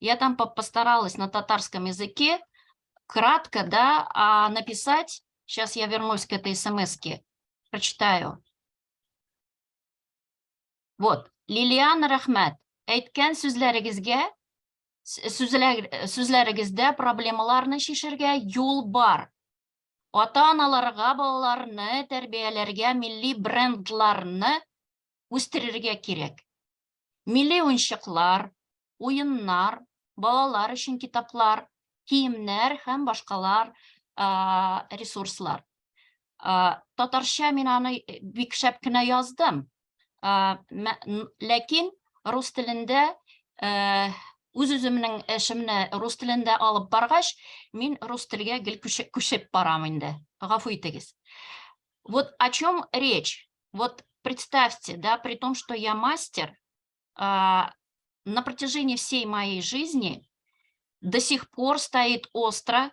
Я там постаралась на татарском языке кратко, да, написать. Сейчас я вернусь к этой смс-ке, прочитаю. Вот. Лилиана Рахмет. Әйткән сүзләрегездә проблемаларны шишергә юл бар. Ата-аналарга балаларны тәрбияләргә милли брендларны үстерергә кирәк. Милли уенчыклар, уеннар, балалар өчен китаплар, киемнәр һәм башкалар ресурслар. Татарча мин аны бик шәп кенә яздым. Ләкин рус телендә үз-үземнең эшемне рус телендә алып баргач, мин рус телгә гел күчеп барам инде. Гафу итегез. Вот о чем речь. Вот представьте, да, при том, что я мастер, на протяжении всей моей жизни до сих пор стоит остро,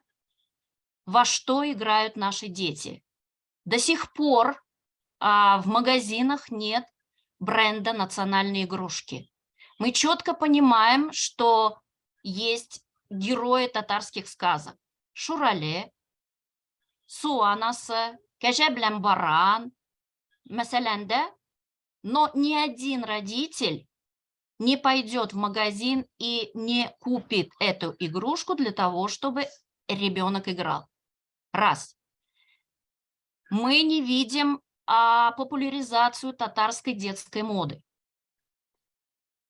во что играют наши дети. До сих пор в магазинах нет бренда национальной игрушки. Мы четко понимаем, что есть герои татарских сказок. Шурале, Суанасы, Кәҗә белән баран, мәсәлән, да? Но ни один родитель не пойдет в магазин и не купит эту игрушку для того, чтобы ребенок играл. Раз. Мы не видим популяризацию татарской детской моды.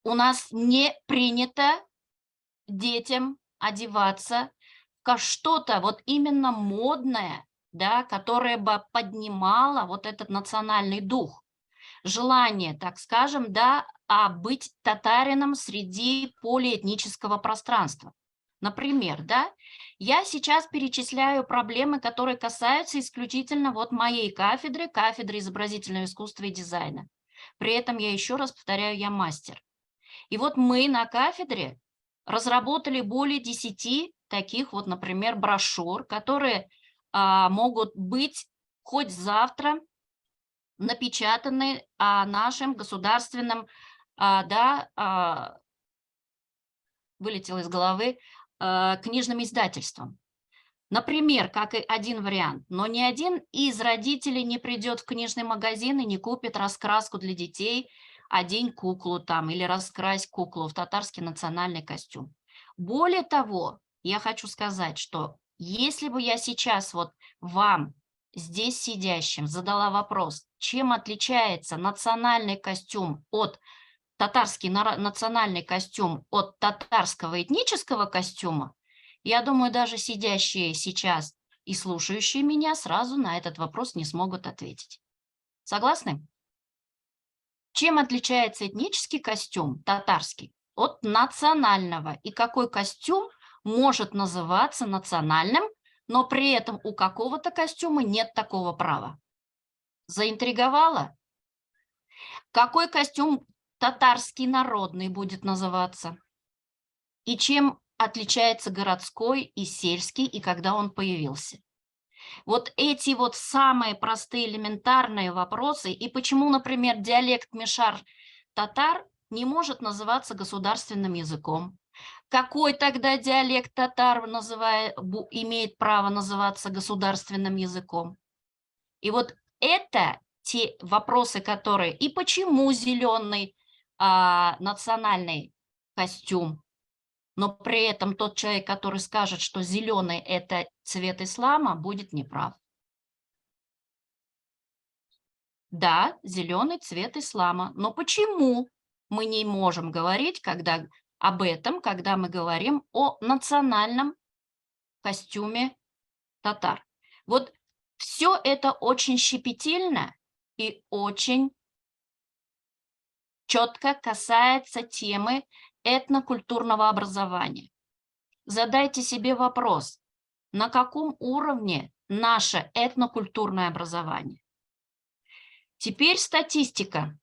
У нас не принято детям одеваться во что-то вот именно модное, да, которое бы поднимало вот этот национальный дух. Желание, так скажем, да, быть татарином среди полиэтнического пространства. Например, да, я сейчас перечисляю проблемы, которые касаются исключительно вот моей кафедры изобразительного искусства и дизайна. При этом я еще раз повторяю, я мастер. И вот мы на кафедре разработали более 10 таких вот, например, брошюр, которые могут быть хоть завтра напечатаны нашим государственным, вылетело из головы, книжным издательством. Например, как и один вариант, но ни один из родителей не придет в книжный магазин и не купит раскраску для детей, одень куклу там или раскрась куклу в татарский национальный костюм. Более того, я хочу сказать, что если бы я сейчас вот вам, здесь сидящим, задала вопрос, чем отличается национальный костюм от татарский национальный костюм от татарского этнического костюма, я думаю, даже сидящие сейчас и слушающие меня сразу на этот вопрос не смогут ответить. Согласны? Чем отличается этнический костюм, татарский, от национального? И какой костюм может называться национальным, но при этом у какого-то костюма нет такого права? Заинтриговало? Какой костюм татарский народный будет называться? И чем отличается городской и сельский, и когда он появился? Вот эти вот самые простые элементарные вопросы, и почему, например, диалект мишар-татар не может называться государственным языком? Какой тогда диалект татар имеет право называться государственным языком? И вот это те вопросы, которые... И почему зеленый национальный костюм? Но при этом тот человек, который скажет, что зеленый – это цвет ислама, будет неправ. Да, зеленый цвет ислама. Но почему мы не можем говорить об этом, когда мы говорим о национальном костюме татар? Вот все это очень щепетильно и очень четко касается темы этнокультурного образования. Задайте себе вопрос, на каком уровне наше этнокультурное образование? Теперь статистика.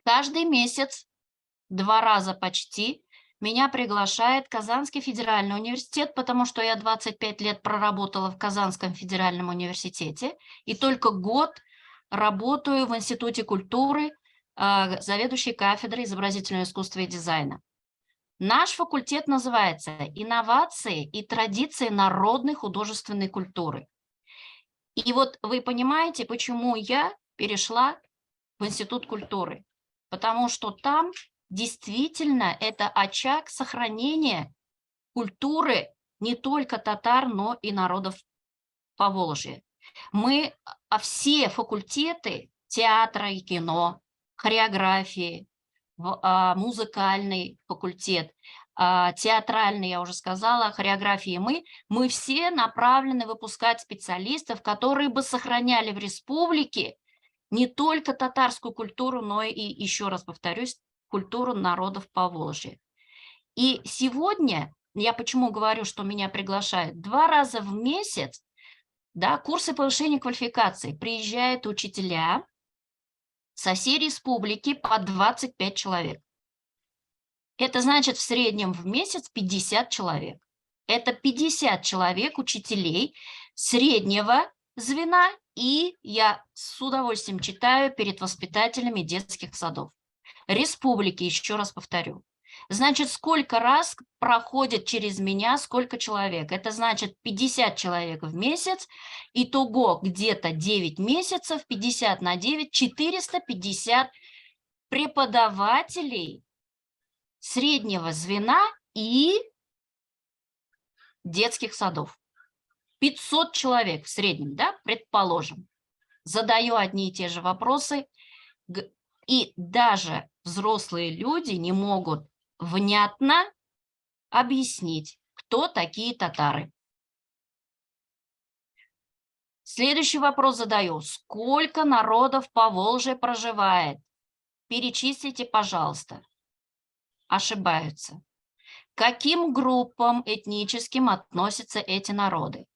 Каждый месяц, 2 раза почти, меня приглашает Казанский федеральный университет, потому что я 25 лет проработала в Казанском федеральном университете и только год работаю в Институте культуры, заведующей кафедрой изобразительного искусства и дизайна. Наш факультет называется «Инновации и традиции народной художественной культуры». И вот вы понимаете, почему я перешла в Институт культуры. Потому что там действительно это очаг сохранения культуры не только татар, но и народов Поволжья. Мы все факультеты театра и кино, хореографии, музыкальный факультет, театральный, я уже сказала, хореографии мы все направлены выпускать специалистов, которые бы сохраняли в республике не только татарскую культуру, но и, еще раз повторюсь, культуру народов Поволжья. И сегодня, я почему говорю, что меня приглашают, 2 раза в месяц, да, курсы повышения квалификации, приезжают учителя со всей республики по 25 человек. Это значит в среднем в месяц 50 человек. Это 50 человек учителей среднего звена, и я с удовольствием читаю перед воспитателями детских садов. Республики, еще раз повторю. Значит, сколько раз проходит через меня, сколько человек? Это значит 50 человек в месяц, итого где-то 9 месяцев, 50 на 9, 450 преподавателей среднего звена и детских садов. 500 человек в среднем, да, предположим. Задаю одни и те же вопросы, и даже взрослые люди не могут внятно объяснить, кто такие татары. Следующий вопрос задаю. Сколько народов Поволжья проживает? Перечислите, пожалуйста. Ошибаются. К каким группам этническим относятся эти народы?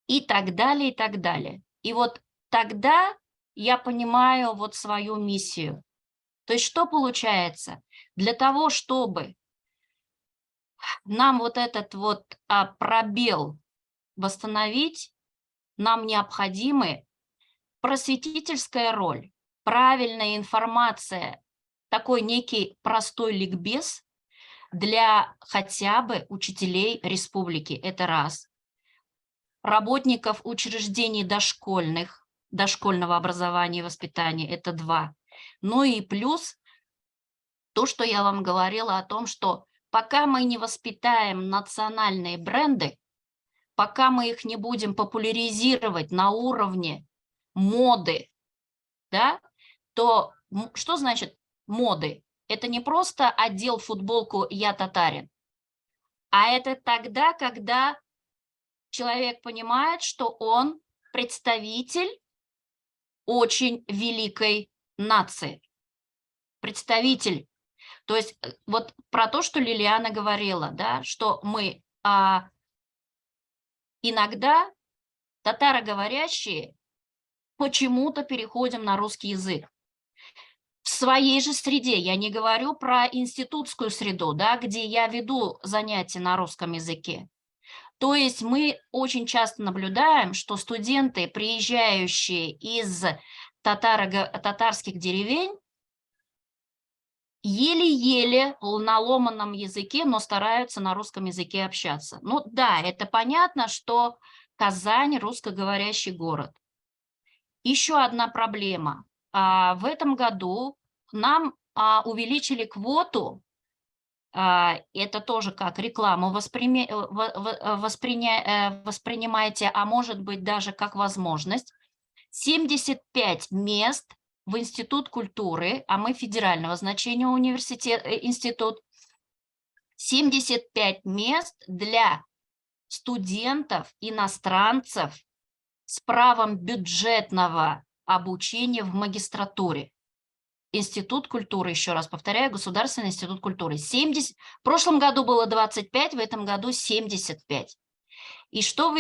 И так далее, и так далее. И вот тогда я понимаю вот свою миссию. То есть что получается? Для того, чтобы нам вот этот вот пробел восстановить, нам необходима просветительская роль, правильная информация, такой некий простой ликбез для хотя бы учителей республики. Это раз. Работников учреждений дошкольного образования и воспитания. Это 2. Ну и плюс то, что я вам говорила о том, что пока мы не воспитаем национальные бренды, пока мы их не будем популяризировать на уровне моды, да, то что значит моды? Это не просто одел футболку «я татарин», а это тогда, когда человек понимает, что он представитель очень великой нации, представитель. То есть вот про то, что Лилиана говорила, да, что мы иногда татароговорящие почему-то переходим на русский язык. В своей же среде, я не говорю про институтскую среду, да, где я веду занятия на русском языке. То есть мы очень часто наблюдаем, что студенты, приезжающие из татарских деревень, еле-еле на ломаном языке, но стараются на русском языке общаться. Ну да, это понятно, что Казань – русскоговорящий город. Еще одна проблема. В этом году нам увеличили квоту, это тоже как рекламу воспринимайте, а может быть даже как возможность, 75 мест в Институт культуры, а мы федерального значения институт, 75 мест для студентов, иностранцев с правом бюджетного обучения в магистратуре. Институт культуры, еще раз повторяю, Государственный институт культуры. 70, в прошлом году было 25, в этом году 75. И что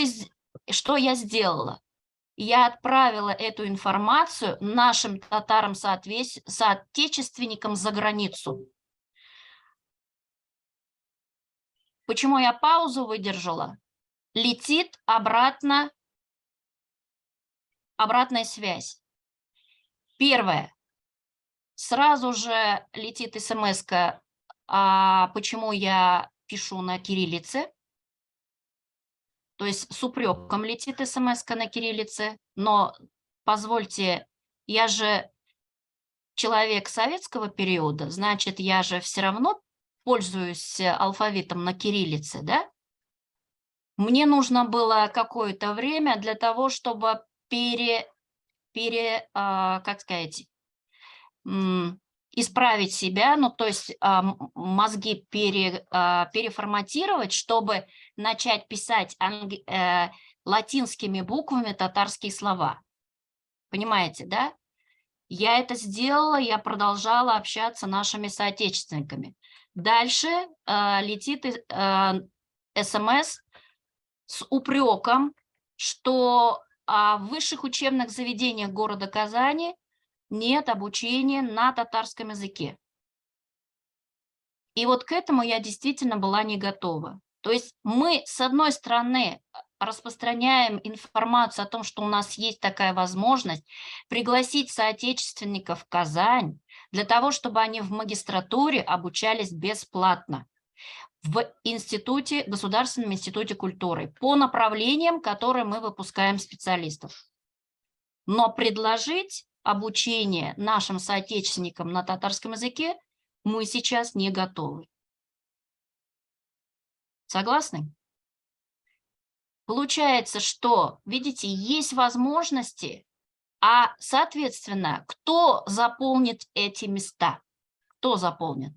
я сделала? Я отправила эту информацию нашим татарам-соотечественникам за границу. Почему я паузу выдержала? Летит обратная связь. Первое. Сразу же летит смс-ка почему я пишу на кириллице. То есть с упреком летит смс-ка на кириллице, но позвольте, я же человек советского периода, значит, я же все равно пользуюсь алфавитом на кириллице, да? Мне нужно было какое-то время для того, чтобы как сказать, исправить себя, ну, то есть мозги переформатировать, чтобы начать писать латинскими буквами татарские слова. Понимаете, да? Я это сделала, я продолжала общаться с нашими соотечественниками. Дальше летит СМС с упреком, что в высших учебных заведениях города Казани нет обучения на татарском языке. И вот к этому я действительно была не готова. То есть мы, с одной стороны, распространяем информацию о том, что у нас есть такая возможность пригласить соотечественников в Казань для того, чтобы они в магистратуре обучались бесплатно в институте, Государственном институте культуры по направлениям, которые мы выпускаем специалистов. Но предложить обучение нашим соотечественникам на татарском языке мы сейчас не готовы. Согласны? Получается, что, видите, есть возможности, а, соответственно, кто заполнит эти места? Кто заполнит?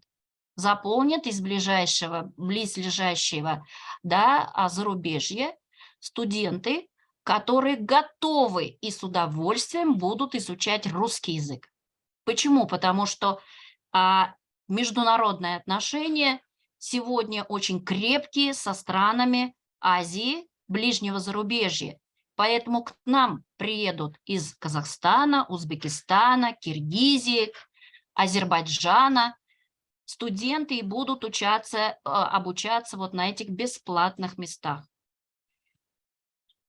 Заполнит из близлежащего, да, зарубежья студенты, которые готовы и с удовольствием будут изучать русский язык. Почему? Потому что международные отношения сегодня очень крепкие со странами Азии, ближнего зарубежья. Поэтому к нам приедут из Казахстана, Узбекистана, Киргизии, Азербайджана студенты и будут обучаться вот на этих бесплатных местах.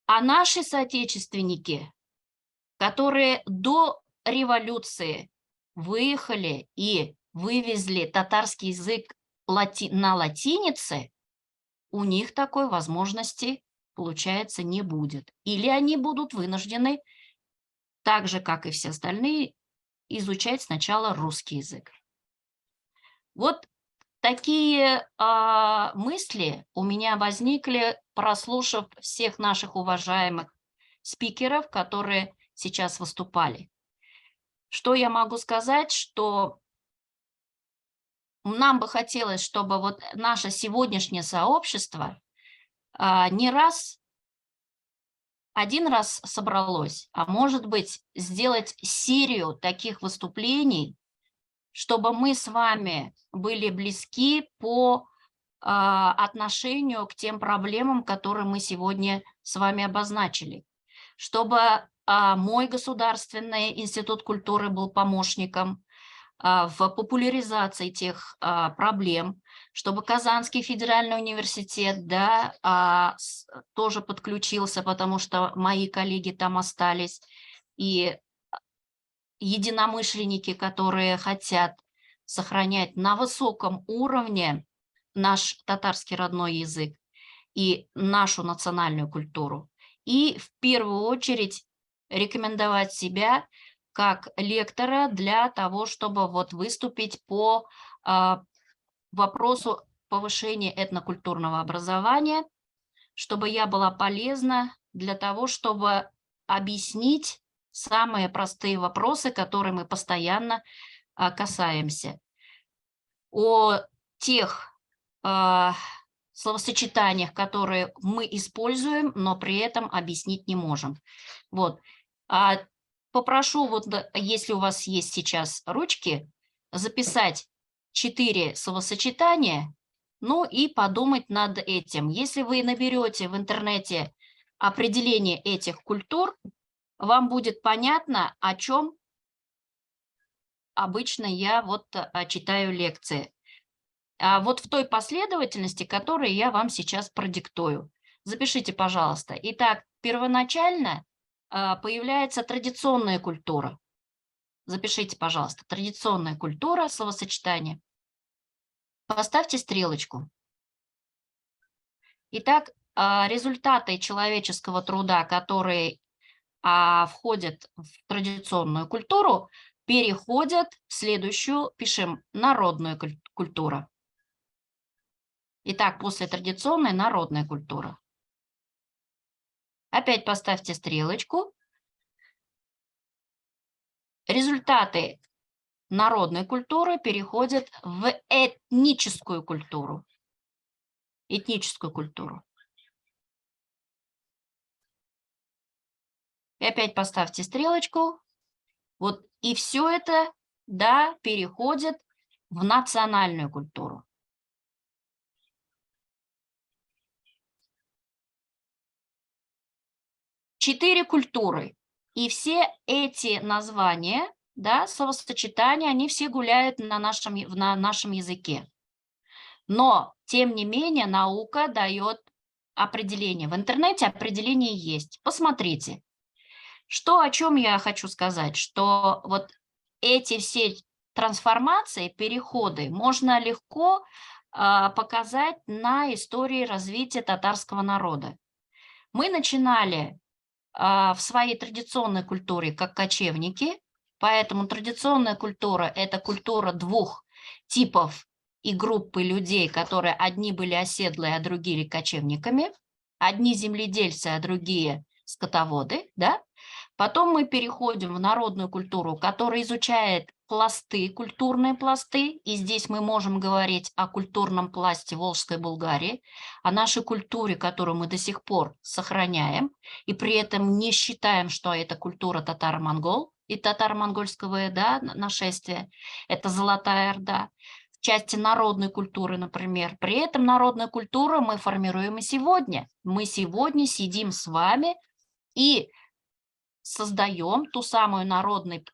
А наши соотечественники, которые до революции выехали и вывезли татарский язык на латинице, у них такой возможности, получается, не будет. Или они будут вынуждены, так же, как и все остальные, изучать сначала русский язык. Вот такие мысли у меня возникли, прослушав всех наших уважаемых спикеров, которые сейчас выступали. Что я могу сказать, что нам бы хотелось, чтобы вот наше сегодняшнее сообщество не один раз собралось, а может быть сделать серию таких выступлений, чтобы мы с вами были близки по отношению к тем проблемам, которые мы сегодня с вами обозначили, чтобы мой государственный институт культуры был помощником в популяризации тех проблем, чтобы Казанский федеральный университет, да, тоже подключился, потому что мои коллеги там остались, и единомышленники, которые хотят сохранять на высоком уровне наш татарский родной язык и нашу национальную культуру. И в первую очередь рекомендовать себя как лектора для того, чтобы вот выступить по вопросу повышения этнокультурного образования, чтобы я была полезна для того, чтобы объяснить самые простые вопросы, которые мы постоянно касаемся. О тех словосочетаниях, которые мы используем, но при этом объяснить не можем. Вот. Попрошу, вот, если у вас есть сейчас ручки, записать 4 словосочетания, ну и подумать над этим. Если вы наберете в интернете определение этих культур, вам будет понятно, о чем обычно я вот читаю лекции. Вот в той последовательности, которую я вам сейчас продиктую. Запишите, пожалуйста. Итак, первоначально появляется традиционная культура. Запишите, пожалуйста, традиционная культура, словосочетание. Поставьте стрелочку. Итак, результаты человеческого труда, которые входят в традиционную культуру, переходят в следующую, пишем, народную культуру. Итак, после традиционной народная культура. Опять поставьте стрелочку. Результаты народной культуры переходят в этническую культуру. Этническую культуру. И опять поставьте стрелочку. Вот, и все это, да, переходит в национальную культуру. Четыре культуры. И все эти названия, да, словосочетания, они все гуляют на нашем языке. Но, тем не менее, наука дает определение. В интернете определение есть. Посмотрите. О чем я хочу сказать, что вот эти все трансформации, переходы можно легко показать на истории развития татарского народа. Мы начинали в своей традиционной культуре как кочевники, поэтому традиционная культура – это культура двух типов и группы людей, которые одни были оседлые, а другие кочевниками, одни земледельцы, а другие скотоводы, да? Потом мы переходим в народную культуру, которая изучает пласты, культурные пласты, и здесь мы можем говорить о культурном пласте Волжской Булгарии, о нашей культуре, которую мы до сих пор сохраняем, и при этом не считаем, что это культура татаро-монгол и татаро-монгольского, да, нашествия, это Золотая Орда. В части народной культуры, например. При этом народную культуру мы формируем и сегодня. Мы сегодня сидим с вами и создаем ту самую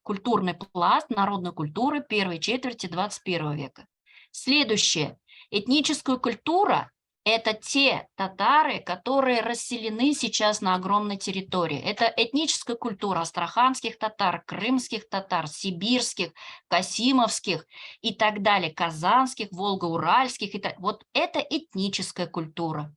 культурный пласт народной культуры первой четверти 21 века. Следующее. Этническая культура – это те татары, которые расселены сейчас на огромной территории. Это этническая культура астраханских татар, крымских татар, сибирских, касимовских и так далее, казанских, волго-уральских. Вот это этническая культура.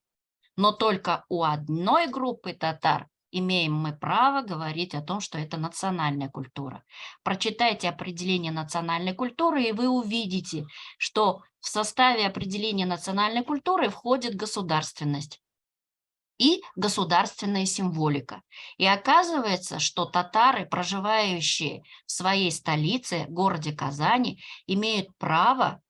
Но только у одной группы татар имеем мы право говорить о том, что это национальная культура. Прочитайте определение национальной культуры, и вы увидите, что в составе определения национальной культуры входит государственность и государственная символика. И оказывается, что татары, проживающие в своей столице, городе Казани, имеют право,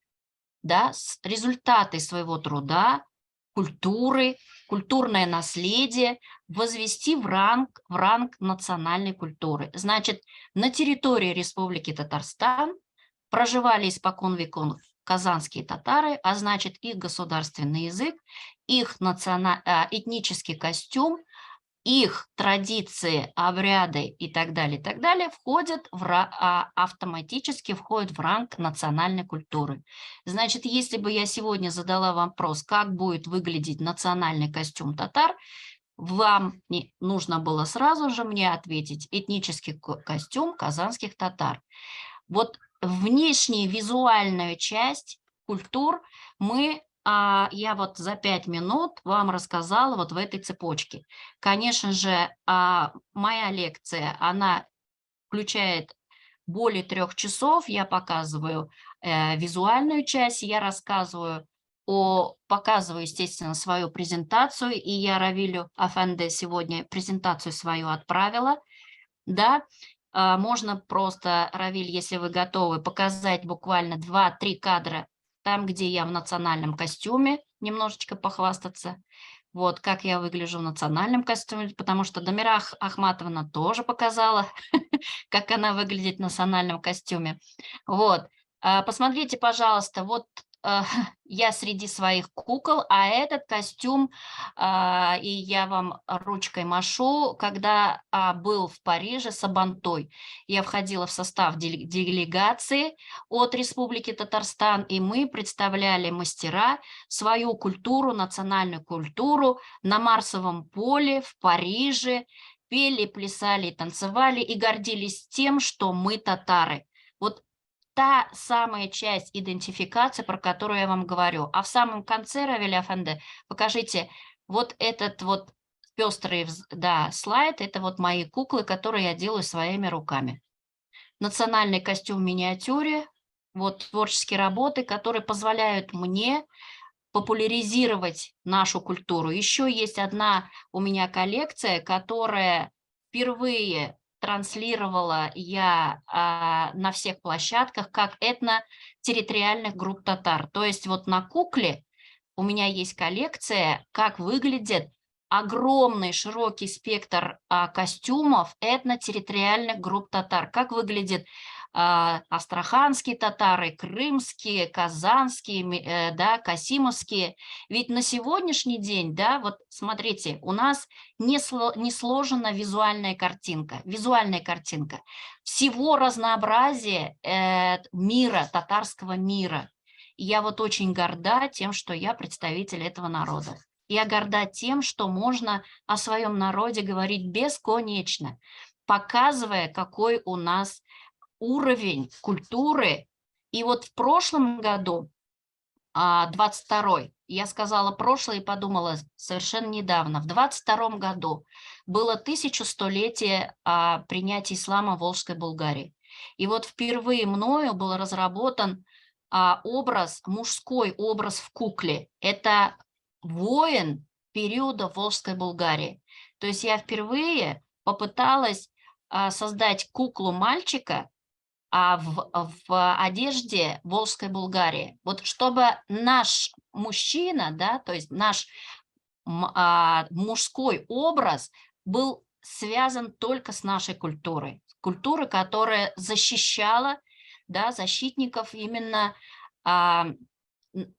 да, результаты своего труда, культуры, культурное наследие возвести в ранг национальной культуры. Значит, на территории Республики Татарстан проживали испокон веков казанские татары, а значит, их государственный язык, их этнический костюм, их традиции, обряды и так далее, автоматически входят в ранг национальной культуры. Значит, если бы я сегодня задала вопрос, как будет выглядеть национальный костюм татар, вам нужно было сразу же мне ответить: этнический костюм казанских татар. Вот внешнюю визуальную часть культур я вот за 5 минут вам рассказала вот в этой цепочке. Конечно же, моя лекция, она включает более 3 часов. Я показываю визуальную часть, я показываю, естественно, свою презентацию, и я Равилю Афенде сегодня презентацию свою отправила. Да, можно просто, Равиль, если вы готовы, показать буквально 2-3 кадра там, где я в национальном костюме, немножечко похвастаться. Вот как я выгляжу в национальном костюме, потому что Дамира Ахматовна тоже показала, как она выглядит в национальном костюме. Вот, посмотрите, пожалуйста, вот я среди своих кукол, а этот костюм, и я вам ручкой машу, когда был в Париже Сабантой. Я входила в состав делегации от Республики Татарстан, и мы представляли мастера свою культуру, национальную культуру на Марсовом поле в Париже, пели, плясали, танцевали и гордились тем, что мы татары. Вот та самая часть идентификации, про которую я вам говорю. А в самом конце, Равиль Афенде, покажите вот этот вот пестрый, да, слайд, это вот мои куклы, которые я делаю своими руками. Национальный костюм в миниатюре, вот творческие работы, которые позволяют мне популяризировать нашу культуру. Еще есть одна у меня коллекция, которая впервые транслировала я на всех площадках как этнотерриториальных групп татар. То есть вот на кукле у меня есть коллекция, как выглядит огромный широкий спектр костюмов этнотерриториальных групп татар, как выглядит астраханские татары, крымские, казанские, да, касимовские. Ведь на сегодняшний день, да, вот смотрите, у нас не сложена визуальная картинка. Визуальная картинка всего разнообразия мира, татарского мира. И я вот очень горда тем, что я представитель этого народа. Я горда тем, что можно о своем народе говорить бесконечно, показывая, какой у нас уровень культуры. И вот в прошлом году, 22-й, я сказала прошлое и подумала совершенно недавно, в 22-м году было 1100-летие принятия ислама в Волжской Булгарии. И вот впервые мною был разработан образ, мужской образ в кукле. Это воин периода Волжской Булгарии. То есть я впервые попыталась создать куклу мальчика, в одежде Волжской Булгарии. Вот чтобы наш мужчина, да, то есть наш мужской образ был связан только с нашей культурой. Культурой, которая защищала, да, защитников именно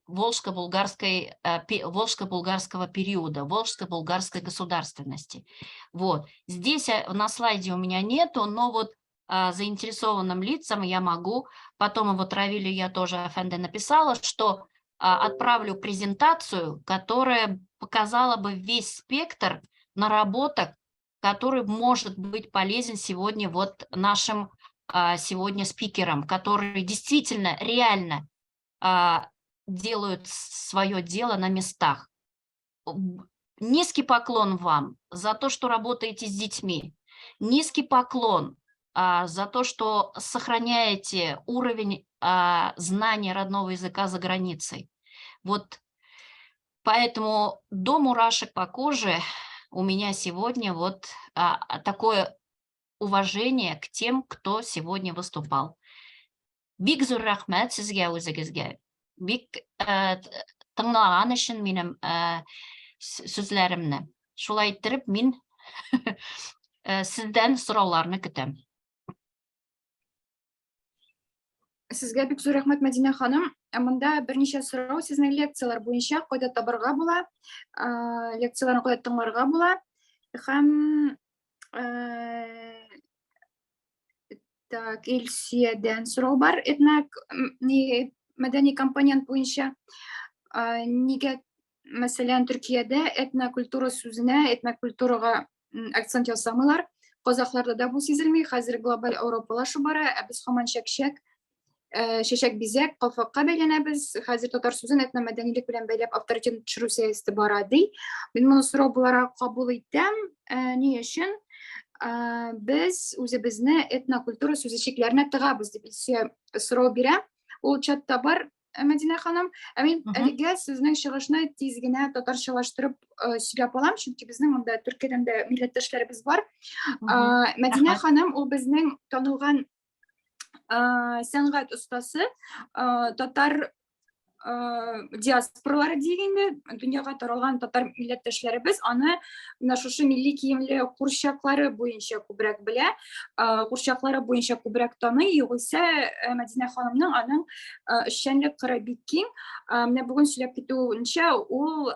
волжско-булгарского периода, волжско-булгарской государственности. Вот. Здесь на слайде у меня нету, но вот заинтересованным лицам я могу, потом вот Равилю я тоже Афенде написала, что отправлю презентацию, которая показала бы весь спектр наработок, который может быть полезен сегодня вот нашим сегодня спикерам, которые действительно, реально делают свое дело на местах. Низкий поклон вам за то, что работаете с детьми. Низкий поклон за то, что сохраняете уровень знания родного языка за границей. Вот поэтому до мурашек по коже у меня сегодня вот такое уважение к тем, кто сегодня выступал. Бик зур рахмет сізге өзіңізге. Бик тыңлаған үшін менің сөзлерімні. Шулай иттеріп мен сізден сұрауларны көтем. Сезгә бик зур рәхмәт, Мәдинә ханым. Монда берничә сорау сезнең лекциялар буенча кайда табарга була, лекцияларны кайда тыңларга була. Һәм так, Илсиядән сорау бар. Мәдәни компонент буенча нигә, мәсәлән, Төркиядә этнокультура сүзенә, этнокультурага акцент ясамыйлар. Казакларда да бу сизелми. Хәзер глобаль Европалашу бара, без һаман чәчәк бизәк, калфакка бәйләнәбез. Хәзер татар сүзен этномәдәнилек белән бәйләп авторитет төшерү сәясәте бара ди. Мин моны сорау буларак кабул итәм. Ни өчен? Без үзебезне этнокультура сүзечләренә тыгабыз дип сорау бирә. Ул чатта бар, Мәдинә ханым. Мин әлегә сезнең чыгышны тиз генә татарчалаштырып сөйләп алам, чөнки безнең монда Төркиядән дә милләттәшләребез бар. Мәдинә ханым, ул безнең танылган сәнгать ustaсы, татар диаспоралары дигәндә, дөньяга таралган татар милләттәшләребез аны менә шушы милли киемле курчаклары буенча күбрәк белә, курчаклары буенча күбрәк таный. Югыйсә, Мәдинә ханымның аның эшчәнлек кыры бик киң. Менә бүген сөйләп китүенчә, ул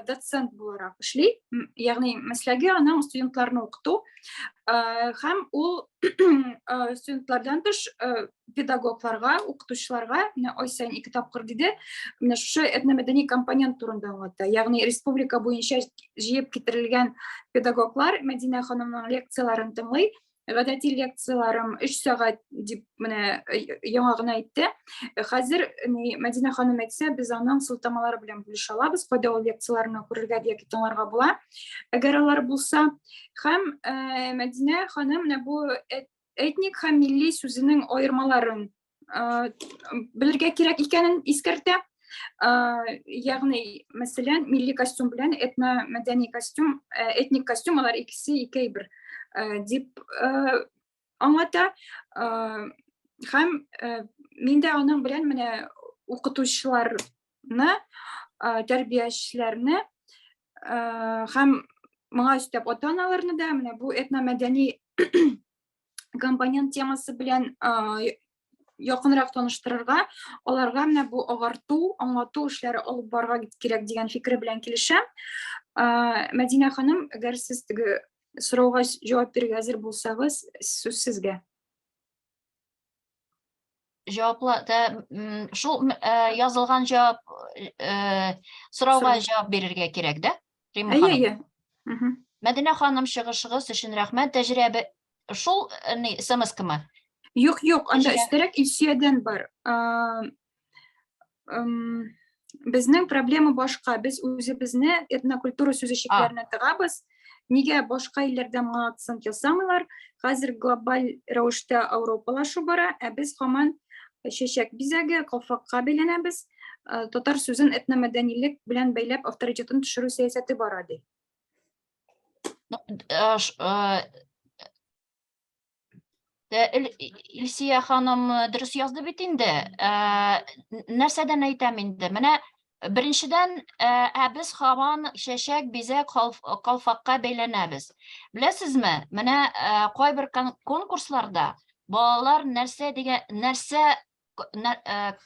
доцент буларак эшли, ягъни мәсләге аның студентларны укыту. Һәм ул студентлардан тыш педагогларга, укытучыларга ай сайын 2 тапкыр диде, менә шушы этномәдәни компонент турында аңлата. Ягъни республика буенча җыеп китерелгән педагоглар Мәдинә ханымның лекцияларын тыңлый гадәти лекцияларым 3 сәгать дип менә яңа гына әйтте. Хәзер Мәдинә ханым әйтсә, без аның сылтамалары белән бүлешә алабыз, кайда ул лекцияларны күрергә яки тыңларга була. Әгәр алар булса, һәм Мәдинә ханым менә бу этник һәм милли сүзенең аермаларын белергә кирәк икәнен искәртә. Ягъни, мәсәлән, милли костюм белән этномәдәни костюм, этник костюм, алар икесе ике әйбер дип аңлата. Һәм мин дә аның белән менә укытучыларны, тәрбиячеләрне һәм моңа өстәп ата-аналарны да менә бу этномәдәни компонент темасы белән якынрак таныштырырга, аларга менә бу агарту, аңлату эшләре алып барырга кирәк дигән фикер белән килешәм. Мәдинә ханым, әгәр сез теге сорауга җавап бирергә әзер булсагыз, сүз сезгә. Шул язылган җавап сорауга җавап бирергә кирәк дә? Әйе. Мәдинә ханым, чыгышыгыз өчен рәхмәт. Тәҗрибә шул СМС-кымы? Юк, анда өстәрәк Илсөядән бар. Безнең проблема башка. Без үзебезне этнокультура сүзешекләренә тыгабыз. Нигә башка илләрдә моңа акцент ясамыйлар? Хәзер глобаль рәвештә Европалашу бара, ә без һаман чәчәк бизәге, калфакка бәйләнәбез. Татар сүзен этномәдәнилек белән бәйләп авторитетын төшерү сәясәте бара ди. Илсия ханым дөрес язды бит инде. Нәрсәдән әйтәм инде? Менә беренчедән, без һаман чәчәк, бизәк, калфакка бәйләнәбез. Беләсезме? Менә кайбер конкурсларда балалар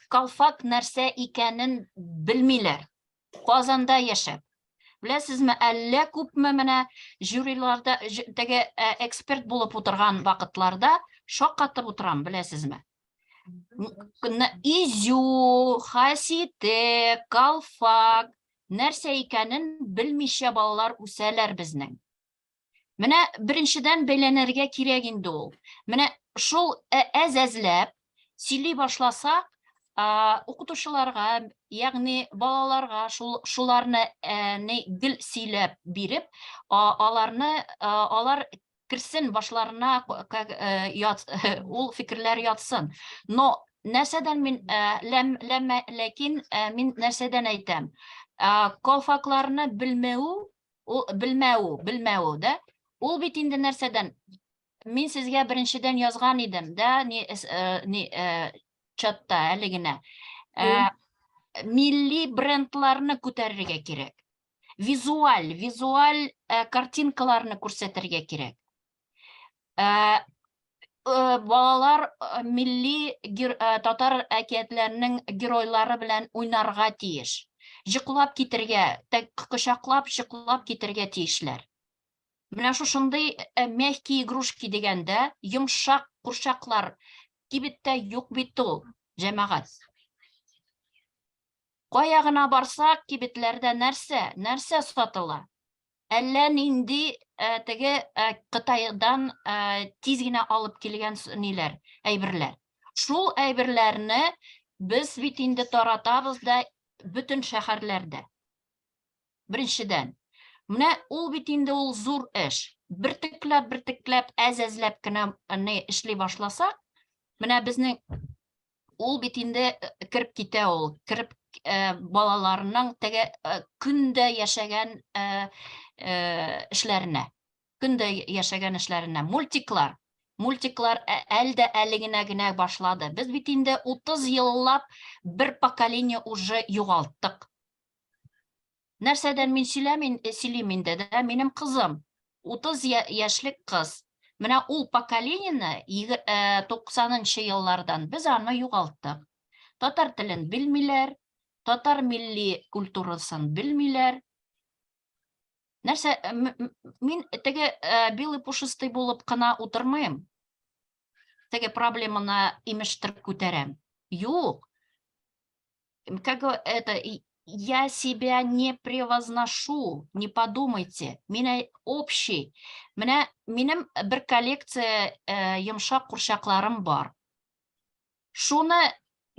калфак нәрсә икәнен белмиләр. Казанда яшәп. Беләсезме, әллә күпме менә жюриларда, теге эксперт булып утырган вакытларда шаккатып утырам, беләсезме? Изю, хасите, калфак нәрсә икәнен белмичә балалар үсәләр безнең. Менә беренчедән бәйләнергә кирәк инде ул. Менә шул әзәзләп сөйли башласа, укытучыларга, ягъни балаларга шуларны гел сөйләп биреп, алар кирсен башларына ул фикерләр ятсын. Но нәрсәдән ләкин мин нәрсәдән әйтәм? Калфакларны белмәү да. Ул бит инде нәрсәдән? Мин сезгә беренчедән язган идем дә, чатта әле генә. Милли брендларны күтәрергә кирәк. Визуаль картинкаларны күрсәтергә кирәк. Балалар милли татар әкиятләренең геройлары белән уйнарга тиеш. Җыклап китергә, кочаклап, җыклап китергә тиешләр. Менә шушындый мягкие игрушки дигәндә, йомшак курчаклар кибеттә юк бит ул, җәмәгать. Кая гына барсак, кибетләрдә нәрсә сатыла? Әллә нинди теге Кытайдан тиз генә алып килгән әйберләр. Шул әйберләрне без бит инде таратабыз да бөтен шәһәрләрдә. Беренчедән, менә ул бит инде ул зур эш. Бертекләп, әзәзләп кенә эшли башласак, менә безнең ул бит инде киреп китә ул. Киреп балаларның теге көндә яшәгән эшләренә. Мультиклар әле генә башлады. Без бит инде 30 еллап бер поколение уже югалттык. Нәрсәдән мин сөйлим инде дә, минем кызым 30 яшьлек кыз. Менә ул поколениене 90-нчы еллардан без аны югалттык. Татар телен белмиләр, татар милли культурасын белмиләр. Нәрсә, мин теге белый пушистый булып кына утырмыйм. Теге проблеманы имештер күтәрәм. Юк. я себя не превозношу, не подумайте. Меня общий. Минем бір коллекция йомшак курчакларым бар. Шуны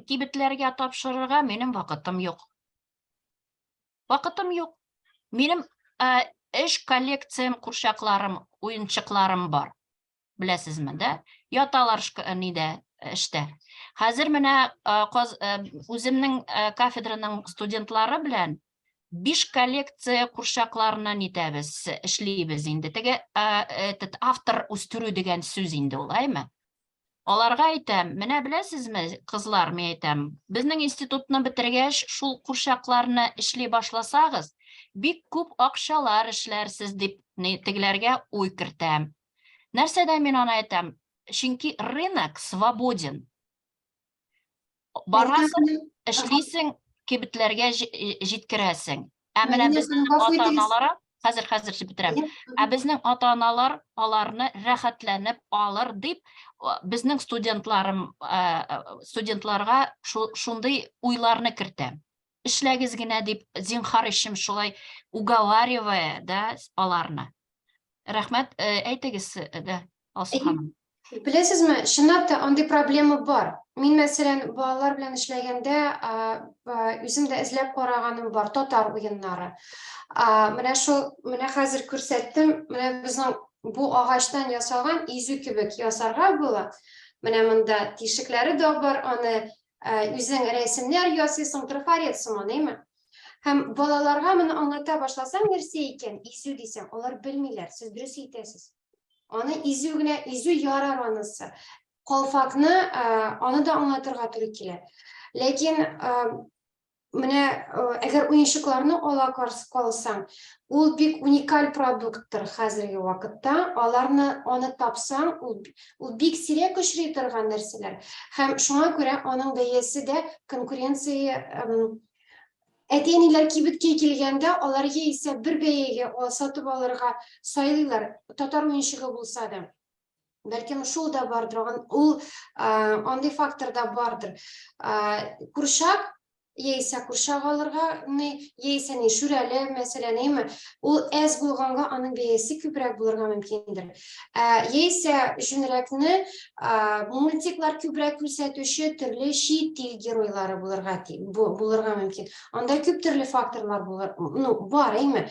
кибетләргә тапшырырга минем вакытым юк. Вакытым юк. Минем эш коллекциям курчакларым, уенчыкларым бар. Беләсезме, да? Яталар нидә эштә. Хәзер менә үземнең кафедраның студентлары белән 5 коллекция курчакларынан итәбез, эшлибез инде. Теге автор үстерү дигән сүз инде ул, әйме? Аларга әйтәм, менә беләсезме, кызлар, мен әйтәм, безнең институтны бетергәч, шул курчакларны эшли башласагыз, бик күп акчалар эшләрсез дип тегеләргә уй кертәм. Нәрсәдә мин аны әйтәм? Чөнки рынок свободен. Барасың, эшлисең, кибетләргә җиткерәсең. Ә менә безнең ата-аналар, хәзер битерәм. Ә безнең ата-аналар аларны рәхәтләнеп алыр дип, безнең студентларга шундый уйларны кертәм. Эшләгез генә дип, зинһар ишем шулай уговаривая, да, аларны. Рәхмәт, әйтегез, да, Алсу ханым. Беләсезме, чынлап та андый проблема бар. Мин мәсәлән балалар белән эшләгәндә үзем дә эзләп караганым бар, татар уеннары. Менә хәзер күрсәттем, менә безнең бу агачтан ясалган изү кебек ясарга була. Менә монда тишекләре дә бар, аны үзең рәсемнәр ясыйсың, трафарет сыман, әйме? Һәм балаларга моны аңлата башласаң, нәрсә икән, изү дисәң, алар белмиләр, сез дөрес әйтәсез. Аны изү генә, изү ярар анысы. Калфакны аны да аңлатырга туры килә. Ләкин менә әгәр уенчыкларны ала калсаң, ул бик уникаль продукттыр хәзерге вакытта. Аны тапсаң, ул бик сирәк очрый торган нәрсәләр. Һәм шуңа күрә аның бәясе дә конкуренция әтәниләр кибеткә килгәндә, алар яисә бер бәягә сатып алырга сайлыйлар, татар уенчыгы булса да. Бәлкем шул да бардыр, ул андый фактор да бардыр. Курчак яисә курчак алырга, яисә шүрәле, мәсәлән, ул әз булганга аның бәясе күбрәк булырга мөмкиндер. Яисә җүнрәкне мультиклар күбрәк күрсәтүче төрле чит ил геройлары булырга мөмкин. Анда күп төрле факторлар бар, әйме?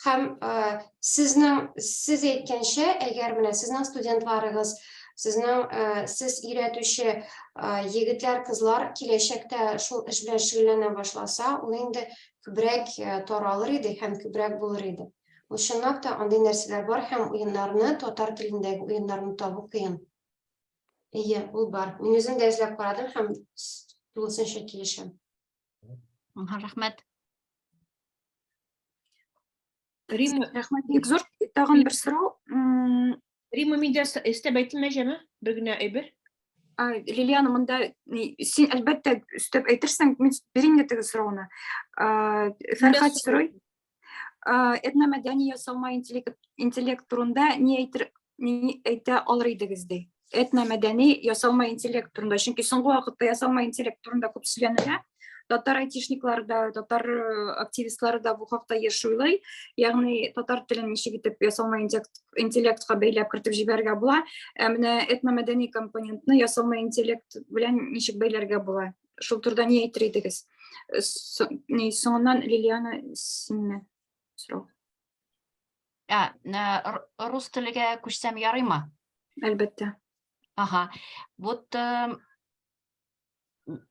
Һәм сез әйткәнчә, әгәр менә сезнең студентларыгыз, сез өйрәтүче егетләр, кызлар киләчәктә шул эш белән шөгыльләнә башласа, ул инде күбрәк таралыр иде һәм күбрәк булыр иде. Ул чынлап та андый нәрсәләр бар һәм уеннарны, татар телендәге уеннарны табу кыен. Ул бар. Мин үзем дә эзләп карадым һәм тулысынча килешәм. Рәхмәт. Рәхмәт, бик зур. Тагын бер сорау. Рима, миндә өстәп әйтелмәҗәме? Бер генә әйбер. Лилиана, монда син әлбәттә өстәп әйтерсең, мин бирим инде теге сорауны. Фәрхәт сорый. Этномәдәни ясалма интеллект турында ни әйтә алыр идегез ди? Этномәдәни ясалма интеллект турында, чөнки соңгы вакытта ясалма интеллект турында күп сөйләнелә. Татар айтишниклары да, татар активистлары да бу хакта еш уйлый. Ягъни татар телен ничек итеп ясалма интеллектка бәйләп кертеп җибәрергә була. Менә этномәдәни компонентны ясалма интеллект белән ничек бәйләргә була? Шул турыда ни әйтер идегез? Соңыннан Лилиана, синне сорау. Рус телегә күчсәм ярыймы? Әлбәттә. Ага. Вот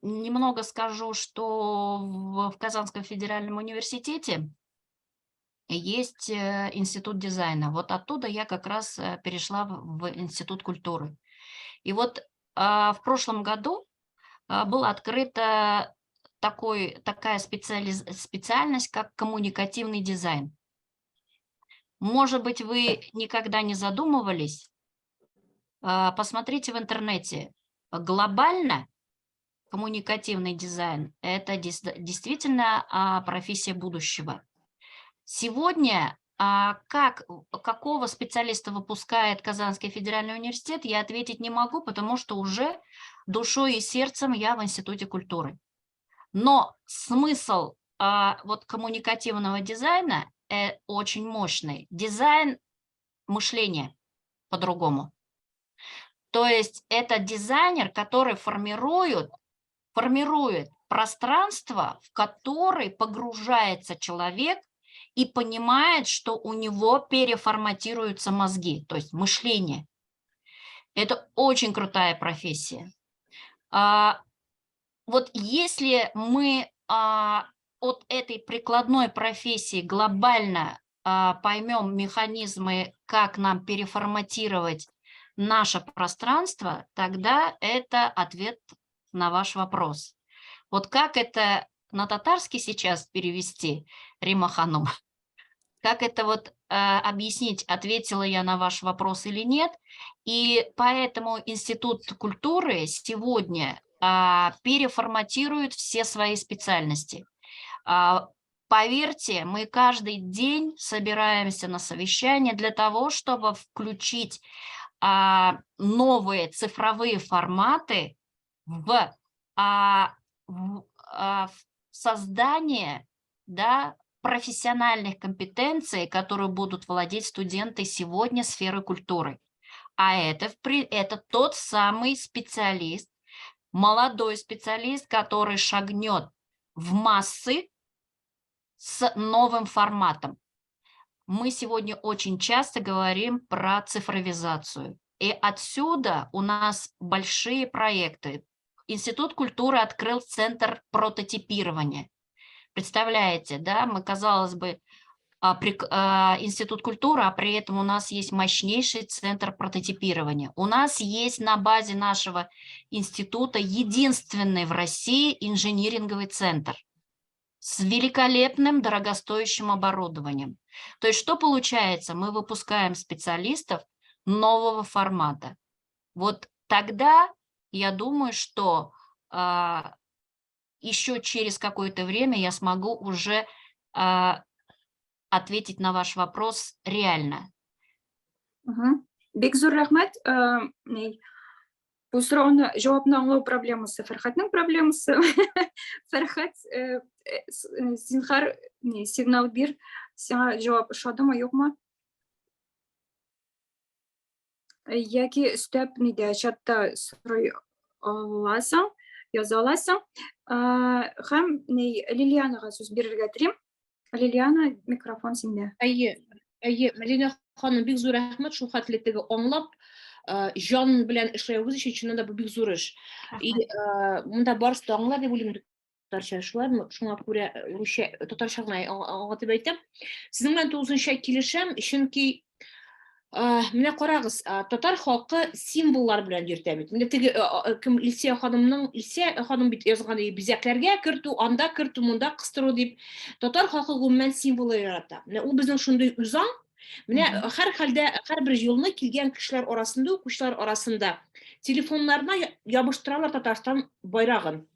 немного скажу, что в Казанском федеральном университете есть институт дизайна. Вот оттуда я как раз перешла в институт культуры. И вот в прошлом году была открыта такая специальность, как коммуникативный дизайн. Может быть, вы никогда не задумывались? Посмотрите в интернете. Глобально коммуникативный дизайн – это действительно профессия будущего. Сегодня какого специалиста выпускает Казанский федеральный университет, я ответить не могу, потому что уже душой и сердцем я в институте культуры. Но смысл вот коммуникативного дизайна очень мощный. Дизайн мышления по-другому. То есть это дизайнер, который формирует пространство, в которое погружается человек и понимает, что у него переформатируются мозги, то есть мышление. Это очень крутая профессия. Вот если мы от этой прикладной профессии глобально поймем механизмы, как нам переформатировать наше пространство, тогда это ответ на ваш вопрос. Вот как это на татарский сейчас перевести, Рима Ханум? Как это вот объяснить, ответила я на ваш вопрос или нет? И поэтому Институт культуры сегодня переформатирует все свои специальности. Поверьте, мы каждый день собираемся на совещание для того, чтобы включить новые цифровые форматы в создание, да, профессиональных компетенций, которые будут владеть студенты сегодня сферы культуры. А это тот самый специалист, молодой специалист, который шагнет в массы с новым форматом. Мы сегодня очень часто говорим про цифровизацию. И отсюда у нас большие проекты. Институт культуры открыл центр прототипирования. Представляете, да, мы, казалось бы, Институт культуры, а при этом у нас есть мощнейший центр прототипирования. У нас есть на базе нашего института единственный в России инжиниринговый центр с великолепным дорогостоящим оборудованием. То есть что получается? Мы выпускаем специалистов нового формата. Вот тогда я думаю, что еще через какое-то время я смогу уже ответить на ваш вопрос реально. Бек зор рахмет. Бұл сұрағын жауабын аңлау проблемасы Фәрхаттың проблемасы. Фәрхат, зинхар сигнал бер, сиңа жауап ошады ма, юк ма? Яки өстәп чатта сорый аласың, яза аласың. Һәм Лилиянаға сүз бирергә телим. Лилияна, микрофон сиңдә. Мәдинә ханым, бик зур рәхмәт шул хәтлеттәге аңлап, жан белән эшләвегез өчен чыннан да бу бик зур эш. Монда барысы да аңлар дип уйлыйм, татарча шулаймы? Шуңа күрә русча, татарча гына аңлатып әйтәм. Сезнең белән тулысынча килешәм, чөнки менә карагыз, татар халкы символлар белән йөртә бит. Менә теге кем Илсә ханым бит язган бизәкләргә кертү, анда кертү, монда кыстыру дип. Татар халкы гомумән символлар ярата. Менә ул безнең шундый үзаң. Менә һәрбер елны килгән кешеләр арасында, укучылар арасында телефоннарына ябыштыралар Татарстан байрагын.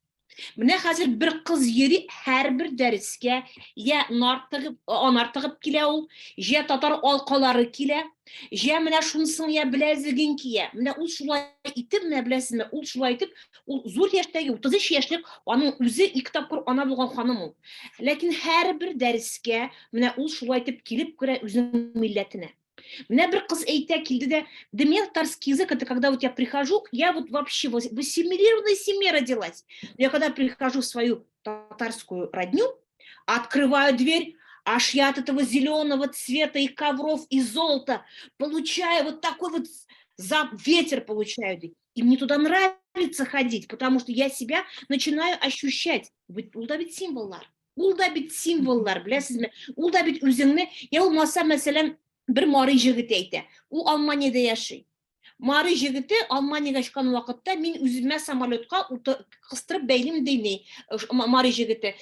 Менә хәзер бер кыз йөри һәрбер дәрескә, я анартыгып килә ул, я татар алкалары килә, я менә шунсын я беләзеген кия. Менә ул шулай итеп, менә беләсезме, ул шулай итеп, ул зур яшьтәге 33 яшьлек, аның үзе 2 тапкыр ана булган ханым ул. Ләкин һәрбер дәрескә менә ул шулай итеп килеп керә үзенең милләтенә. Менә бер кыз әйтә килде дә, мне татарский язык, это когда вот я прихожу, я вот вообще в ассимилированной семье родилась. Я когда прихожу в свою татарскую родню, открываю дверь, аж я от этого зеленого цвета и ковров, и золота получаю вот такой вот ветер получаю. И мне туда нравится ходить, потому что я себя начинаю ощущать. Ул да бит символлар. Ул да бит символлар, беләсезме? Ул да бит үзеңне, я булмаса, мәсәлән, bir Mari җегете әйтә. Ул Алманиядә яши. Mari җегете Алманиягә чыккан вакытта мин үземә самолетка кыстырып бәйлим ди. Mari җегете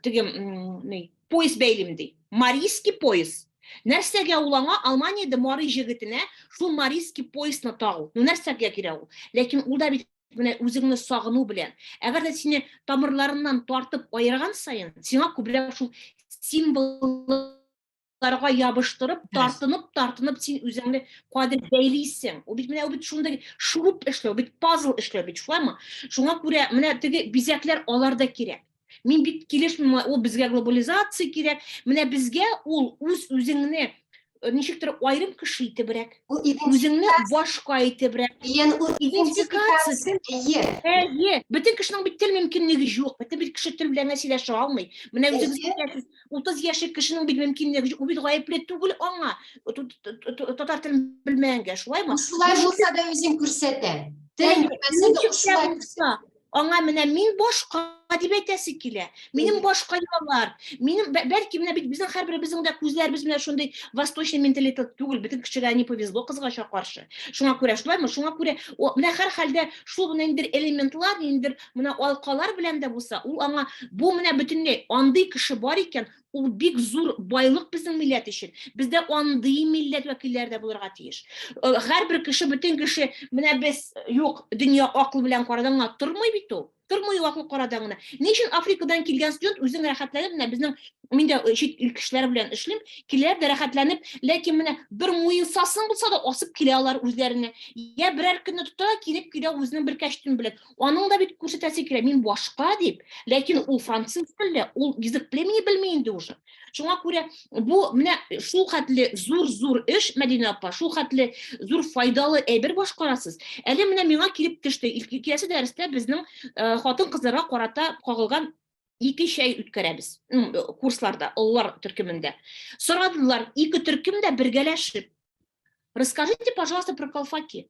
теге поезд бәйлим ди. Марийский поезд. Нәрсәгә ул аңа Алманиядә Mari җегетенә шул Марийский поездны тагу. Нәрсәгә кирәк ул? Ләкин ул да бит менә үзеңне сагыну белән. Әгәр дә сине тамырларыннан тартып айырган сайын, сиңа күбрәк шул символ ябыштырып, тартынып, син үзеңне кадер бәйлисең. Ул бит менә шундай шуруп эшләү, бит пазл эшләү бит, шулаймы? Шуңа күрә менә теге бизәкләр аларда кирәк. Мин бит килешмим, ул безгә глобализация кирәк. Менә безгә ул үзеңне ничектер айрым кеше итебрәк, үзеңне башка итебрәк. Идентификация. Бөтен кешенең бит тел мөмкинлеге юк. Бөтен бит кеше тел белән сөйләшә алмый. Менә үзегез 30 яшьлек кешенең бит мөмкинлеге юк. Ул бит гаепле түгел аңа. Татар телен белмәгәнгә, шулаймы? Шулай булса да үзең күрсәтә. Телен белмәсә дә шулай. Аңа менә мин башка дип әйтәсе килә. Минем башка яллар. Минем бәлки менә бит безнең һәрберебезнең дә күзләребез менә шундый восточный менталитет түгел. Бөтен кешегә не повезло кызгача каршы. Шуңа күрә шулаймы? Шуңа күрә менә һәр хәлдә шул менә индер элементлар, индер менә алкалар белән дә булса, ул аңа бу менә бөтенләй андый кеше бар икән, ул бик зур байлык безнең милләт өчен. Бездә андый милләт вәкилләре дә булырга тиеш. Һәрбер кеше, бөтен кеше менә без юк, дөнья акыл белән карадыңга тормый бит ул. Тормый акыл карадыңына. Ничек Африкадан килгән студент үзен рәхәтләнеп, менә безнең мин дә чит ил кешеләре белән эшлим, киләр дә рәхәтләнеп, ләкин менә бер муенсасын булса да асып килә алар үзләренә. Я берәр көнне тота, килеп килә үзенең бер кәчтен белән. Аның да бит күрсәтәсе килә, мин башка дип. Ләкин ул француз телле, ул язык племени белми инде уже. Шуңа күрә бу менә шул хәтле зур эш, Мәдинә апа, шул хәтле зур файдалы әйбер башкарасыз. Әле менә миңа килеп төште. Киләсе дәрестә безнең хатын-кызларга карата кагылган 2 чәй үткәрәбез. Курсларда, оллар төркемендә. Сорадылар, 2 төркем дә бергәләшеп. Расскажите, пожалуйста, про колфаки.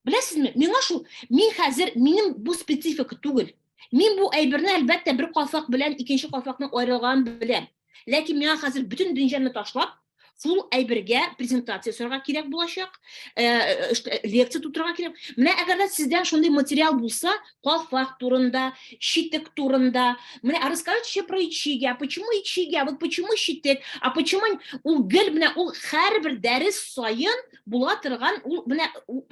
Беләсезме? Миңа шул, мин хәзер минем бу специфика түгел. Мин бу әйберне әлбәттә бер колфак белән икенче колфакның аерылганын беләм. Ләкин миңа хәзер бөтен дөньяны ташлап, шул әйбергә презентация сорарга кирәк булачак, лекция тутырга кирәк. Менә әгәр дә сездән шундый материал булса, колфак турында, щитек турында, менә расскажите про ичиге, почему ичиге, вот почему щитек, почему ул гел менә ул һәрбер дәрес сайын була торган, ул менә ул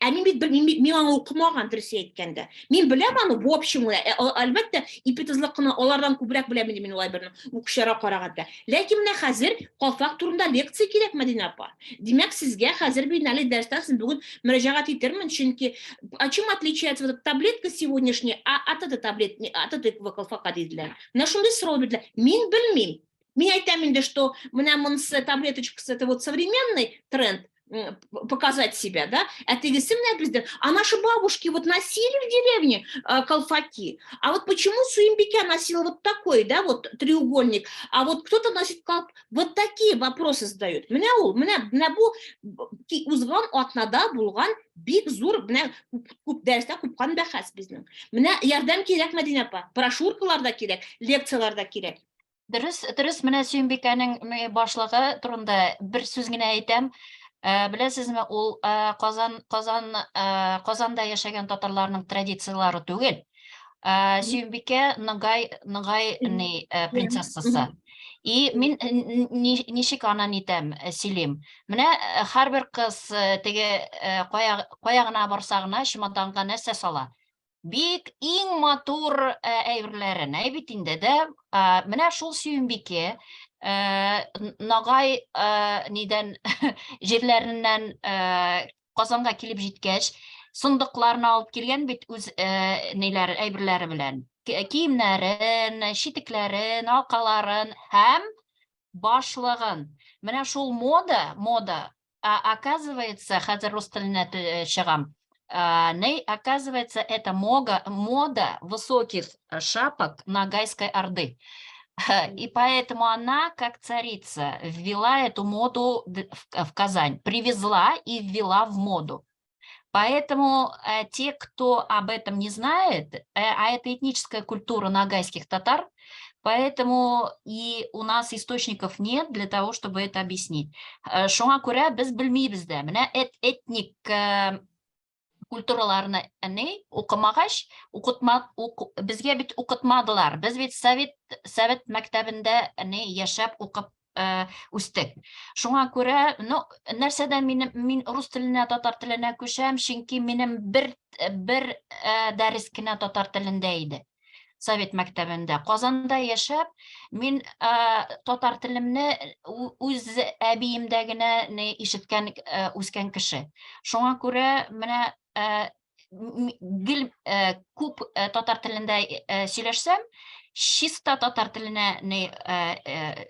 мин бит мин аны укымаган дөрес әйткәндә. Мин беләм аны в общем, әлбәттә, ипетизлыкны алардан күбрәк беләм мин ул әйберне, ул кешеләргә караганда. Ләкин менә хәзер колфак турында лекция кирәк, Мәдинә апа. Димәк, сезгә хәзер бинали дәрестә сез бүген мөрәҗәгать итермен, чөнки чем отличается вот таблетка сегодняшняя от этой таблетки, от этого колфака диделәр. Менә шундый сорау бирделәр. Мин белмим. Мин әйтәм инде, что менә монысы таблеточкасы, это вот современный тренд, показать себя, да? А тегесе менә бездә, а наши бабушки вот носили в деревне колфаки. А вот почему Суимбикә носила вот такой, да, вот треугольник, а вот кто-то носит вот такие вопросы задают. Менә ул, менә бу узган атнада булган бик зур, менә күп дәрестә купкан бәхәс безнең. Менә ярдәм кирәк, Мәдинә апа. Брошюркалар да кирәк, лекциялар да кирәк. Дөрес, менә Сөембикәнең башлыгы турында бер сүз генә әйтәм. Беләсезме, ул Казанда яшәгән татарларның традициялары түгел. Сөембикә Ныгай принцессасы. И мин ничек анан итәм, сөйлим. Менә һәрбер кыз теге кая гына барса гына чемоданга нәрсә сала. Бик иң матур әйберләрен әйбит инде дә, менә шул Сөембикә Нагай нидән җирләреннән Казанга килеп җиткәч, сундыкларны алып килгән бит үз ниләре, әйберләре белән. Киемнәрен, читекләрен, алкаларын һәм башлыгын. Менә шул мода, оказывается, хәзер рус теленә чыгам. Оказывается, это мода высоких шапок Ногайской Орды. И поэтому она, как царица, ввела эту моду в Казань, привезла и ввела в моду. Поэтому те, кто об этом не знает, а это этническая культура ногайских татар, поэтому и у нас источников нет для того, чтобы это объяснить. Шуңа күрә без белмибез дә. Менә этник культураларны укымагач, безгә бит укытмадылар. Без бит совет мәктәбендә яшәп укып үстек. Шуңа күрә, нәрсәдән мин рус теленә, татар теленә күчәм, чөнки минем бер дәрес кенә татар телендә иде. Совет мәктәбендә. Казанда яшәп, мин татар телемне үз әбиемдә генә ишеткән, үскән кеше. Шуңа күрә, менә гел күп татар телендә сөйләшсәм, чиста татар теленә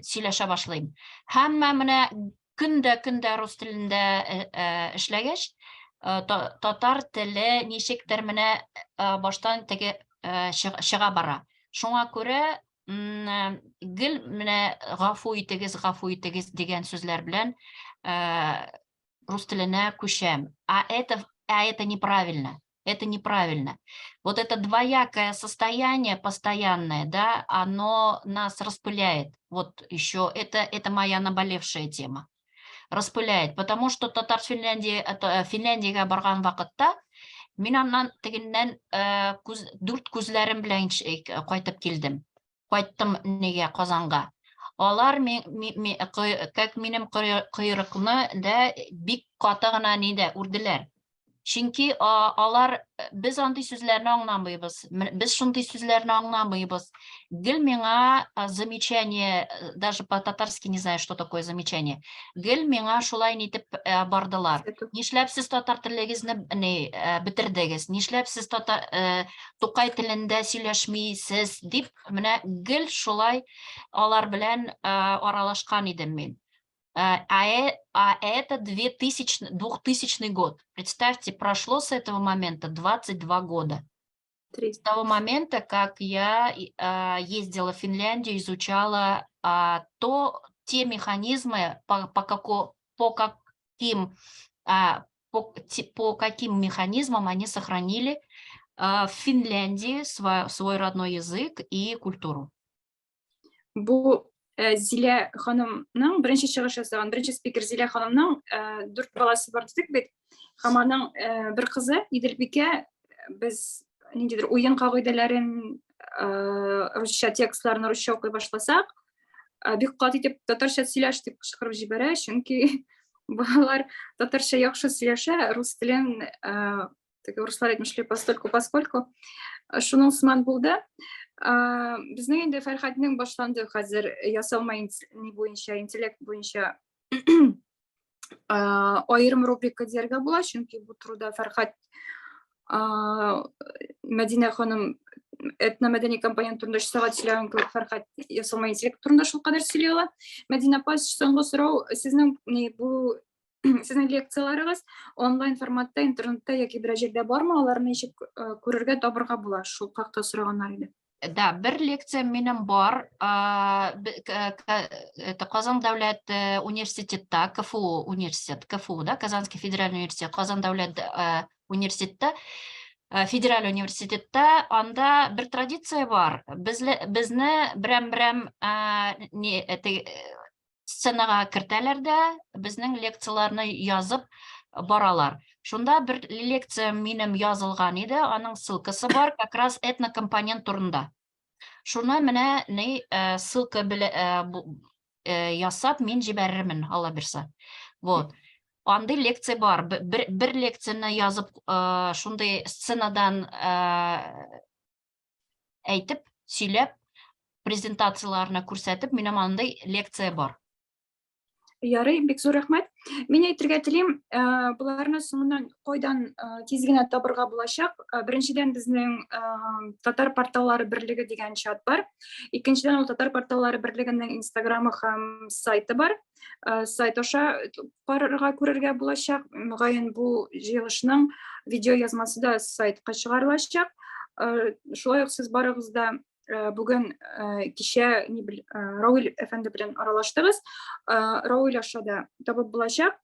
сөйләшә башлыйм. Һәммә менә көндә рус телендә эшләгәч, татар теле ничектер менә баштан теге чыга бара. Шуңа күрә гел менә гафу итегез дигән сүзләр белән рус теленә күчәм. Это неправильно. Это неправильно. Вот это двоякое состояние постоянное, да, оно нас распыляет. Вот еще это моя наболевшая тема. Распыляет, потому что татар Финляндиягә барган вакытта мин аннан тегеннән дүрт күзләрем белән кайтып килдем. Кайттым нигә Казанга. Алар как минем койрыкны да бик каты гына нидә үрделәр. Чөнки алар без андый сүзләрне аңламыйбыз. Без шундый сүзләрне аңламыйбыз. Гел миңа замечание, даже по-татарски не знаю, что такое замечание. Гел миңа шулай нитеп бардылар. Нишләп сез татар телегезне битердегез? Нишләп сез Тукай телендә сөйләшмисез дип, менә гел шулай алар белән аралашкан идем мин. А это 2000 год. Представьте, прошло с этого момента 22 года. С того момента, как я ездила в Финляндию, изучала те механизмы, по каким механизмам они сохранили в Финляндии свой родной язык и культуру. Зилә ханымның беренче чыгыш ясаган, беренче спикер Зилә ханымның 4 баласы бар дидек бит. Һәм аның бер кызы Иделбикә, без ниндидер уен кагыйдәләрен, русча текстларын русча укый башласак, бик каты итеп татарча сөйләш дип кычкырып җибәрә, чөнки балалар татарча яхшы сөйләшә, рус телен руслар әйтмешләр поскольку шуның сыман булды. Безнең инде Фәрхәтнең башланды хәзер ясалма буенча, интеллект буенча аерым рубрика дияргә була, чөнки бу турыда Фәрхәт Мәдинә ханым этномәдәни компонент турында сәгать сөйләгән кебек, Фәрхәт ясалма интеллект турында шулкадәр сөйли ала. Мәдинә апа, соңгы сорау, сезнең лекцияларыгыз онлайн форматта, интернетта яки бер җирдә бармы? Аларны ничек күрергә, табырга була? Шул хакта сораганнар иде. Да, бер лекция минем бар. Это Казан дәүләт университетта, КФУ университет, КФУ, да, Казанский федеральный университет, Казан дәүләт университетта, федераль университетта, анда бер традиция бар. Безне берәм сценага кертәләр дә, безнең лекцияларны язып баралар. Шунда бер лекция минем язылган иде, аның ссылкасы бар, как раз этнокомпонент турында. Шуны менә ссылка ясап мин җибәрермен, Алла бирсә. Вот. Андый лекция бар. Бер лекцияны язып, шундый сценадан әйтеп, сөйләп, презентацияларны күрсәтеп, минем андый лекция бар. Ярый, бик зур рәхмәт. Мин әйтергә телим, буларны соңыннан кайдан тиз генә табырга булачак. Беренчедән безнең татар порталлары берлеге дигән чат бар. Икенчедән ул татар порталлары берлегенең Инстаграмы һәм сайты бар. Сайт аша карарга, күрергә булачак. Мөгаен бу җыелышның видео язмасы да сайтка чыгарылачак. Шулай ук сез барыгыз да бүген кичә Рауил әфәнде белән аралаштыгыз. Рауил аша да табып булачак.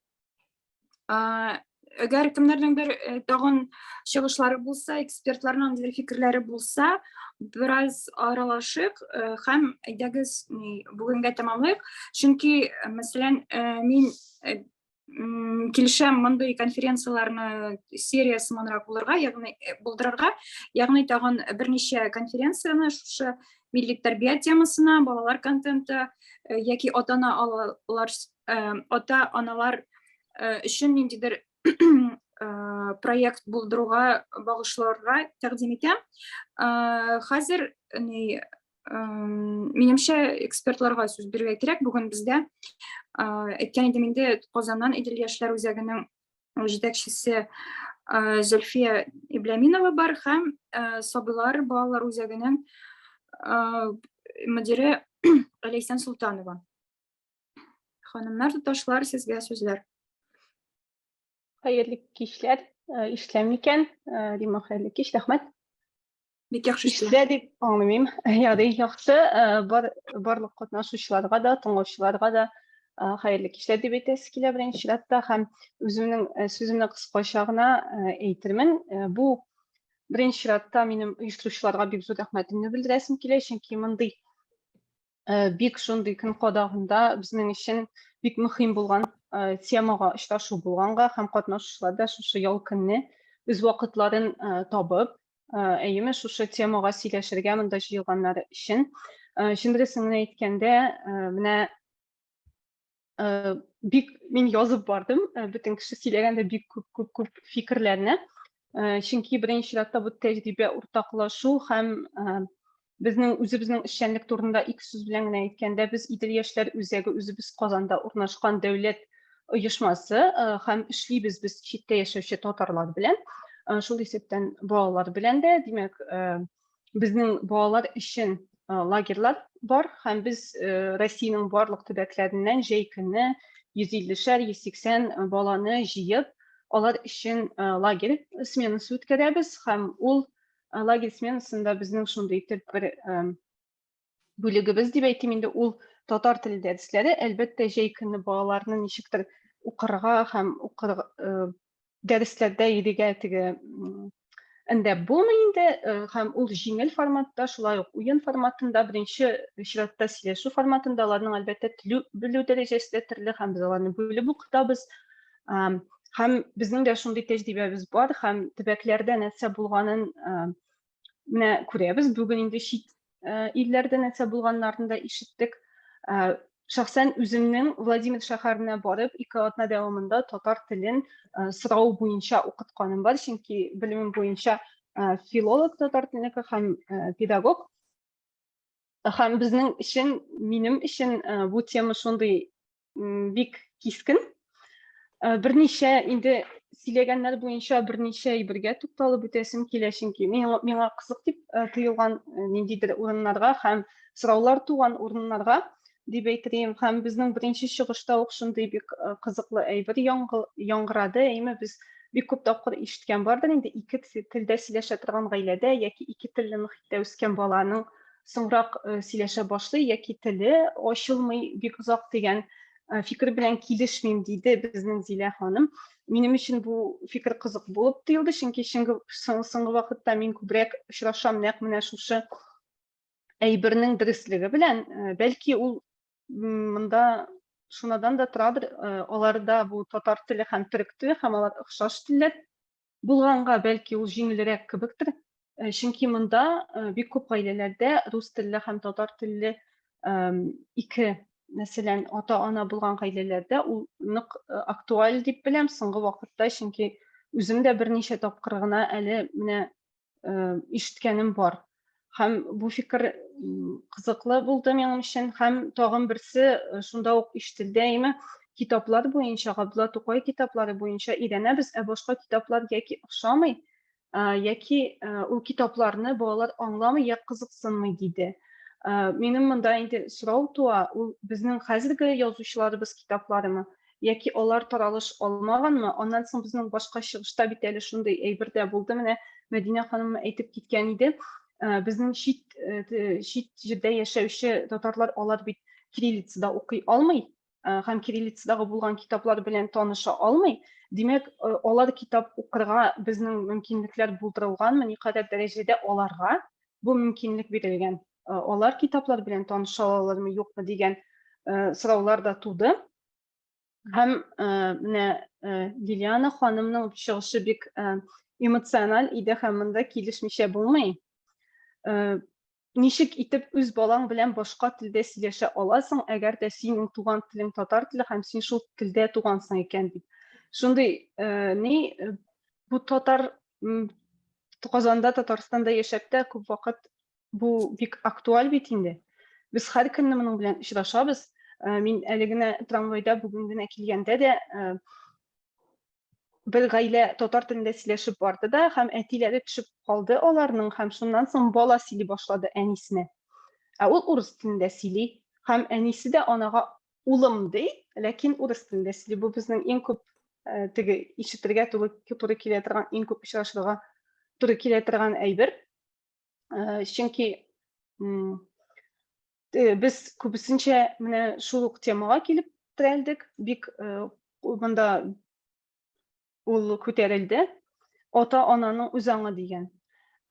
Әгәр кемнәрнең бер тагын чыгышлары булса, экспертларның фикерләре булса, бераз аралашык һәм әйдәгез бүгенгә тәмамлыйк. Чөнки, мәсәлән, мин килешәм мондый конференцияларны сериясы монрак булдырырга, ягъни тагын берничә конференцияны шушы милли тәрбия темасына, балалар контенты яки ата-аналар өчен ниндидер проект булдыруга багышларга тәкъдим итәм. Хәзер минемчә экспертларга сүз бирергә кирәк. Бүген бездә әйткән идем инде, Казаннан Идел яшьләр үзәгенең җитәкчесе Зөлфия Ибляminova бар һәм Сабыйлар балалар үзәгенең мөдире Ләйсән Султанова. Ханымнар, туташлар, сезгә сүзләр. Хәерле кичләр, ишләм икән, Рима, хәерле кич, рәхмәт. Бик яхшы Ишлә дип аңлыйм. Ярый, яхшы. Барлык катнашучыларга да, тыңлаучыларга да хәерле кичләр дип әйтәсе килә беренче чиратта һәм үземнең сүземне кыскача гына әйтермен. Бу беренче чиратта минем оештыручыларга бик зур рәхмәтемне белдерәсем килә, чөнки мондый бик шундый көн кадагында безнең өчен бик мөһим булган темага очрашу булганга һәм катнашучылар да шушы ял көнне үз вакытларын табып, әйеме шушы темага сөйләшергә монда җыелганнары өчен. Чын дөресен әйткәндә, менә бик мин язып бардым, бөтен кеше сөйләгәндә бик күп фикерләрне. Чөнки беренче чиратта бу тәҗрибә уртаклашу һәм безнең үзебезнең эшчәнлек турында ике сүз белән генә әйткәндә, без Идел яшьләр үзәге үзебез Казанда урнашкан дәүләт оешмасы һәм эшлибез без читтә яшәүче татарлар белән. Шул исәптән балалар белән дә, димәк, безнең балалар өчен лагерьлар бар һәм без Россиянең барлык төбәкләреннән җәй көнне 150-шәр, 180 баланы җыеп, алар өчен лагерь сменасы үткәрәбез һәм ул лагерь сменасында безнең шундый итеп бер бүлегебез дип әйтим инде, ул татар теле дәресләре, әлбәттә җәй көнне балаларны ничектер укырга һәм дәресләрдә йөрергә теге әндәп булмый инде һәм ул җиңел форматта, шулай ук уен форматында, беренче чиратта сөйләшү форматында, аларның әлбәттә теле белү дәрәҗәсе дә төрле һәм без аларны бүлеп укытабыз. Һәм безнең дә шундый тәҗрибәбез бар һәм төбәкләрдә нәрсә булганын менә күрәбез. Бүген инде чит илләрдә нәрсә булганнарын да ишеттек. Шәхсән үземнең Владимир шәһәренә барып, 2 атна дәвамында татар телен сорау буенча укытканым бар, чөнки белемем буенча филолог татар теленеке һәм педагог. Һәм безнең өчен, минем өчен бу тема шундый бик кискен. Берничә инде сөйләгәннәр буенча берничә әйбергә тукталып үтәсем килә, чөнки миңа кызык дип тоелган ниндидер урыннарга һәм сораулар туган урыннарга дип әйтәм, һәм безнең беренче чыгышта ук шундый бик кызыклы әйбер яңгырады. Әйме без бик күп тапкыр ишеткән бардыр инде, ике телдә сөйләшә торган гаиләдә яки ике телле мөхиттә үскән баланың соңрак сөйләшә башлый яки теле ачылмый бик озак дигән фикер белән килешмим, диде безнең Зилә ханым. Минем өчен бу фикер кызык булып тоелды, чөнки соңгы вакытта мин күбрәк очрашам нәкъ менә шушы әйбернең дөрестлеге белән. Бәлки ул монда шунадан да торадыр, аларда бу татар теле һәм төрек теле һәм алар охшаш телләр булганга, бәлки ул җиңелрәк кебектер. Чөнки монда бик күп гаиләләрдә рус телле һәм татар телле ике, мәсәлән, ата-ана булган гаиләләрдә ул нык актуаль дип беләм соңгы вакытта, чөнки үзем дә берничә тапкыр гына әле менә ишеткәнем бар. Һәм бу фикер кызыклы булды минем өчен һәм тагын берсе шунда ук ишетелде, әйме, китаплар буенча, Габдулла Тукай китаплары буенча өйрәнәбез, башка китаплар яки охшамый, яки ул китапларны балалар аңламый, я кызыксынмый, диде. Минем монда инде сорау туа, ул безнең хәзерге язучыларыбыз китапларымы, яки алар таралыш алмаганмы? Аннан соң безнең башка чыгышта бит әле шундый әйбер дә булды, менә Мәдинә ханым әйтеп киткән иде. Безнең чит җирдә яшәүче татарлар, алар бит кириллицада укый алмый һәм кириллицадагы булган китаплар белән таныша алмый. Димәк, алар китап укырга безнең мөмкинлекләр булдырылганмы, никадәр дәрәҗәдә аларга бу мөмкинлек бирелгән? Алар китаплар белән таныша алалармы, юкмы дигән сораулар да туды. Һәм менә Лилиана ханымның чыгышы бик эмоциональ иде һәм монда килешмичә булмый. Ничек итеп үз балаң белән башка телдә сөйләшә аласың, әгәр дә синең туган телең татар теле һәм син шул телдә тугансың икән дип. Шундый бу татар Казанда, Татарстанда яшәп тә күп вакыт бу бик актуаль бит инде. Без һәр көнне моның белән очрашабыз. Мин әле генә трамвайда бүген генә килгәндә дә бер гаилә татар телендә сөйләшеп барды да, һәм әтиләре төшеп калды аларның, һәм шуннан соң бала сөйли башлады әнисенә. Ә ул урыс телендә сөйли, һәм әнисе дә анага улым ди, ләкин урыс телендә сөйли. Бу безнең иң күп теге ишетергә туры килә торган, иң күп очрашырга туры килә торган әйбер. Чөнки без күбесенчә менә шул ук темага килеп терәлдек, бик монда ул күтәрелде. Ата-ананың үзаңы дигән.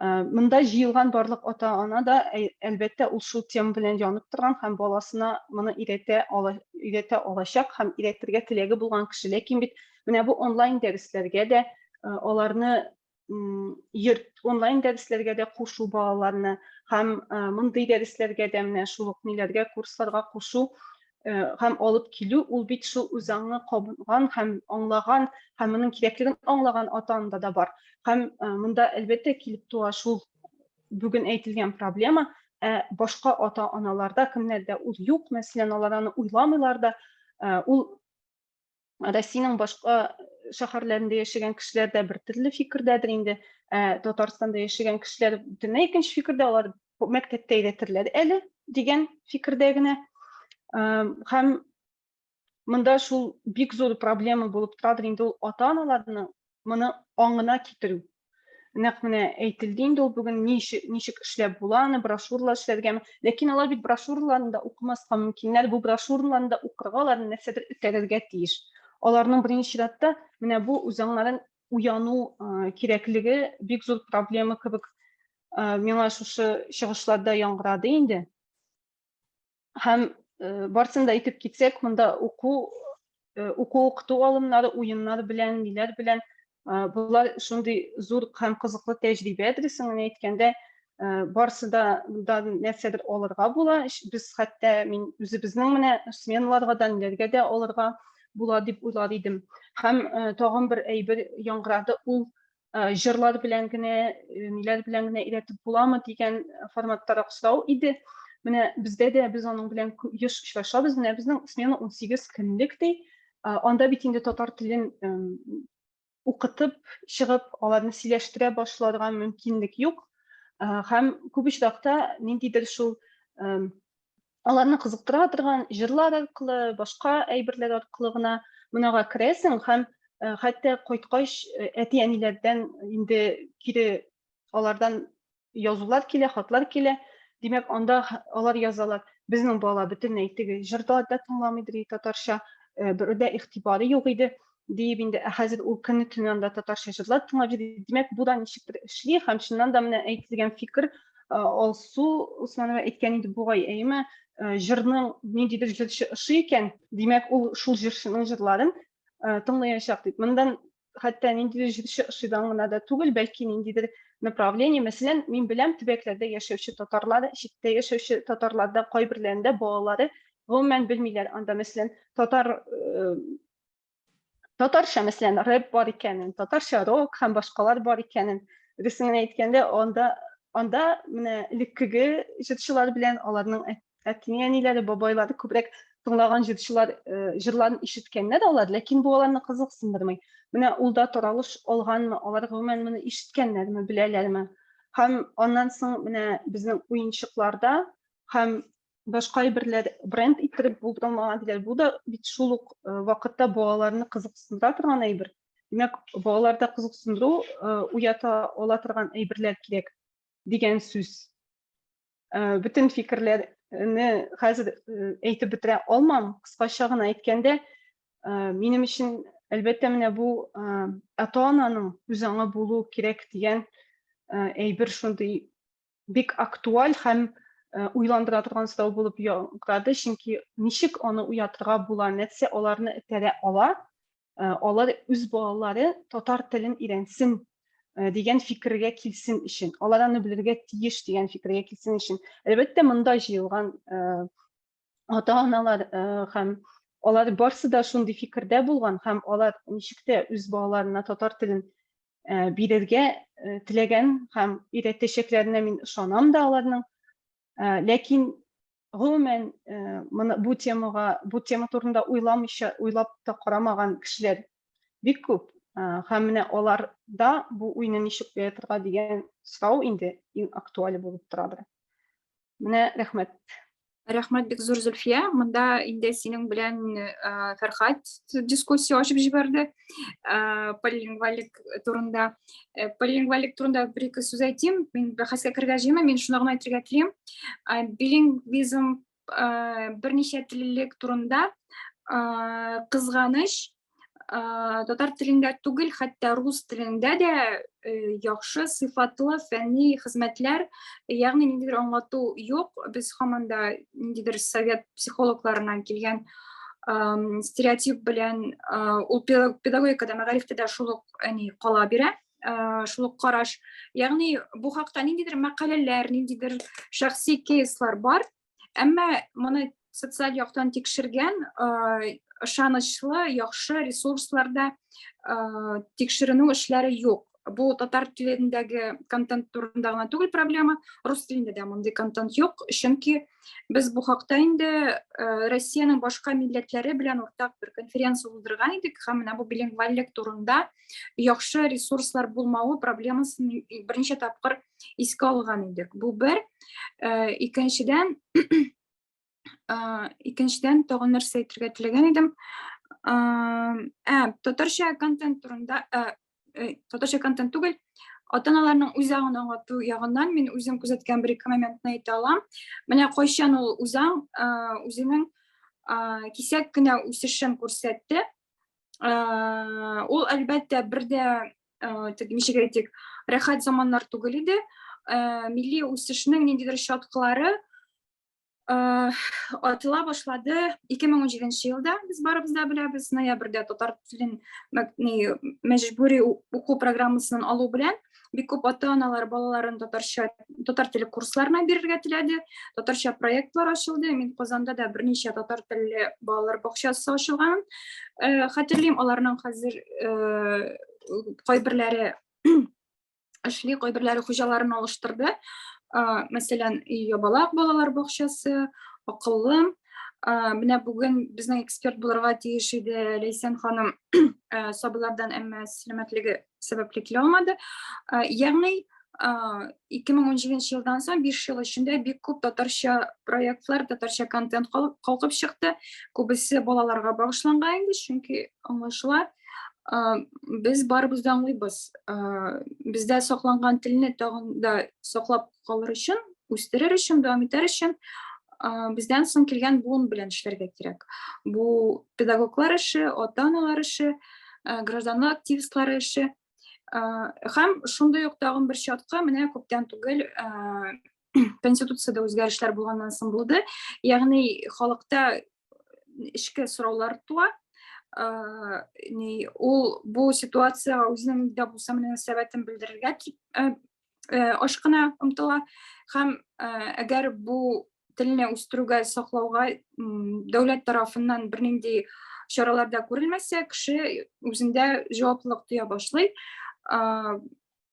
Монда җыелган барлык ата-ана да әлбәттә ул шул тема белән янып торган һәм баласына моны өйрәтә алачак һәм өйрәтергә теләге булган кеше. Ләкин бит менә бу онлайн дәресләргә дә аларны онлайн дәресләргә дә кушу балаларны һәм мондый дәресләргә дә менә шул ук ниләргә, курсларга кушу һәм алып килү, ул бит шул үзаңны кабынган һәм аңлаган һәм моның кирәклеген аңлаган ата-анда да бар. Һәм монда әлбәттә килеп туа шул бүген әйтелгән проблема, башка ата-аналарда кемнәрдә ул юк, мәсәлән, алар аны уйламыйлар да, ул Россиянең башка шәһәрләрендә яшәгән кешеләр дә бер төрле фикердәдер инде, Татарстанда яшәгән кешеләр бөтенләй икенче фикердә, алар мәктәптә өйрәтерләр әле дигән фикердә генә. Һәм монда шул бик зур проблема булып торадыр инде ул ата-аналарның моны аңына китерү. Нәкъ менә әйтелде инде ул бүген ничек эшләп була, аны брошюралар эшләргәме, ләкин алар бит брошюраларны да укымаска мөмкиннәр, бу брошюраларны да укырга алар нәрсәдер үтәрергә тиеш. Аларның беренче чиратта менә бу үзаңнарын уяну кирәклеге бик зур проблема кебек миңа шушы чыгышларда яңгырады инде. Һәм барсын да әйтеп китсәк, монда укыту алымнары, уеннар белән, ниләр белән булар шундый зур һәм кызыклы тәҗрибә дөресен әйткәндә, барсы да нәрсәдер алырга була. Без хәтта мин үзебезнең менә сменаларга да ниләргә дә алырга була дип уйлар идем. Һәм тагын бер әйбер яңгырады, ул җырлар белән генә, ниләр белән генә өйрәтеп буламы дигән форматтарак сорау иде. Менә бездә дә без аның белән еш очрашабыз. Менә безнең смена 18 көнлек ди. Анда бит инде татар телен укытып чыгып, аларны сөйләштерә башларга мөмкинлек юк. Һәм күп очракта ниндидер шул аларны кызыктыра торган җырлар аркылы, башка әйберләр аркылы гына монага керәсең һәм хәтта кайткач әти-әниләрдән инде кире алардан язулар килә, хатлар килә. Димәк, анда алар язалар. Безнең бала бөтенләй теге җырда да тыңламыйдыр татарча, бер дә игътибары юк иде. Дип инде хәзер ул көнне төннән дә татарча җырлар тыңлап йөри. Димәк, бу да ничектер эшли һәм шуннан да менә әйтелгән фикер Алсу Усманова әйткән иде бугай, әйме, җырның ниндидер җырчы ошый икән, димәк, ул шул җырчының җырларын тыңлаячак дип. Мондан хәтта ниндидер җырчы ошыйдан гына да түгел, бәлки ниндидер направление. Мәсәлән, мин беләм төбәкләрдә яшәүче татарлар, читтә яшәүче татарларда кайберләрендә балалары гомумән белмиләр. Анда мәсәлән татарча мәсәлән рэп бар икәнен, татарча рок һәм башкалар бар икәнен. Рәсемен әйткәндә, анда менә элеккеге җырчылар белән аларның әти-әниләре, бабайлары күбрәк тыңлаган җырларын ишеткәннәр алар, ләкин бу аларны кызыксындырмый. Менә ул да таралыш алганмы, алар гомумән моны ишеткәннәрме, беләләрме? Һәм аннан соң менә безнең уенчыкларда һәм башка әйберләр бренд иттереп булдырылмаган диләр. Бу да бит шул ук вакытта балаларны кызыксындыра торган әйбер. Димәк, балаларда кызыксындыру, уята ала торган әйберләр кирәк дигән сүз. Бүтән фикерләрне хәзер әйтеп бетерә алмам. Кыскача гына әйткәндә, минем өчен әлбәттә менә бу ата-ананың үзаңы булу кирәк дигән әйбер шундый бик актуаль һәм уйландыра торган сорау булып яңгырады, чөнки ничек аны уятырга була, нәрсә аларны этәрә ала, алар үз балалары татар телен өйрәнсен дигән фикергә килсен өчен, алар аны белергә тиеш дигән фикергә килсен өчен. Әлбәттә, монда җыелган ата-аналар һәм алар барсы да шундый фикердә булган һәм алар ничек тә үз балаларына татар телен бирергә теләгән һәм өйрәтәчәкләренә мин ышанам да аларның. Ләкин гомумән бу тема турында уйлап та карамаган кешеләр бик күп. Һәм менә аларда бу уйны ничек уятырга дигән сорау инде иң актуаль булып торадыр. Менә рәхмәт. Рәхмәт бик зур, Зөлфия. Монда инде синең белән Фәрхат дискуссия ачып җибәрде полилингвалик турында. Полилингвалик турында бер-ике сүз әйтим. Мин бәхәскә керергә җыенмыйм, мин шуны гына әйтергә телим. Билингвизм берничә теллелек турында кызганыч татар телендә түгел, хәтта рус телендә дә яхшы, сыйфатлы фәнни хезмәтләр, ягъни ниндидер аңлату юк. Без һаман да ниндидер совет психологларыннан килгән стереотип белән ул педагогикада, мәгарифтә дә шул ук кала бирә, шул ук караш. Ягъни бу хакта ниндидер мәкаләләр, ниндидер шәхси кейслар бар, әмма моны социаль яктан тикшергән ышанычлы, яхшы ресурсларда тикшеренү эшләре юк. Бу татар телендәге контент турында гына түгел проблема, рус телендә дә мондый контент юк, чөнки без бу хакта инде Россиянең башка милләтләре белән уртак бер конференция уздырган идек, һәм менә бу билингваллек турында яхшы ресурслар булмавы проблемасын берничә тапкыр искә алган идек. Бу бер. Икенчедән тагын нәрсә әйтергә теләгән идем. Татарча контент турында, татарча контент түгел, ата-аналарның үзәгын аңлату ягыннан мин үзем күзәткән бер-ике моментны әйтә алам. Менә кайчан ул үзәң үзенең кисәк кенә үсешен күрсәтте. Ул әлбәттә бердә ничек әйтик, рәхәт заманнар түгел иде. Милли үсешнең ниндидер чаткылары атыла башлады 2017 елда. Без барыбыз да беләбез, ноябрьдә татар телен мәҗбүри уку программасын алу белән бик күп ата-аналар балаларын татар теле курсларына бирергә теләде. Татарча проектлар ачылды. Мин Казанда да берничә татар телле балалар бакчасы ачылган. Хәтерлим, аларның хәзер кайберләре эшли, кайберләре хуҗаларын алыштырды. Мәсәлән, Ябалак балалар бакчасы, Акыллым. Менә бүген безнең эксперт булырга тиеш иде Ләйсән ханым, сабыйлардан, әмма сәламәтлеге сәбәпле килә алмады. Ягъни 2017 елдан соң 5 ел эчендә бик күп татарча проектлар, татарча контент калкып чыкты. Күбесе балаларга багышланган инде, чөнки аңлашыла, без барыбыз да аңлыйбыз. Бездә сакланган телне тагын да саклап калыр өчен, үстерер өчен, дәвам итәр өчен бездән соң килгән буын белән эшләргә кирәк. Бу педагоглар эше, ата-аналар эше, гражданлык активистлары эше. Һәм шундый ук тагын бер чатка, менә күптән түгел Конституциядә үзгәрешләр булганнан соң булды. Ягъни халыкта эчке сораулар туа. Ул бу ситуацияга үзенең дә булса мөнәсәбәтен белдерергә ашкына омтыла. Һәм әгәр бу телне үстерүгә, саклауга дәүләт тарафыннан бернинди чаралар да күрелмәсә, кеше үзендә җаваплылык тоя башлый.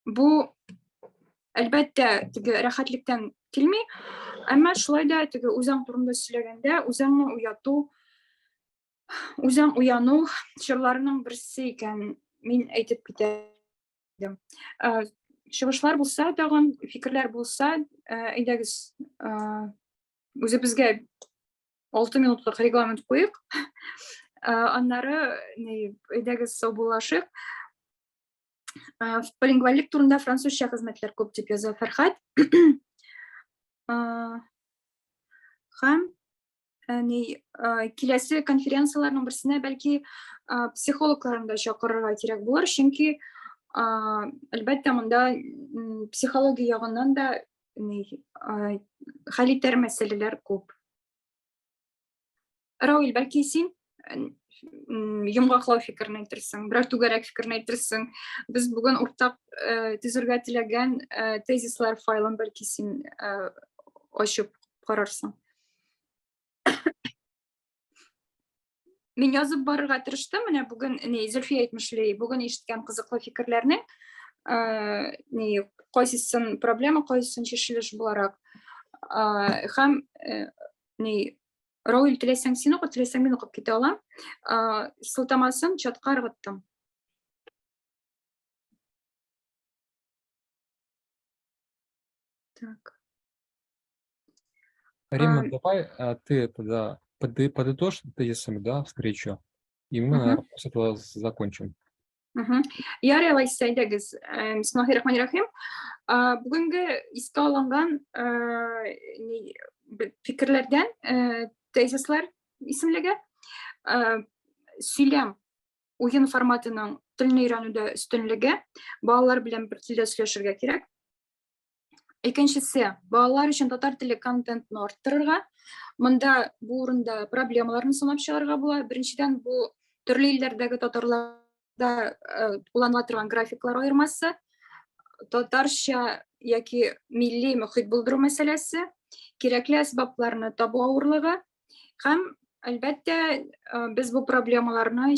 Бу әлбәттә теге рәхәтлектән килми, әмма шулай да теге үзең турында сөйләгәндә, үзеңне уяту, үзең уяну чорларының берсе икән мин әйтеп китәм. Чыгышлар булса, тагын фикерләр булса, әйдәгез үзебезгә 6 минутлык регламент куйык. Аннары әйдәгез саубуллашыйк. Полингваллик турында французча хезмәтләр күп дип яза Фәрхат. Һәм киләсе конференцияларның берсенә бәлки психологларны да чакырырга кирәк булыр, чөнки әлбәттә монда психология ягыннан да хәл итәр мәсьәләләр күп. Рауил, бәлки син йомгаклау фикерне әйтерсең, берәр түгәрәк фикерне әйтерсең. Без бүген уртак төзергә теләгән тезислар файлын бәлки син ачып карарсың. Мин язып барырга тырыштым, менә бүген Зөлфия әйтмешле, бүген ишеткән кызыклы фикерләрне, кайсысын проблема, кайсысын чишелеш буларак. Һәм Рауил, теләсәң син укы, теләсәң мин укып китә алам. Сылтамасын чатка ыргыттым. Так. Римма, А, давай ты тогда подытожь тезисами, да, встречу, и мы, Мгм. наверное, после этого закончим. Мгм. Ярый, Алайса, әйдәгез. Бисмиллаһир-рахманир-рахим. Бүгенге искә алынган фикерләрдән тезислар исемлеге сөйләм уен форматының телне өйрәнүдә өстенлеге, балалар белән бер телдә сөйләшергә кирәк. Икенчесе, балалар өчен татар теле контентны арттырырга. Монда бу урында проблемаларны санап чыгарга була. Беренчедән, бу төрле илләрдәге татарларда кулланыла торган графиклар аермасы, татарча яки милли мөхит булдыру мәсьәләсе, кирәкле әсбапларны табу авырлыгы һәм әлбәттә без бу проблемаларны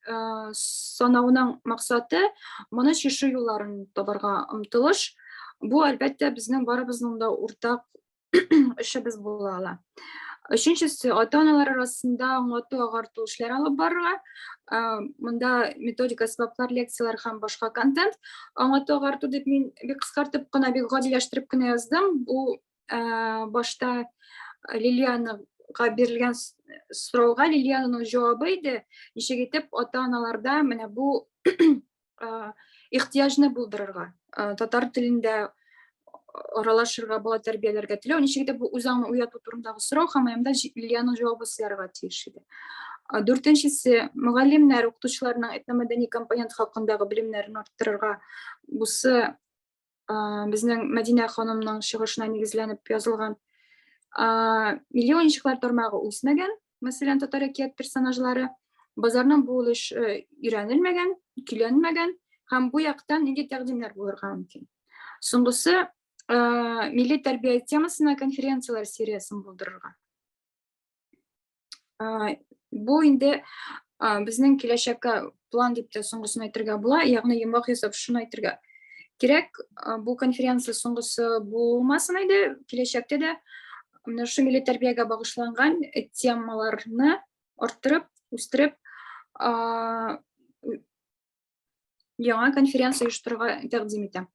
санауның максаты моны чишү юлларын табарга омтылыш. Бу әлбәттә безнең барыбызның да уртак эшебез була ала. Өченчесе, ата-аналар арасында аңлату агарту эшләре алып барырга. Монда методика, әсбаплар, лекциялар һәм башка контент. Аңлату агарту дип мин бик кыскартып кына, бик гадиләштереп кенә яздым. Бу башта Лилиянага бирелгән сорауга Лилиянның җавабы иде. Ничек итеп ата-аналарда менә бу ихтияҗны булдырырга, татар телендә аралашырга, бала тәрбияләргә теләү, ничек итеп бу үзаңны уяту турындагы сорау һәм аямда Лилиянның җавабы сыларга тиеш иде. Дүртенчесе, мөгаллимнәр, укытучыларның этномәдәни компонент хакындагы белемнәрен арттырырга. Бусы безнең Мәдинә ханымның чыгышына нигезләнеп язылган. Милли уенчыклар тармагы үсмәгән, мәсәлән, татар әкият персонажлары, базарның бу өлеше өйрәнелмәгән, көйләнмәгән һәм бу яктан нинди тәкъдимнәр булырга мөмкин. Соңгысы, милли тәрбия темасына конференциялар сериясын булдырырга. Бу инде безнең киләчәккә план дип тә соңгысын әйтергә була, ягъни йомгак ясап шуны әйтергә кирәк. Бу конференция соңгысы булмасын иде, киләчәктә дә менә шу милли тәрбиягә багышланган темаларны арттырып, үстереп, яңа конференция оештырырга тәкъдим итәм.